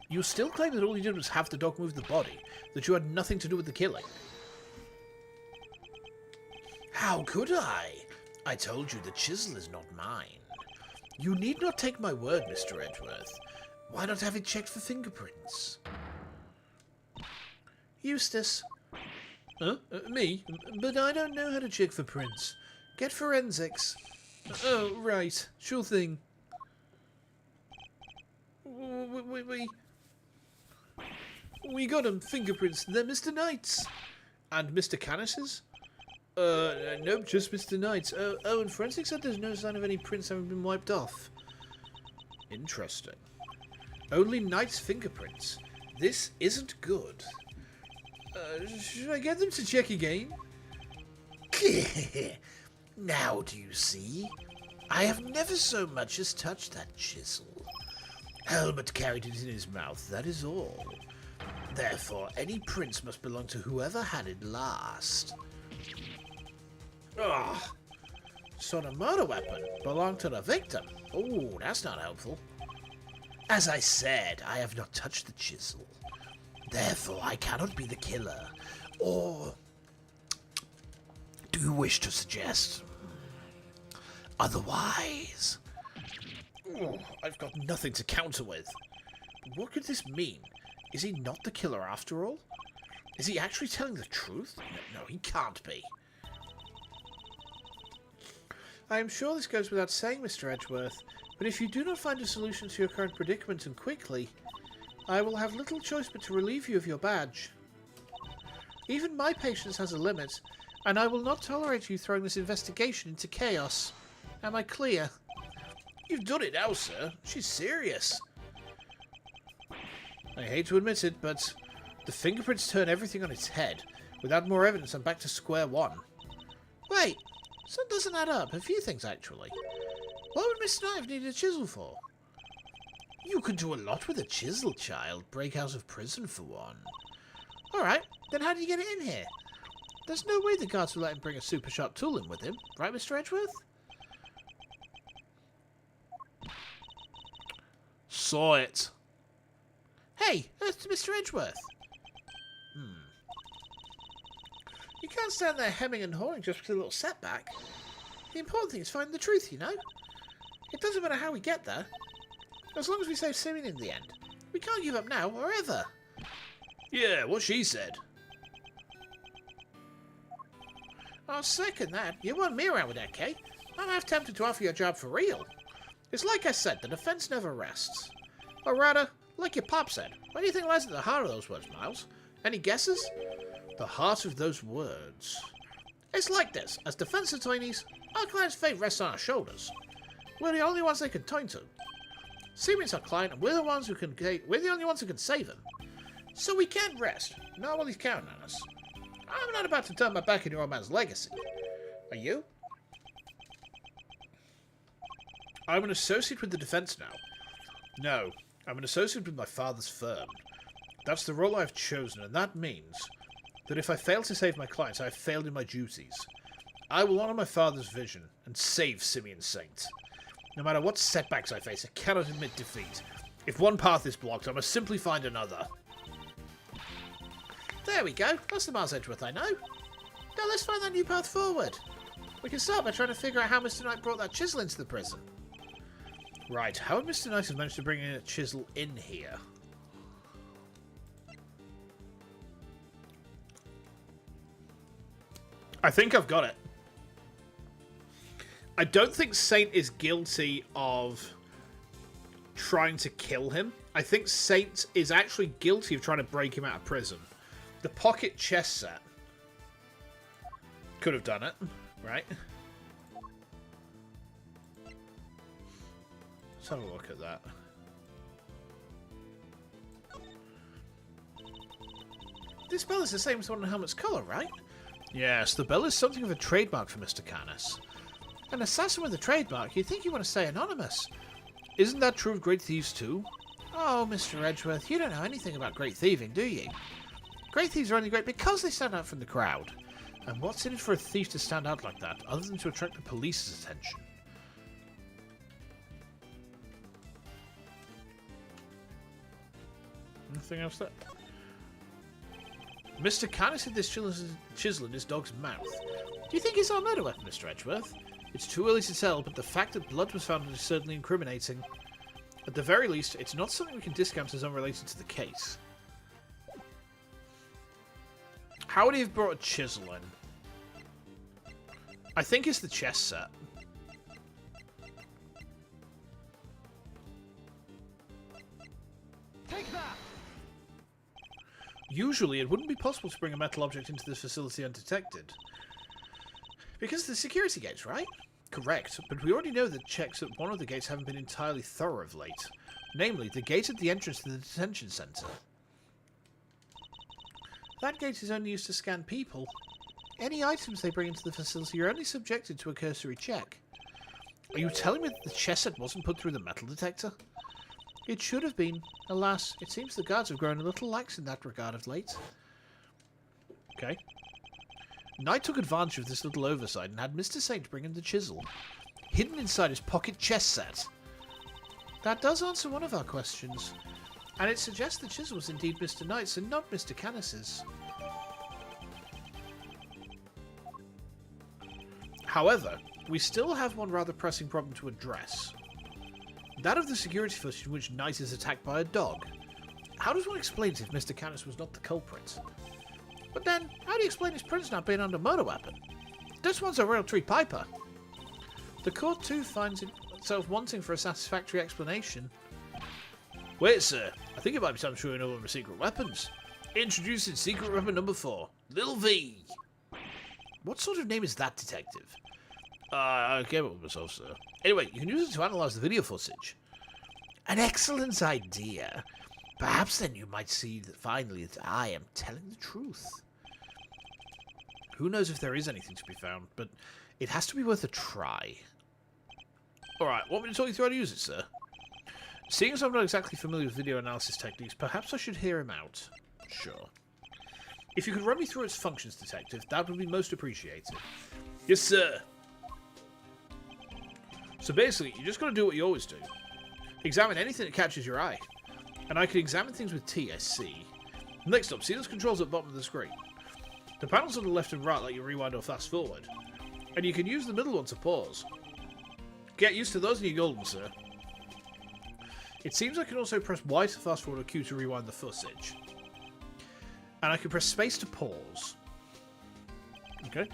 Speaker 1: You still claim that all you did was have the dog move the body, that you had nothing to do with the killing.
Speaker 3: How could I? I told you the chisel is not mine. You need not take my word, Mr. Edgeworth. Why not have it checked for fingerprints?
Speaker 1: Eustace. Huh? Me? But I don't know how to check for prints. Get forensics. Oh, right. Sure thing. We got 'em. Fingerprints. They're Mr. Knight's. And Mr. Canis's? Nope, just Mr. Knight's. Oh, and forensics said there's no sign of any prints having been wiped off. Interesting. Only Knight's fingerprints. This isn't good. Should I get them to check again?
Speaker 3: Now do you see? I have never so much as touched that chisel. Helmut carried it in his mouth, that is all. Therefore, any prints must belong to whoever had it last.
Speaker 1: Ugh. So the murder weapon belonged to the victim. Oh, that's not helpful.
Speaker 3: As I said, I have not touched the chisel. Therefore, I cannot be the killer. Or do you wish to suggest otherwise?
Speaker 1: Oh, I've got nothing to counter with. What could this mean? Is he not the killer after all? Is he actually telling the truth? No, he can't be. I am sure this goes without saying, Mr. Edgeworth, but if you do not find a solution to your current predicament and quickly, I will have little choice but to relieve you of your badge. Even my patience has a limit, and I will not tolerate you throwing this investigation into chaos. Am I clear?
Speaker 3: You've done it now, sir. She's serious.
Speaker 1: I hate to admit it, but the fingerprints turn everything on its head. Without more evidence, I'm back to square one. Wait, so it doesn't add up. A few things, actually. What would Mr. Knight have needed a chisel for?
Speaker 3: You could do a lot with a chisel, child. Break out of prison, for one.
Speaker 1: Alright, then how did you get it in here? There's no way the guards will let him bring a super sharp tool in with him, right, Mr. Edgeworth? Saw it. Hey, that's Mr. Edgeworth. You can't stand there hemming and hawing just because of a little setback. The important thing is finding the truth, you know? It doesn't matter how we get there. As long as we save Simeon in the end. We can't give up now or ever.
Speaker 3: Yeah, what she said.
Speaker 1: I'll second that. You won me around with that, Kay. I'm half tempted to offer you a job for real. It's like I said, the defense never rests. Or rather, like your pop said, what do you think lies at the heart of those words, Miles? Any guesses? The heart of those words. It's like this. As defense attorneys, our client's fate rests on our shoulders. We're the only ones they can turn to. Simeon's our client, and we're the only ones who can save him. So we can't rest, not while he's counting on us. I'm not about to turn my back on your old man's legacy. Are you? I'm an associate with the defense now. No, I'm an associate with my father's firm. That's the role I've chosen, and that means that if I fail to save my clients, I have failed in my duties. I will honor my father's vision and save Simeon Saint. No matter what setbacks I face, I cannot admit defeat. If one path is blocked, I must simply find another. There we go. That's the Miles Edgeworth I know. Now let's find that new path forward. We can start by trying to figure out how Mr. Knight brought that chisel into the prison. Right, how would Mr. Knight have managed to bring in a chisel in here? I think I've got it. I don't think Saint is guilty of trying to kill him. I think Saint is actually guilty of trying to break him out of prison. The pocket chess set could have done it. Right? Let's have a look at that. This bell is the same as the one on Helmet's collar, right? Yes, the bell is something of a trademark for Mr. Canis. An assassin with a trademark, you'd think you want to stay anonymous. Isn't that true of great thieves too? Oh, Mr. Edgeworth, you don't know anything about great thieving, do you? Great thieves are only great because they stand out from the crowd. And what's in it for a thief to stand out like that, other than to attract the police's attention? Nothing else there? Mr. Canis hid this chisel in his dog's mouth. Do you think it's our murder weapon, Mr. Edgeworth? It's too early to tell, but the fact that blood was found is certainly incriminating. At the very least, it's not something we can discount as unrelated to the case. How would he have brought a chisel in? I think it's the chess set.
Speaker 2: Take that!
Speaker 1: Usually, it wouldn't be possible to bring a metal object into this facility undetected. Because of the security gates, right? Correct, but we already know that checks at one of the gates haven't been entirely thorough of late. Namely, the gate at the entrance to the detention centre. That gate is only used to scan people. Any items they bring into the facility are only subjected to a cursory check. Are you telling me that the chess set wasn't put through the metal detector? It should have been. Alas, it seems the guards have grown a little lax in that regard of late. Okay. Knight took advantage of this little oversight and had Mr. Saint bring him the chisel, hidden inside his pocket chess set. That does answer one of our questions, and it suggests the chisel was indeed Mr. Knight's and not Mr. Canis's. However, we still have one rather pressing problem to address. That of the security footage in which Knight is attacked by a dog. How does one explain it if Mr. Canis was not the culprit? But then, how do you explain his prince not being under murder weapon? This one's a real tree piper. The court too finds itself wanting for a satisfactory explanation. Wait, sir. I think it might be time showing over my secret weapons. Introducing secret weapon number 4, Lil V. What sort of name is that, detective? I came up with myself, sir. Anyway, you can use it to analyse the video footage. An excellent idea. Perhaps then you might see that finally that I am telling the truth. Who knows if there is anything to be found, but it has to be worth a try. Alright, want me to talk you through how to use it, sir? Seeing as I'm not exactly familiar with video analysis techniques, perhaps I should hear him out. Sure. If you could run me through its functions, detective, that would be most appreciated. Yes, sir. So basically, you just got to do what you always do. Examine anything that catches your eye. And I can examine things with T, I see. Next up, see those controls at the bottom of the screen. The panels on the left and right let you rewind or fast forward. And you can use the middle one to pause. Get used to those and you're golden, sir. It seems I can also press Y to fast forward or Q to rewind the footage. And I can press space to pause. Okay.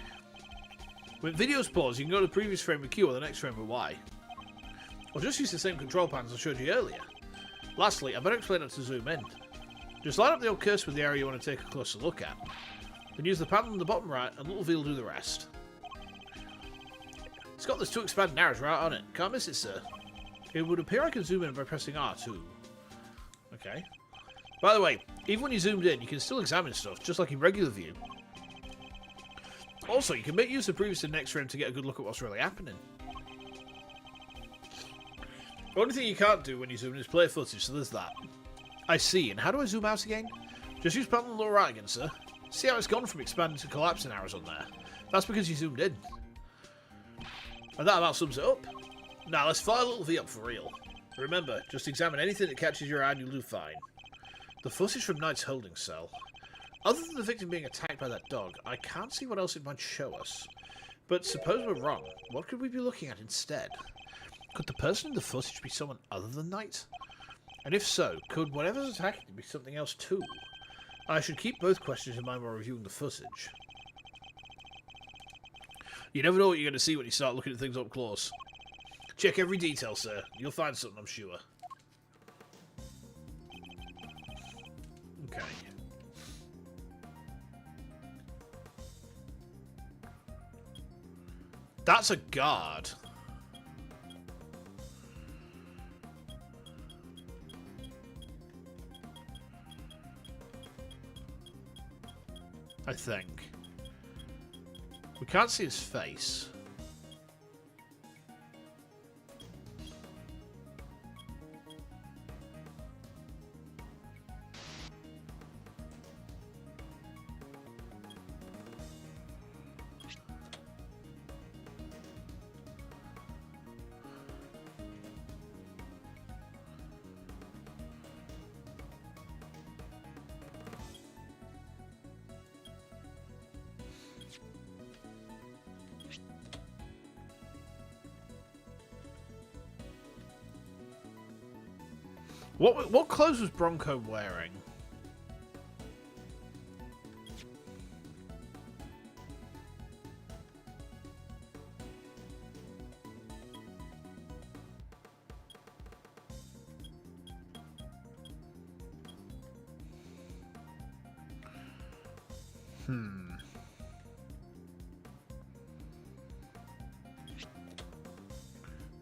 Speaker 1: When videos pause, you can go to the previous frame with Q or the next frame with Y. Or just use the same control panels I showed you earlier. Lastly, I better explain how to zoom in. Just line up the old cursor with the area you want to take a closer look at. Then use the panel on the bottom right and little V will do the rest. It's got those 2 expanding arrows right on it. Can't miss it, sir. It would appear I can zoom in by pressing R too. Okay. By the way, even when you zoomed in, you can still examine stuff, just like in regular view. Also, you can make use of previous and next frame to get a good look at what's really happening. The only thing you can't do when you zoom in is play footage, so there's that. I see, and how do I zoom out again? Just use panel on the lower right again, sir. See how it's gone from expanding to collapsing arrows on there? That's because you zoomed in. And that about sums it up. Now let's fire a little V up for real. Remember, just examine anything that catches your eye and you'll do fine. The footage from Knight's holding cell. Other than the victim being attacked by that dog, I can't see what else it might show us. But suppose we're wrong, what could we be looking at instead? Could the person in the footage be someone other than Knight? And if so, could whatever's attacking him be something else too? I should keep both questions in mind while reviewing the footage. You never know what you're going to see when you start looking at things up close. Check every detail, sir. You'll find something, I'm sure. Okay. That's a guard. I think. We can't see his face. What clothes was Bronco wearing?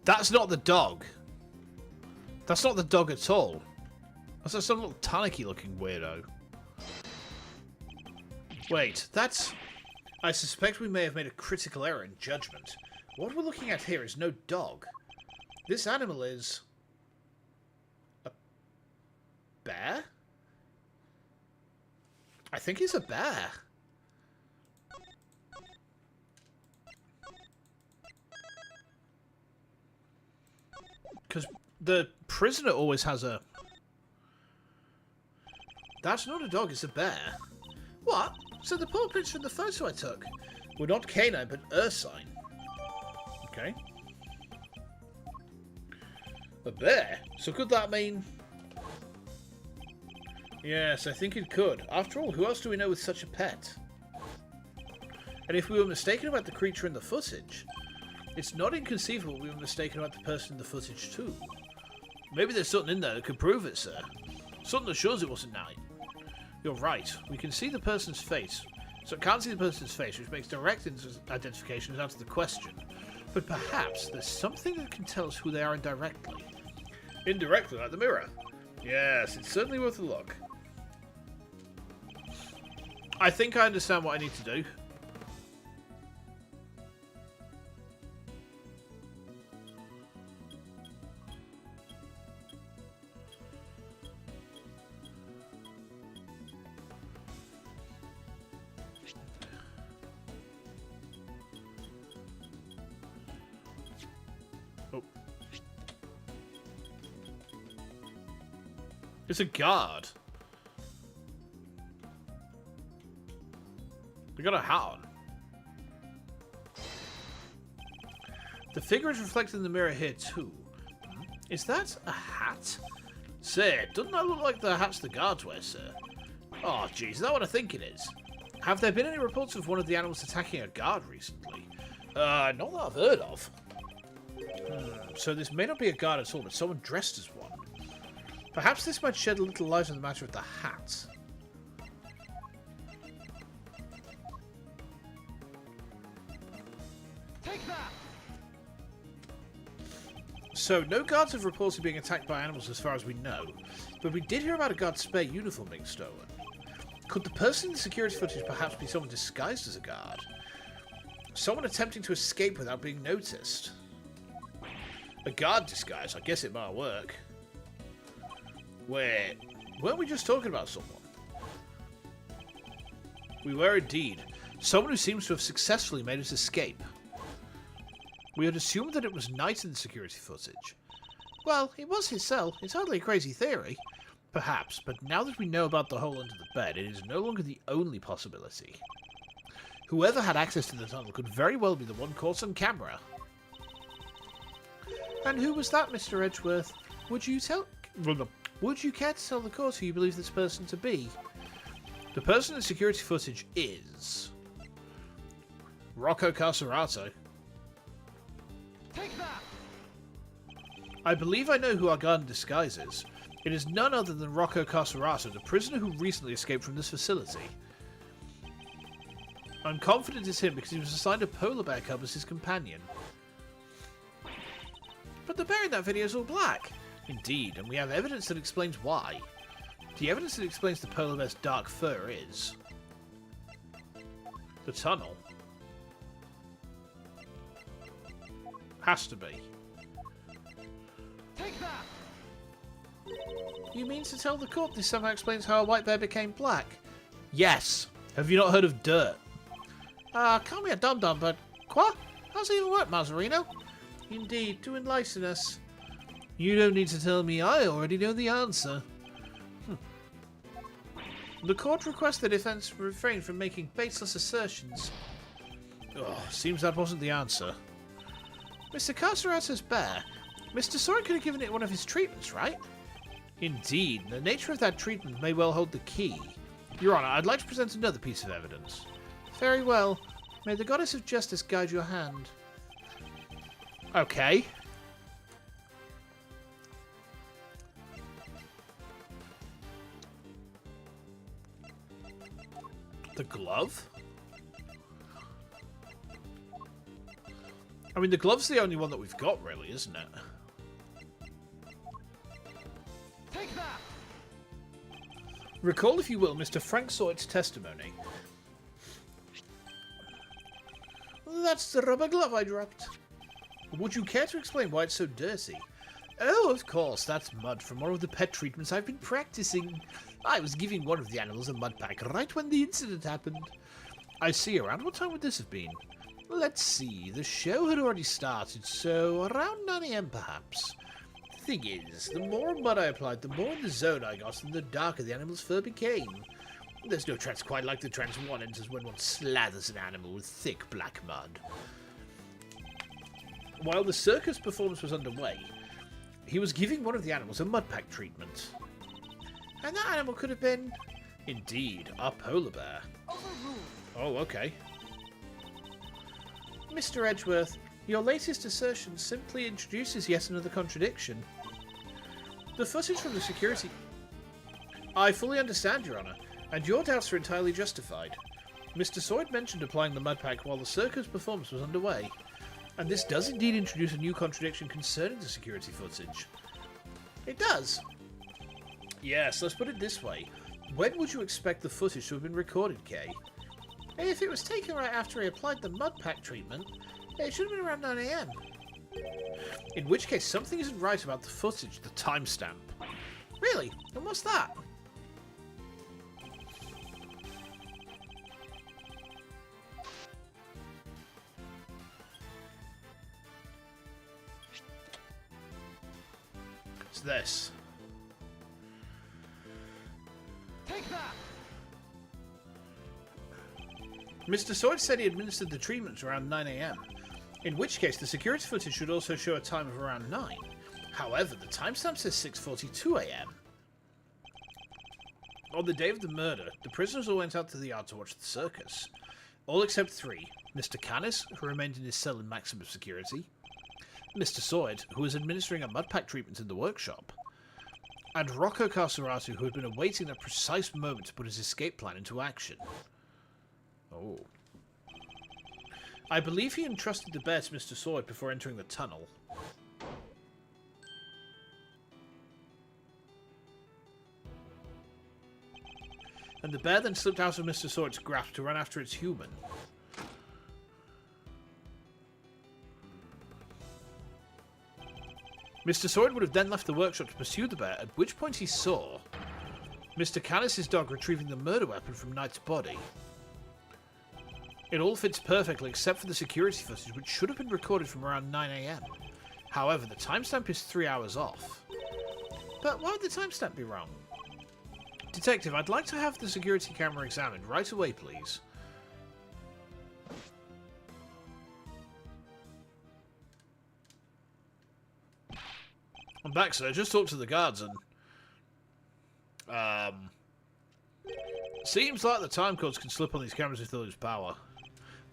Speaker 1: That's not the dog. That's not the dog at all. That's some little tanuki-looking weirdo. Wait, that's... I suspect we may have made a critical error in judgment. What we're looking at here is no dog. This animal is... a bear? I think it's a bear. Because the prisoner always has a... That's not a dog, it's a bear. What? So the paw prints from the photo I took were not canine, but ursine. Okay. A bear? So could that mean... Yes, I think it could. After all, who else do we know with such a pet? And if we were mistaken about the creature in the footage, it's not inconceivable we were mistaken about the person in the footage too. Maybe there's something in there that could prove it, sir. Something that shows it wasn't night. You're right. We can see the person's face. So can't see the person's face, which makes direct identification out of the question. But perhaps there's something that can tell us who they are indirectly. Indirectly, like the mirror? Yes, it's certainly worth a look. I think I understand what I need to do. It's a guard. They got a hat on. The figure is reflected in the mirror here too. Is that a hat? Say, doesn't that look like the hats the guards wear, sir? Oh, jeez, is that what I think it is? Have there been any reports of one of the animals attacking a guard recently? Not that I've heard of. So this may not be a guard at all, but someone dressed as one. Perhaps this might shed a little light on the matter of the hat.
Speaker 2: Take that!
Speaker 1: So, no guards have reported being attacked by animals as far as we know, but we did hear about a guard's spare uniform being stolen. Could the person in the security footage perhaps be someone disguised as a guard? Someone attempting to escape without being noticed? A guard disguise, I guess it might work. Wait, weren't we just talking about someone? We were indeed. Someone who seems to have successfully made his escape. We had assumed that it was night in the security footage. Well, it was his cell. It's hardly a crazy theory. Perhaps, but now that we know about the hole under the bed, it is no longer the only possibility. Whoever had access to the tunnel could very well be the one caught on camera. And who was that, Mr. Edgeworth? Would you care to tell the court who you believe this person to be? The person in security footage is... Rocco Carcerato.
Speaker 2: Take that!
Speaker 1: I believe I know who our guard in disguise is. It is none other than Rocco Carcerato, the prisoner who recently escaped from this facility. I'm confident it's him because he was assigned a polar bear cub as his companion. But the bear in that video is all black. Indeed, and we have evidence that explains why. The evidence that explains the polar bear's dark fur is... the tunnel. Has to be.
Speaker 2: Take that!
Speaker 1: You mean to tell the court this somehow explains how a white bear became black? Yes. Have you not heard of dirt? Call me a dum-dum, but... Quoi? How's it even work, Mazzarino? Indeed, to enlighten us. You don't need to tell me, I already know the answer. The court requests the defense refrain from making baseless assertions. Oh, seems that wasn't the answer. Mr. Cerata's bear. Mr. Sword could have given it one of his treatments, right? Indeed, the nature of that treatment may well hold the key. Your Honor, I'd like to present another piece of evidence. Very well. May the Goddess of Justice guide your hand. Okay. The glove? I mean, the glove's the only one that we've got, really, isn't it?
Speaker 2: Take that!
Speaker 1: Recall, if you will, Mr. Frank Sawyett's testimony. That's the rubber glove I dropped. Would you care to explain why it's so dirty? Oh, of course, that's mud from one of the pet treatments I've been practicing. I was giving one of the animals a mud pack right when the incident happened. I see, around what time would this have been? Let's see, the show had already started, so around 9 AM perhaps. Thing is, the more mud I applied, the more in the zone I got, and the darker the animal's fur became. There's no trance quite like the trance one enters when one slathers an animal with thick black mud. While the circus performance was underway, he was giving one of the animals a mud pack treatment. And that animal could have been, indeed, a polar bear.
Speaker 2: Overruled.
Speaker 1: Oh, okay. Mr. Edgeworth, your latest assertion simply introduces yet another contradiction. The footage from the security... I fully understand, Your Honour, and your doubts are entirely justified. Mr. Sawyer mentioned applying the mud pack while the circus performance was underway, and this does indeed introduce a new contradiction concerning the security footage. It does. Yes, let's put it this way. When would you expect the footage to have been recorded, Kay? If it was taken right after he applied the mud pack treatment, it should have been around 9 AM. In which case, something isn't right about the footage, the timestamp. Really? And what's that? It's this.
Speaker 2: Take that!
Speaker 1: Mr. Sawyer said he administered the treatments around 9 AM, in which case the security footage should also show a time of around 9. However, the timestamp says 6:42 AM. On the day of the murder, the prisoners all went out to the yard to watch the circus. All except 3. Mr. Canis, who remained in his cell in maximum security, Mr. Sawyer, who was administering a mud pack treatment in the workshop, and Rocco Carceratu, who had been awaiting that precise moment to put his escape plan into action. Oh. I believe he entrusted the bear to Mr. Sawyer before entering the tunnel. And the bear then slipped out of Mr. Sawyer's grasp to run after its human. Mr. Sawyer would have then left the workshop to pursue the bear, at which point he saw Mr. Canis' dog retrieving the murder weapon from Knight's body. It all fits perfectly except for the security footage, which should have been recorded from around 9 AM. However, the timestamp is 3 hours off. But why would the timestamp be wrong? Detective, I'd like to have the security camera examined right away, please. I'm back, sir. Just talked to the guards and... Seems like the time codes can slip on these cameras if they lose power.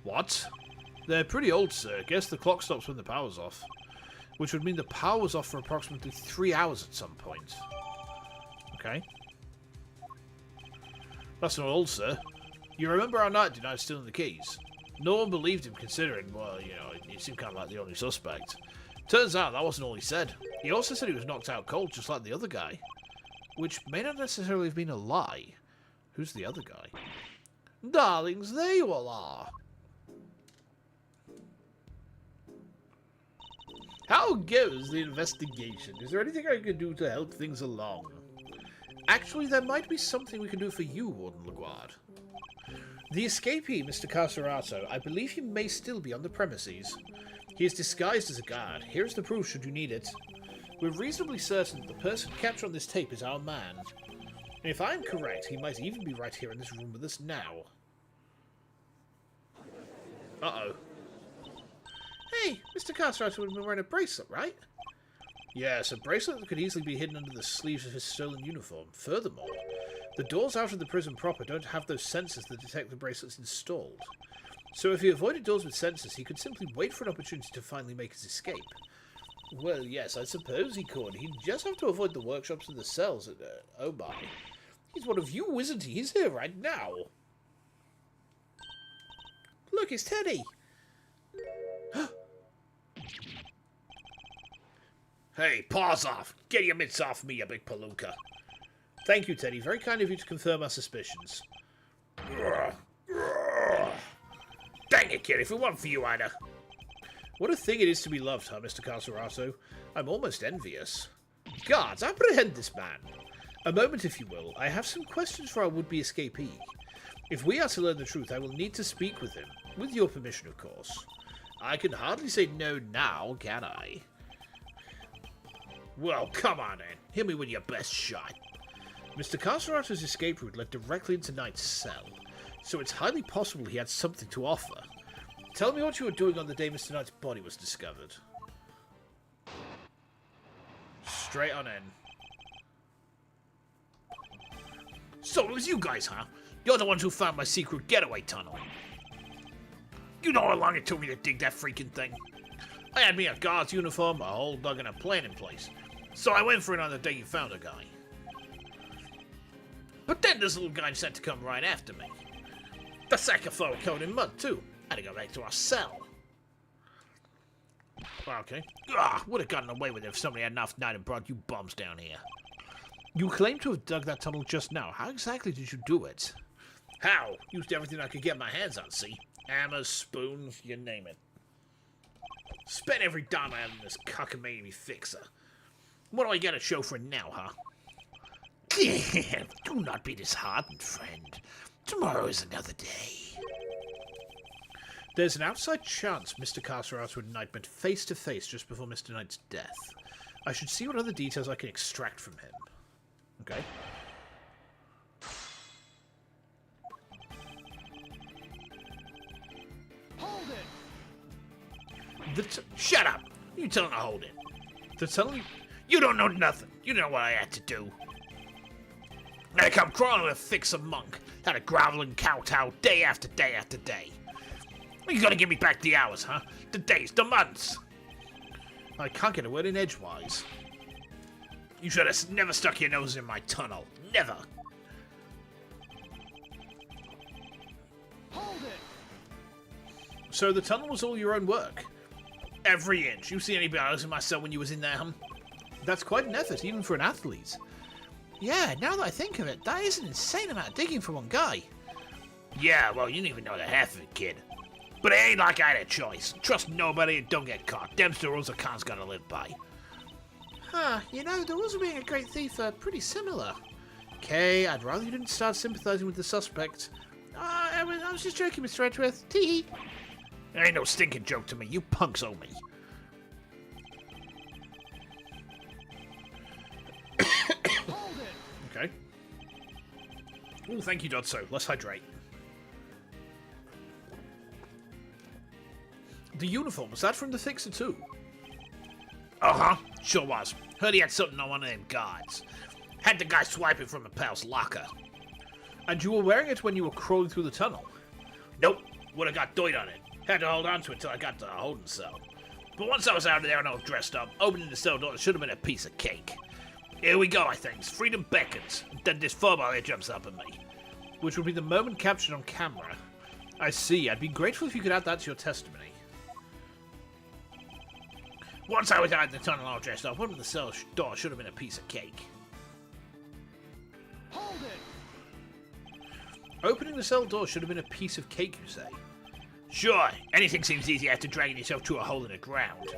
Speaker 1: What? They're pretty old, sir. Guess the clock stops when the power's off. Which would mean the power was off for approximately 3 hours at some point. Okay. That's not old, sir. You remember our night denied stealing the keys? No one believed him considering, well, you know, he seemed kind of like the only suspect. Turns out that wasn't all he said. He also said he was knocked out cold just like the other guy. Which may not necessarily have been a lie. Who's the other guy? Darlings, there you all are. How goes the investigation? Is there anything I can do to help things along? Actually, there might be something we can do for you, Warden Laguard. The escapee, Mr. Carcerato, I believe he may still be on the premises. He is disguised as a guard. Here is the proof should you need it. We're reasonably certain that the person captured on this tape is our man. And if I am correct, he might even be right here in this room with us now. Uh-oh. Hey, Mr. Carcerato would have been wearing a bracelet, right? Yes, a bracelet that could easily be hidden under the sleeves of his stolen uniform. Furthermore, the doors out of the prison proper don't have those sensors that detect the bracelets installed. So if he avoided doors with sensors, he could simply wait for an opportunity to finally make his escape. Well, yes, I suppose he could. He'd just have to avoid the workshops and the cells at... oh my. He's one of you, isn't he? He's here right now. Look, it's Teddy.
Speaker 3: Hey, paws off! Get your mitts off me, you big palooka!
Speaker 1: Thank you, Teddy. Very kind of you to confirm our suspicions.
Speaker 3: Dang it, kid, if it weren't for you, I'd have...
Speaker 1: What a thing it is to be loved, huh, Mr. Carcerato? I'm almost envious. Guards, apprehend this man. A moment, if you will. I have some questions for our would-be escapee. If we are to learn the truth, I will need to speak with him. With your permission, of course. I can hardly say no now, can I?
Speaker 3: Well, come on in. Hit me with your best shot.
Speaker 1: Mr. Carcerato's escape route led directly into Knight's cell, so it's highly possible he had something to offer. Tell me what you were doing on the day Mr. Knight's body was discovered. Straight on in.
Speaker 3: So it was you guys, huh? You're the ones who found my secret getaway tunnel. You know how long it took me to dig that freaking thing? I had me a guard's uniform, a hole dug, and a plan in place. So I went for it on the day you found a guy. But then this little guy decided to come right after me. The sack of photo covered in mud, too. I had to go back to our cell.
Speaker 1: Okay.
Speaker 3: Would have gotten away with it if somebody had enough night and brought you bums down here.
Speaker 1: You claim to have dug that tunnel just now. How exactly did you do it?
Speaker 3: How? Used everything I could get my hands on, see? Hammers, spoons, you name it. Spent every dime I had on this cockamamie fixer. What do I got to show for it now, huh? Do not be disheartened, friend. Tomorrow is another day.
Speaker 1: There's an outside chance Mr. Carcerato and Knight met face to face just before Mr. Knight's death. I should see what other details I can extract from him. Okay.
Speaker 2: Hold it!
Speaker 3: Shut up! You tell him to hold it.
Speaker 1: The tunnel...
Speaker 3: You don't know nothing. You know what I had to do. I come crawling to fix a monk. Had a groveling kowtow day after day after day. You gonna give me back the hours, huh? The days, the months.
Speaker 1: I can't get a word in edgewise.
Speaker 3: You should have never stuck your nose in my tunnel. Never.
Speaker 2: Hold it!
Speaker 1: So the tunnel was all your own work?
Speaker 3: Every inch. You see anybody else in my cell when you was in there, huh?
Speaker 1: That's quite an effort, even for an athlete. Yeah, now that I think of it, that is an insane amount of digging for one guy.
Speaker 3: Yeah, well, you didn't even know the half of it, kid. But it ain't like I had a choice. Trust nobody and don't get caught. Them's the rules a con's gotta live by.
Speaker 1: Huh, you know, the rules of being a great thief are pretty similar. Okay, I'd rather you didn't start sympathizing with the suspect. I was just joking, Mr. Edgeworth. Tee-hee.
Speaker 3: There ain't no stinking joke to me. You punks owe me.
Speaker 2: Hold it!
Speaker 1: Okay. Oh, thank you, Dodso. Let's hydrate. The uniform, was that from the fixer too?
Speaker 3: Uh-huh, sure was. Heard he had something on one of them guards. Had the guy swipe it from a pal's locker.
Speaker 1: And you were wearing it when you were crawling through the tunnel?
Speaker 3: Nope, would've got dirt on it. Had to hold on to it till I got to the holding cell. But once I was out of there and all dressed up, opening the cell door should have been a piece of cake. Here we go, I think. Freedom beckons. Then this furball here jumps up at me.
Speaker 1: which would be the moment captured on camera. I see. I'd be grateful if you could add that to your testimony.
Speaker 3: Once I was out in the tunnel all dressed up, opening the cell door should have been a piece of cake.
Speaker 2: Hold it!
Speaker 1: Opening the cell door should have been a piece of cake, you say?
Speaker 3: Sure, anything seems easy after dragging yourself through a hole in the ground.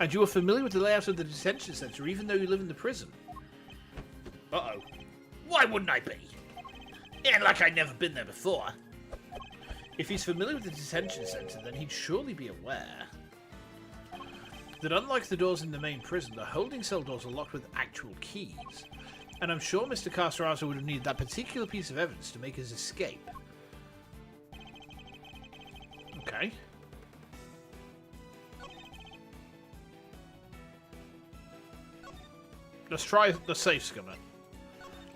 Speaker 1: And you were familiar with the layout of the detention center, even though you live in the prison?
Speaker 3: Uh-oh. Why wouldn't I be? And like I'd never been there before.
Speaker 1: If he's familiar with the detention center, then he'd surely be aware that unlike the doors in the main prison, the holding cell doors are locked with actual keys. And I'm sure Mr. Cerata would have needed that particular piece of evidence to make his escape. Okay. Let's try the safe scummer.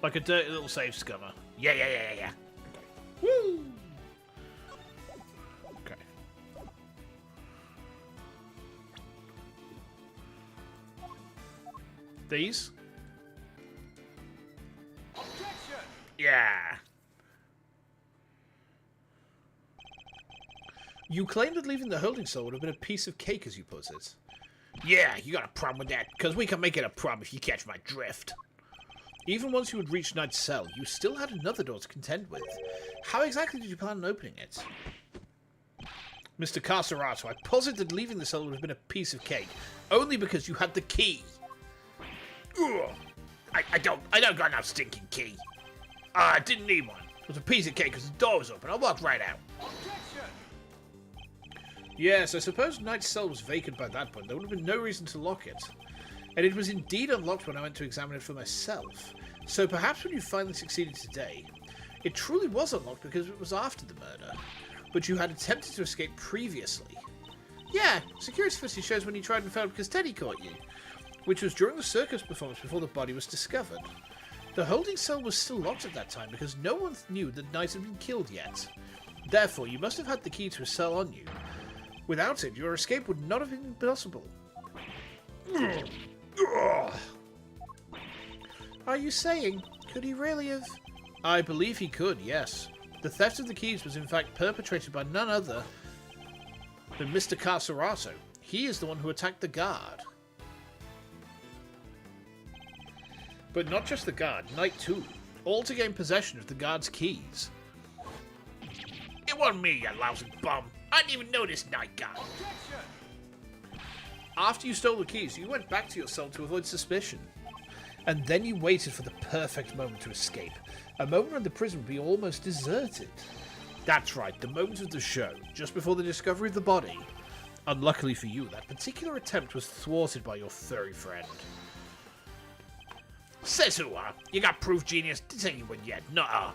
Speaker 1: Like a dirty little safe scummer.
Speaker 3: Yeah.
Speaker 1: Woo! Okay. These?
Speaker 2: Objection!
Speaker 3: Yeah.
Speaker 1: You claim that leaving the holding cell would have been a piece of cake, as you put it.
Speaker 3: Yeah, you got a problem with that? Because we can make it a problem if you catch my drift.
Speaker 1: Even once you had reached Knight's cell, you still had another door to contend with. How exactly did you plan on opening it? Mr. Cerata, I posit that leaving the cell would have been a piece of cake, only because you had the key.
Speaker 3: Ugh. I don't got no stinking key. I didn't need one. It was a piece of cake because the door was open. I walked right out.
Speaker 2: Objection!
Speaker 1: Yes, I suppose Knight's cell was vacant by that point. There would have been no reason to lock it. And it was indeed unlocked when I went to examine it for myself. So perhaps when you finally succeeded today, it truly was unlocked because it was after the murder. But you had attempted to escape previously. Yeah, security footage shows when you tried and failed because Teddy caught you, which was during the circus performance before the body was discovered. The holding cell was still locked at that time because no one knew that Knight had been killed yet. Therefore, you must have had the key to a cell on you. Without it, your escape would not have been possible. Are you saying, could he really have... I believe he could, yes. The theft of the keys was in fact perpetrated by none other than Mr. Cerata. He is the one who attacked the guard. But not just the guard, Knight too. All to gain possession of the guard's keys.
Speaker 3: It wasn't me, you lousy bum. I didn't even know this night guy.
Speaker 2: Objection!
Speaker 1: After you stole the keys, you went back to your cell to avoid suspicion. And then you waited for the perfect moment to escape. A moment when the prison would be almost deserted. That's right, the moment of the show, just before the discovery of the body. Unluckily for you, that particular attempt was thwarted by your furry friend.
Speaker 3: Says who, You got proof, genius? This ain't you win yet. Nuh-uh.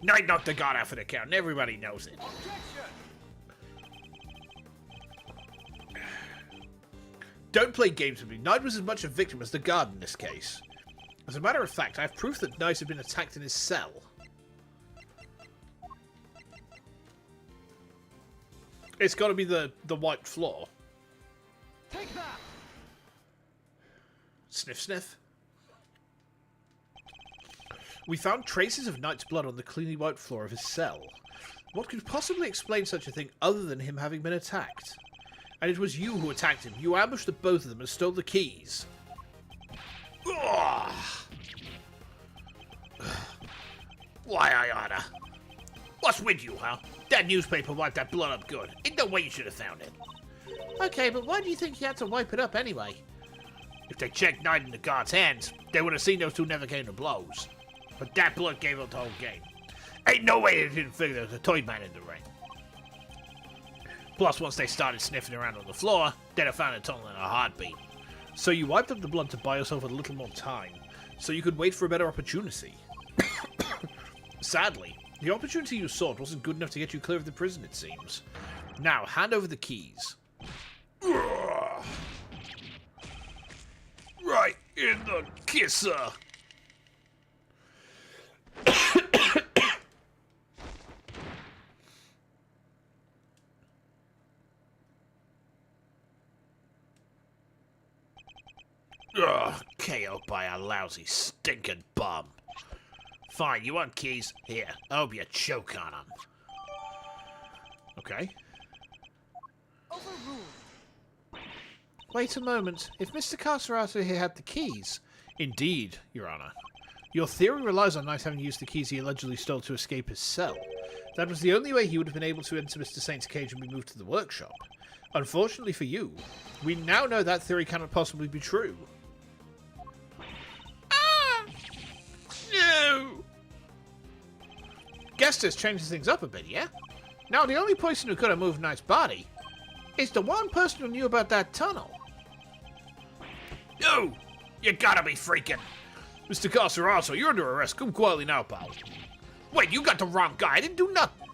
Speaker 3: Knight knocked the guard out of the count, and everybody knows it.
Speaker 2: Objection!
Speaker 1: Don't play games with me. Knight was as much a victim as the guard in this case. As a matter of fact, I have proof that Knight had been attacked in his cell. It's got to be the white floor.
Speaker 2: Take that!
Speaker 1: Sniff, sniff. We found traces of Knight's blood on the cleanly white floor of his cell. What could possibly explain such a thing other than him having been attacked? And it was you who attacked him. You ambushed the both of them and stole the keys.
Speaker 3: Ugh. Why, I oughta. What's with you, huh? That newspaper wiped that blood up good. Ain't no way you should have found it.
Speaker 1: Okay, but why do you think he had to wipe it up anyway?
Speaker 3: If they checked Knight in the guard's hands, they would have seen those two never came to blows. But that blood gave up the whole game. Ain't no way they didn't figure there was a toy man in the ring. Plus, once they started sniffing around on the floor, they'd have found a tunnel in a heartbeat.
Speaker 1: So you wiped up the blood to buy yourself a little more time, so you could wait for a better opportunity. Sadly, the opportunity you sought wasn't good enough to get you clear of the prison, it seems. Now, hand over the keys.
Speaker 3: Ugh. Right in the kisser. Ugh, KO'd by a lousy, stinking bum. Fine, you want keys? Here, I hope you choke on them.
Speaker 1: Okay.
Speaker 2: Overruled.
Speaker 1: Wait a moment. If Mr. Cerata here had the keys... Indeed, Your Honor. Your theory relies on Knight having used the keys he allegedly stole to escape his cell. That was the only way he would have been able to enter Mr. Saint's cage and be moved to the workshop. Unfortunately for you, we now know that theory cannot possibly be true. Ah! No! Guess this changes things up a bit, yeah? Now, the only person who could have moved Knight's body is the one person who knew about that tunnel.
Speaker 3: No! You gotta be freaking...
Speaker 1: Mr. Cerata, you're under arrest. Come quietly now, pal.
Speaker 3: Wait, you got the wrong guy. I didn't do nothing.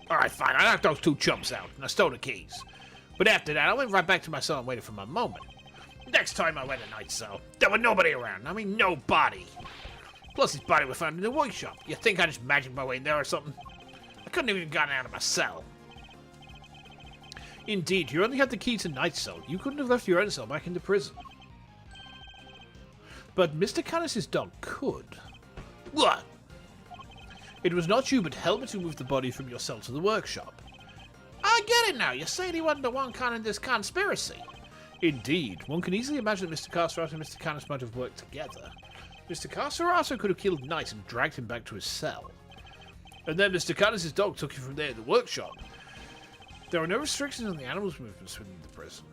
Speaker 1: Alright, fine. I knocked those two chumps out, and I stole the keys. But after that, I went right back to my cell and waited for my moment.
Speaker 3: Next time I went to Knight's cell, there was nobody around. I mean, nobody.
Speaker 1: Plus, his body was found in the workshop. You think I just magicked my way in there or something?
Speaker 3: I couldn't have even gotten out of my cell.
Speaker 1: Indeed, you only had the key to Knight's cell. You couldn't have left your own cell back in the prison. But Mr. Canis's dog could.
Speaker 3: What?
Speaker 1: It was not you, but Helmet who moved the body from your cell to the workshop.
Speaker 3: I get it now. You're saying he wasn't the one in this conspiracy.
Speaker 1: Indeed, one can easily imagine that Mr. Cerata and Mr. Canis might have worked together. Mr. Cerata could have killed Knight and dragged him back to his cell. And then Mr. Canis's dog took him from there to the workshop. There are no restrictions on the animals' movements within the prison.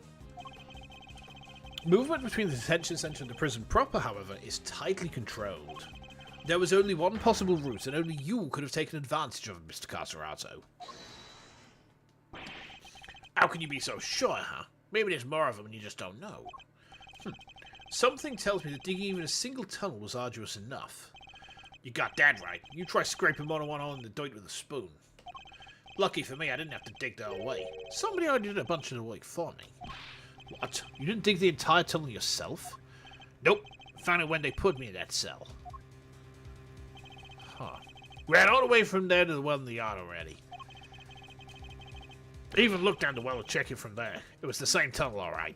Speaker 1: Movement between the detention centre and the prison proper, however, is tightly controlled. There was only one possible route, and only you could have taken advantage of it, Mr. Cerata.
Speaker 3: How can you be so sure, huh? Maybe there's more of them and you just don't know.
Speaker 1: Something tells me that digging even a single tunnel was arduous enough.
Speaker 3: You got that right.
Speaker 1: You try scraping one on in the dirt with a spoon.
Speaker 3: Lucky for me, I didn't have to dig the whole way.
Speaker 1: Somebody already did a bunch of the work for me. What? You didn't dig the entire tunnel yourself?
Speaker 3: Nope. Found it when they put me in that cell.
Speaker 1: Huh.
Speaker 3: Ran all the way from there to the well in the yard already. Even looked down the well to check it from there. It was the same tunnel, alright.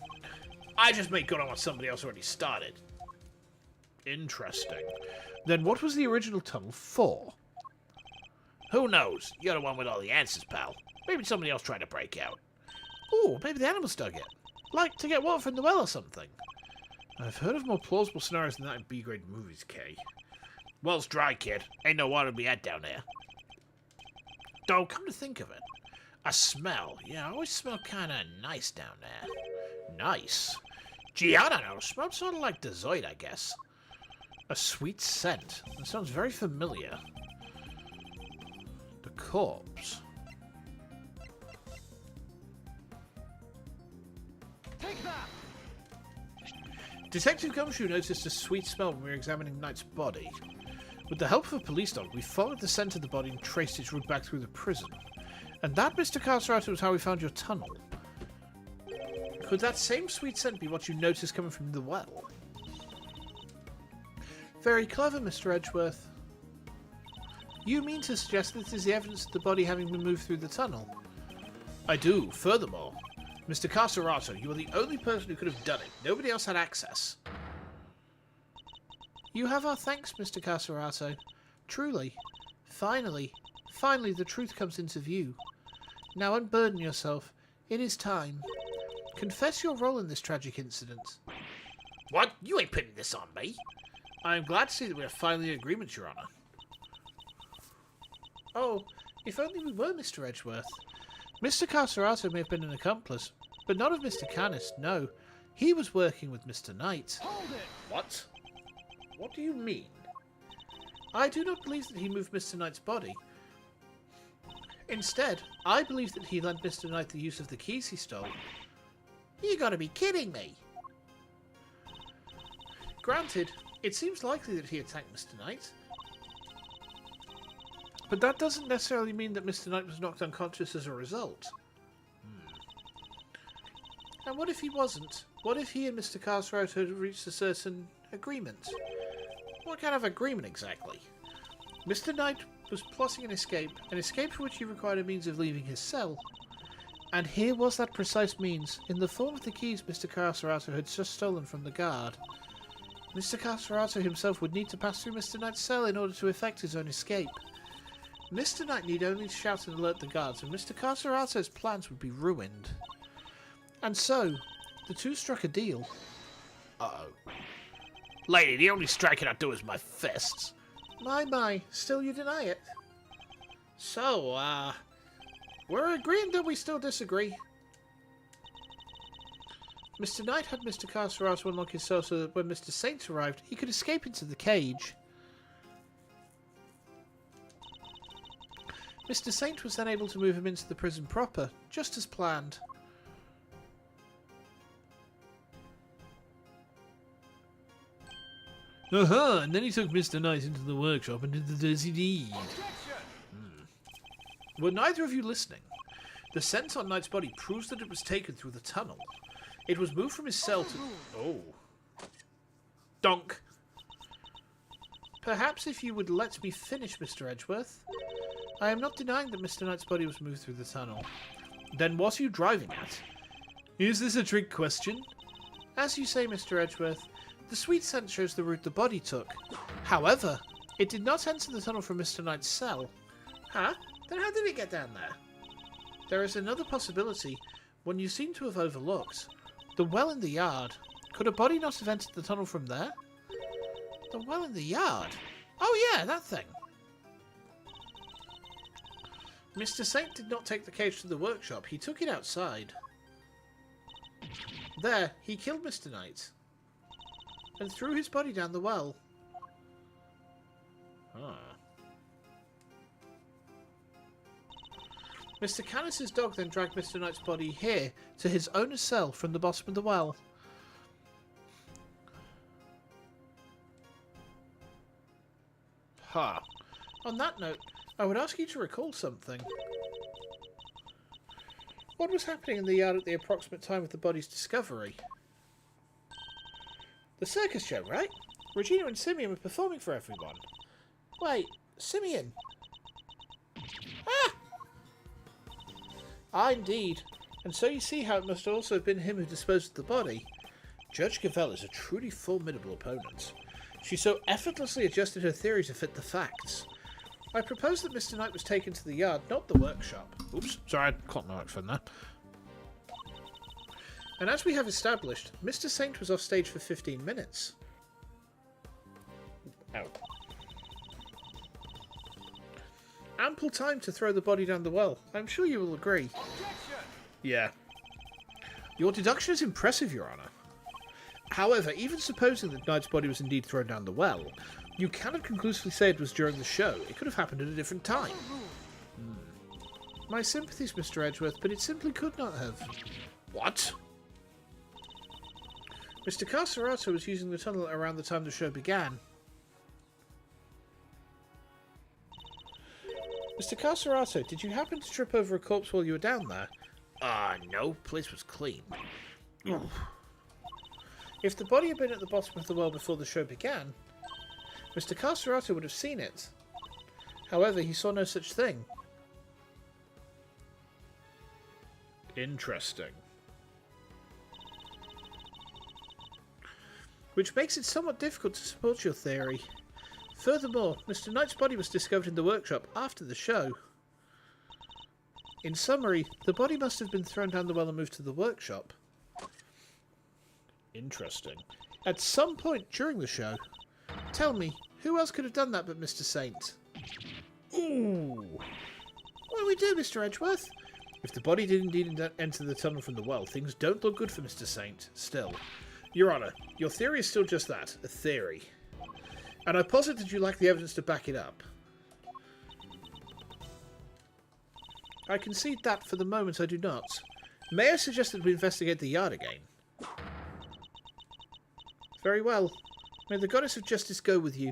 Speaker 3: I just made good on what somebody else already started.
Speaker 1: Interesting. Then what was the original tunnel for?
Speaker 3: Who knows? You're the one with all the answers, pal. Maybe somebody else tried to break out.
Speaker 1: Oh, maybe the animals dug it. Like to get water from the well or something. I've heard of more plausible scenarios than that in B-grade movies, Kay.
Speaker 3: Well's dry, kid. Ain't no water to be had down there.
Speaker 1: Though, come to think of it,
Speaker 3: a smell. Yeah, I always smell kind of nice down there.
Speaker 1: Nice.
Speaker 3: Gee, I don't know. Smells sort of like dessert, I guess.
Speaker 1: A sweet scent. That sounds very familiar. The corpse.
Speaker 2: Take that!
Speaker 1: Detective Gumshoe noticed a sweet smell when we were examining Knight's body. With the help of a police dog, we followed the scent of the body and traced its route back through the prison. And that, Mr. Cerata, was how we found your tunnel. Could that same sweet scent be what you noticed coming from the well? Very clever, Mr. Edgeworth. You mean to suggest that this is the evidence of the body having been moved through the tunnel? I do. Furthermore, Mr. Cerata, you are the only person who could have done it. Nobody else had access. You have our thanks, Mr. Cerata. Truly. Finally the truth comes into view. Now unburden yourself. It is time. Confess your role in this tragic incident.
Speaker 3: What? You ain't putting this on me.
Speaker 1: I am glad to see that we are finally in agreement, Your Honor. Oh, if only we were, Mr. Edgeworth. Mr. Cerata may have been an accomplice, but not of Mr. Canis, no. He was working with Mr. Knight.
Speaker 2: Hold it!
Speaker 1: What? What do you mean? I do not believe that he moved Mr. Knight's body. Instead, I believe that he lent Mr. Knight the use of the keys he stole.
Speaker 3: You gotta be kidding me!
Speaker 1: Granted, it seems likely that he attacked Mr. Knight. But that doesn't necessarily mean that Mr. Knight was knocked unconscious as a result. And what if he wasn't? What if he and Mr. Cerata had reached a certain agreement?
Speaker 3: What kind of agreement exactly?
Speaker 1: Mr. Knight was plotting an escape for which he required a means of leaving his cell. And here was that precise means, in the form of the keys Mr. Cerata had just stolen from the guard. Mr. Cerata himself would need to pass through Mr. Knight's cell in order to effect his own escape. Mr. Knight need only shout and alert the guards, and Mr. Cerata's plans would be ruined. And so, the two struck a deal.
Speaker 3: Uh-oh. Lady, the only striking I do is my fists.
Speaker 1: My, still you deny it? So, we're agreeing that we still disagree. Mr. Knight had Mr. Cerata unlock his cell so that when Mr. Saint arrived, he could escape into the cage. Mr. Saint was then able to move him into the prison proper, just as planned. Aha! And then he took Mr. Knight into the workshop and did the dirty deed. Were neither of you listening? The scent on Knight's body proves that it was taken through the tunnel. It was moved from his cell to... Oh. Donk. Perhaps if you would let me finish, Mr. Edgeworth. I am not denying that Mr. Knight's body was moved through the tunnel. Then what are you driving at? Is this a trick question? As you say, Mr. Edgeworth, the sweet scent shows the route the body took. However, it did not enter the tunnel from Mr. Knight's cell. Huh? Then how did it get down there? There is another possibility, one you seem to have overlooked. The well in the yard. Could a body not have entered the tunnel from there? The well in the yard? Oh yeah, that thing. Mr. Saint did not take the cage to the workshop, he took it outside. There, he killed Mr. Knight. And threw his body down the well. Mr. Canis's dog then dragged Mr. Knight's body here to his owner's cell from the bottom of the well. Ha. On that note, I would ask you to recall something. What was happening in the yard at the approximate time of the body's discovery? The circus show, right? Regina and Simeon were performing for everyone. Wait, Simeon? Ah, indeed. And so you see how it must also have been him who disposed of the body. Judge Cavell is a truly formidable opponent. She so effortlessly adjusted her theory to fit the facts. I propose that Mr. Knight was taken to the yard, not the workshop. Oops, sorry, I caught my microphone there. And as we have established, Mr. Saint was off stage for 15 minutes. Ow. Ample time to throw the body down the well. I'm sure you will agree.
Speaker 2: Objection!
Speaker 1: Yeah. Your deduction is impressive, Your Honour. However, even supposing that Knight's body was indeed thrown down the well, you cannot conclusively say it was during the show. It could have happened at a different time. My sympathies, Mr. Edgeworth, but it simply could not have. What? Mr. Cerata was using the tunnel around the time the show began. Mr. Cerata, did you happen to trip over a corpse while you were down there?
Speaker 3: No, place was clean.
Speaker 1: If the body had been at the bottom of the well before the show began, Mr. Cerata would have seen it. However, he saw no such thing. Interesting. Which makes it somewhat difficult to support your theory. Furthermore, Mr. Knight's body was discovered in the workshop after the show. In summary, the body must have been thrown down the well and moved to the workshop. Interesting. At some point during the show. Tell me, who else could have done that but Mr. Saint? Ooh. What do we do, Mr. Edgeworth? If the body did indeed enter the tunnel from the well, things don't look good for Mr. Saint. Still. Your Honour, your theory is still just that, a theory. And I posit that you lack the evidence to back it up. I concede that for the moment I do not. May I suggest that we investigate the yard again? Very well. May the goddess of justice go with you.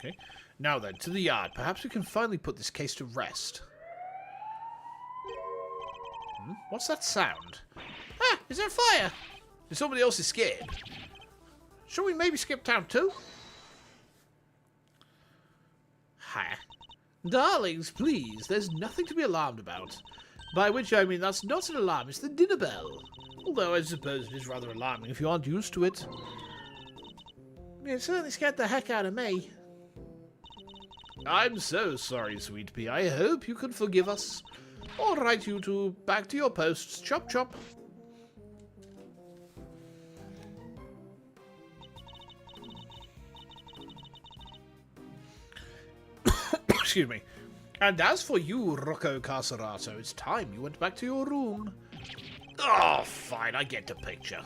Speaker 1: Okay. Now then, to the yard. Perhaps we can finally put this case to rest. What's that sound? Ah! Is there a fire? Is somebody else is scared? Shall we maybe skip town too? Hi. Darlings, please. There's nothing to be alarmed about. By which I mean that's not an alarm, it's the dinner bell. Although I suppose it is rather alarming if you aren't used to it. It certainly scared the heck out of me. I'm so sorry, sweet pea. I hope you can forgive us. All right, you two, back to your posts. Chop, chop. Excuse me. And as for you, Rocco Carcerato, it's time you went back to your room.
Speaker 3: Oh, fine, I get the picture.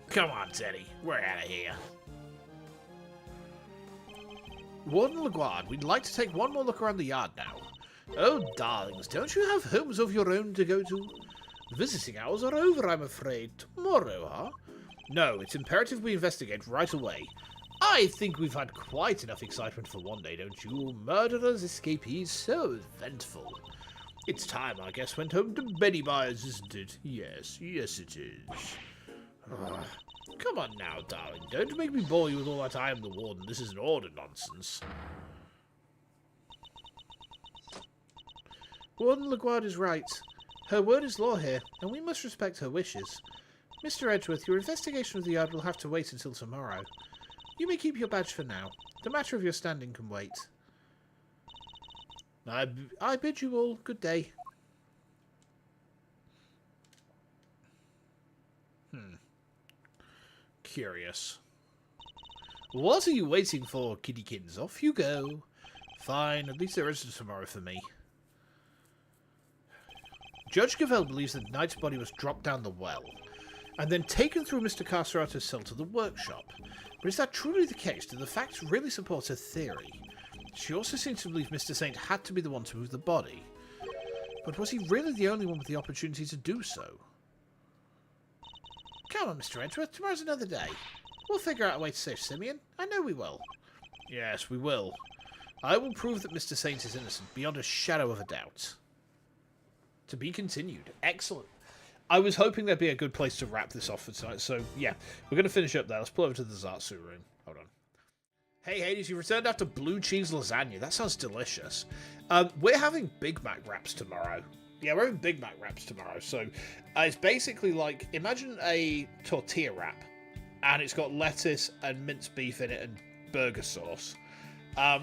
Speaker 3: Come on, Teddy, we're out of here.
Speaker 1: Warden LaGuard, we'd like to take one more look around the yard now. Oh, darlings, don't you have homes of your own to go to? Visiting hours are over, I'm afraid. Tomorrow, huh? No, it's imperative we investigate right away. I think we've had quite enough excitement for one day, don't you? Murderers, escapees, so eventful. It's time, I guess, went home to Benny Myers, isn't it? Yes, yes it is. Come on now, darling. Don't make me bore you with all that I am the warden. This is an order nonsense. Warden LaGuard is right. Her word is law here, and we must respect her wishes. Mr. Edgeworth, your investigation of the yard will have to wait until tomorrow. You may keep your badge for now. The matter of your standing can wait. I bid you all good day. Curious. What are you waiting for, kiddykins? Off you go. Fine, at least there isn't tomorrow for me. Judge Gavell believes that Knight's body was dropped down the well, and then taken through Mr. Carcerato's cell to the workshop. But is that truly the case? Do the facts really support her theory? She also seems to believe Mr. Saint had to be the one to move the body. But was he really the only one with the opportunity to do so? Come on, Mr. Edgeworth, tomorrow's another day. We'll figure out a way to save Simeon. I know we will. Yes, we will. I will prove that Mr. Saint is innocent, beyond a shadow of a doubt. To be continued. Excellent. I was hoping there'd be a good place to wrap this off for tonight, so yeah, we're going to finish up there. Let's pull over to the Zartsu room. Hold on. Hey, Hades, you returned after blue cheese lasagna. That sounds delicious. We're having Big Mac wraps tomorrow. Yeah, we're having Big Mac wraps tomorrow. So it's basically like, imagine a tortilla wrap, and it's got lettuce and minced beef in it and burger sauce. I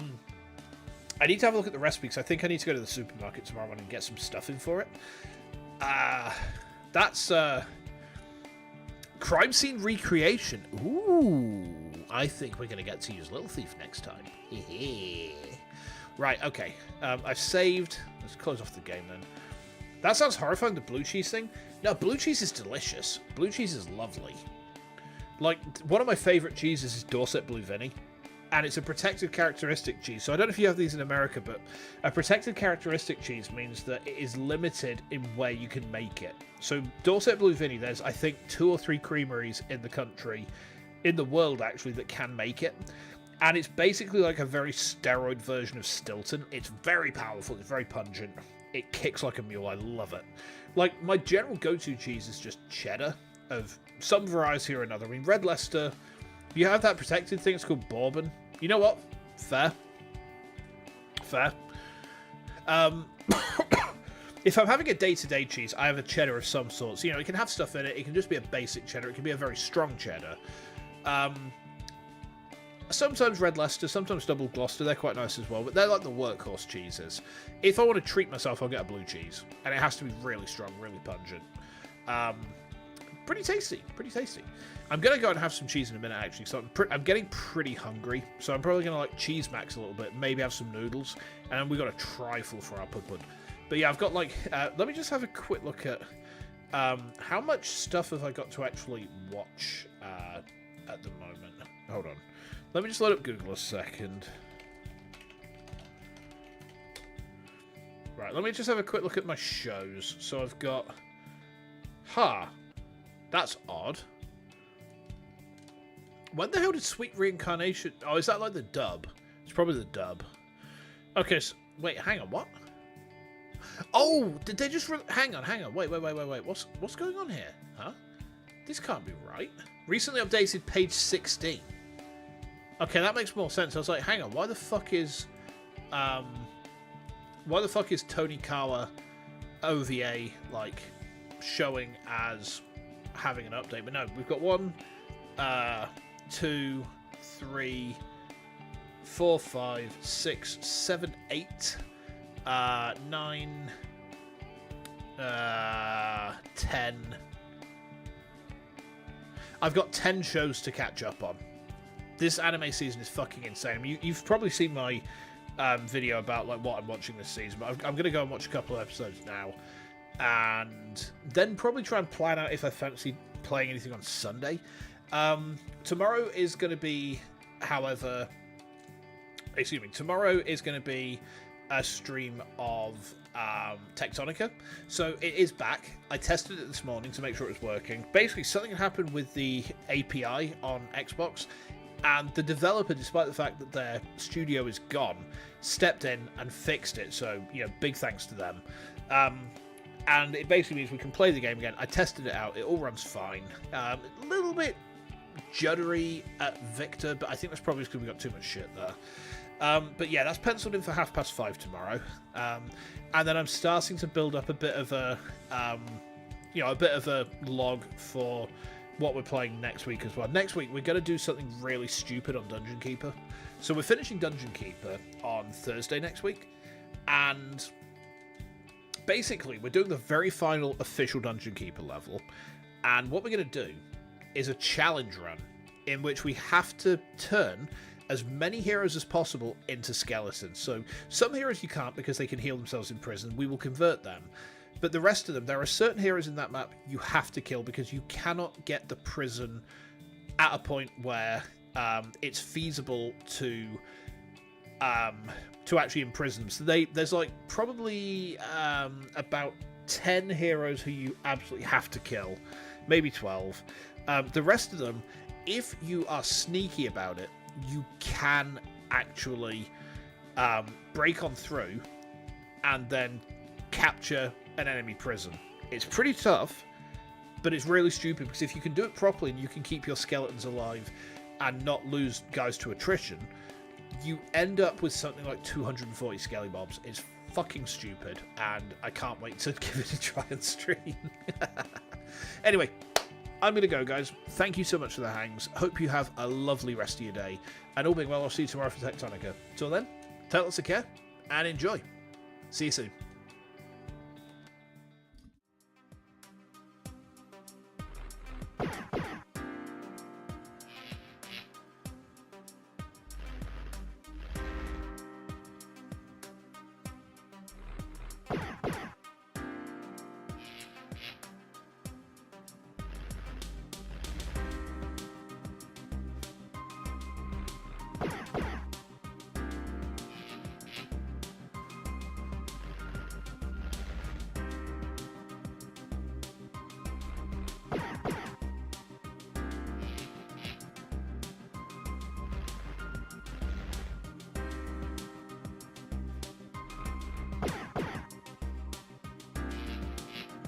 Speaker 1: need to have a look at the recipe because I think I need to go to the supermarket tomorrow morning and get some stuffing for it. That's crime scene recreation. Ooh, I think we're going to get to use Little Thief next time. Right, okay. I've saved. Let's close off the game then. That sounds horrifying, the blue cheese thing. No, blue cheese is delicious. Blue cheese is lovely. Like, one of my favourite cheeses is Dorset Blue Vinny. And it's a protected characteristic cheese. So I don't know if you have these in America, but a protected characteristic cheese means that it is limited in where you can make it. So Dorset Blue Vinny, there's, I think, 2 or 3 creameries in the country, in the world actually, that can make it. And it's basically like a very steroid version of Stilton. It's very powerful, it's very pungent. It kicks like a mule, I love it. Like, my general go-to cheese is just cheddar, of some variety or another. I mean, Red Leicester, you have that protected thing, it's called Bourbon. You know what? Fair. Fair. If I'm having a day-to-day cheese, I have a cheddar of some sorts. You know, it can have stuff in it. It can just be a basic cheddar. It can be a very strong cheddar. Sometimes Red Leicester, sometimes Double Gloucester. They're quite nice as well, but they're like the workhorse cheeses. If I want to treat myself, I'll get a blue cheese. And it has to be really strong, really pungent. Pretty tasty. Pretty tasty. I'm going to go and have some cheese in a minute, actually. So I'm getting pretty hungry. So I'm probably going to like cheese max a little bit. Maybe have some noodles. And then we've got a trifle for our pud. But yeah, I've got like... let me just have a quick look at... how much stuff have I got to actually watch at the moment? Hold on. Let me just load up Google a second. Right, let me just have a quick look at my shows. So I've got... That's odd. When the hell did Sweet Reincarnation... Oh, is that like the dub? It's probably the dub. Okay, so... Wait, hang on, what? Oh, did they just... Hang on. Wait. What's going on here? Huh? This can't be right. Recently updated page 16. Okay, that makes more sense. I was like, hang on, why the fuck is Tony Kawa OVA, like, showing as having an update. But no, we've got 1, 2, 3, 4, 5, 6, 7, 8, 9, 10. I've got 10 shows to catch up on. This anime season is fucking insane. You've probably seen my video about like what I'm watching this season, but I'm going to go and watch a couple of episodes now, and then probably try and plan out if I fancy playing anything on Sunday. Tomorrow is going to be, however, tomorrow is going to be a stream of Tectonica, so it is back. I tested it this morning to make sure it was working. Basically, something happened with the API on Xbox, and the developer, despite the fact that their studio is gone, stepped in and fixed it. So, you know, big thanks to them. And it basically means we can play the game again. I tested it out. It all runs fine. A little bit juddery at Victor, but I think that's probably because we got too much shit there. But yeah, that's penciled in for 5:30 tomorrow. And then I'm starting to build up a bit of a, a bit of a log for what we're playing next week as well. Next week, we're going to do something really stupid on Dungeon Keeper. So we're finishing Dungeon Keeper on Thursday next week. And basically, we're doing the very final official Dungeon Keeper level. And what we're going to do is a challenge run in which we have to turn as many heroes as possible into skeletons. So some heroes you can't because they can heal themselves in prison. We will convert them. But the rest of them, there are certain heroes in that map you have to kill because you cannot get the prison at a point where it's feasible to actually imprison them. So there's like probably about 10 heroes who you absolutely have to kill, maybe 12. The rest of them, if you are sneaky about it, you can actually break on through and then capture an enemy prison. It's pretty tough, but it's really stupid because if you can do it properly and you can keep your skeletons alive and not lose guys to attrition, you end up with something like 240 skelly mobs. It's fucking stupid, and I can't wait to give it a try on stream. Anyway, I'm going to go, guys. Thank you so much for the hangs. Hope you have a lovely rest of your day, and all being well, I'll see you tomorrow for Tectonica. Till then, take lots of care and enjoy. See you soon.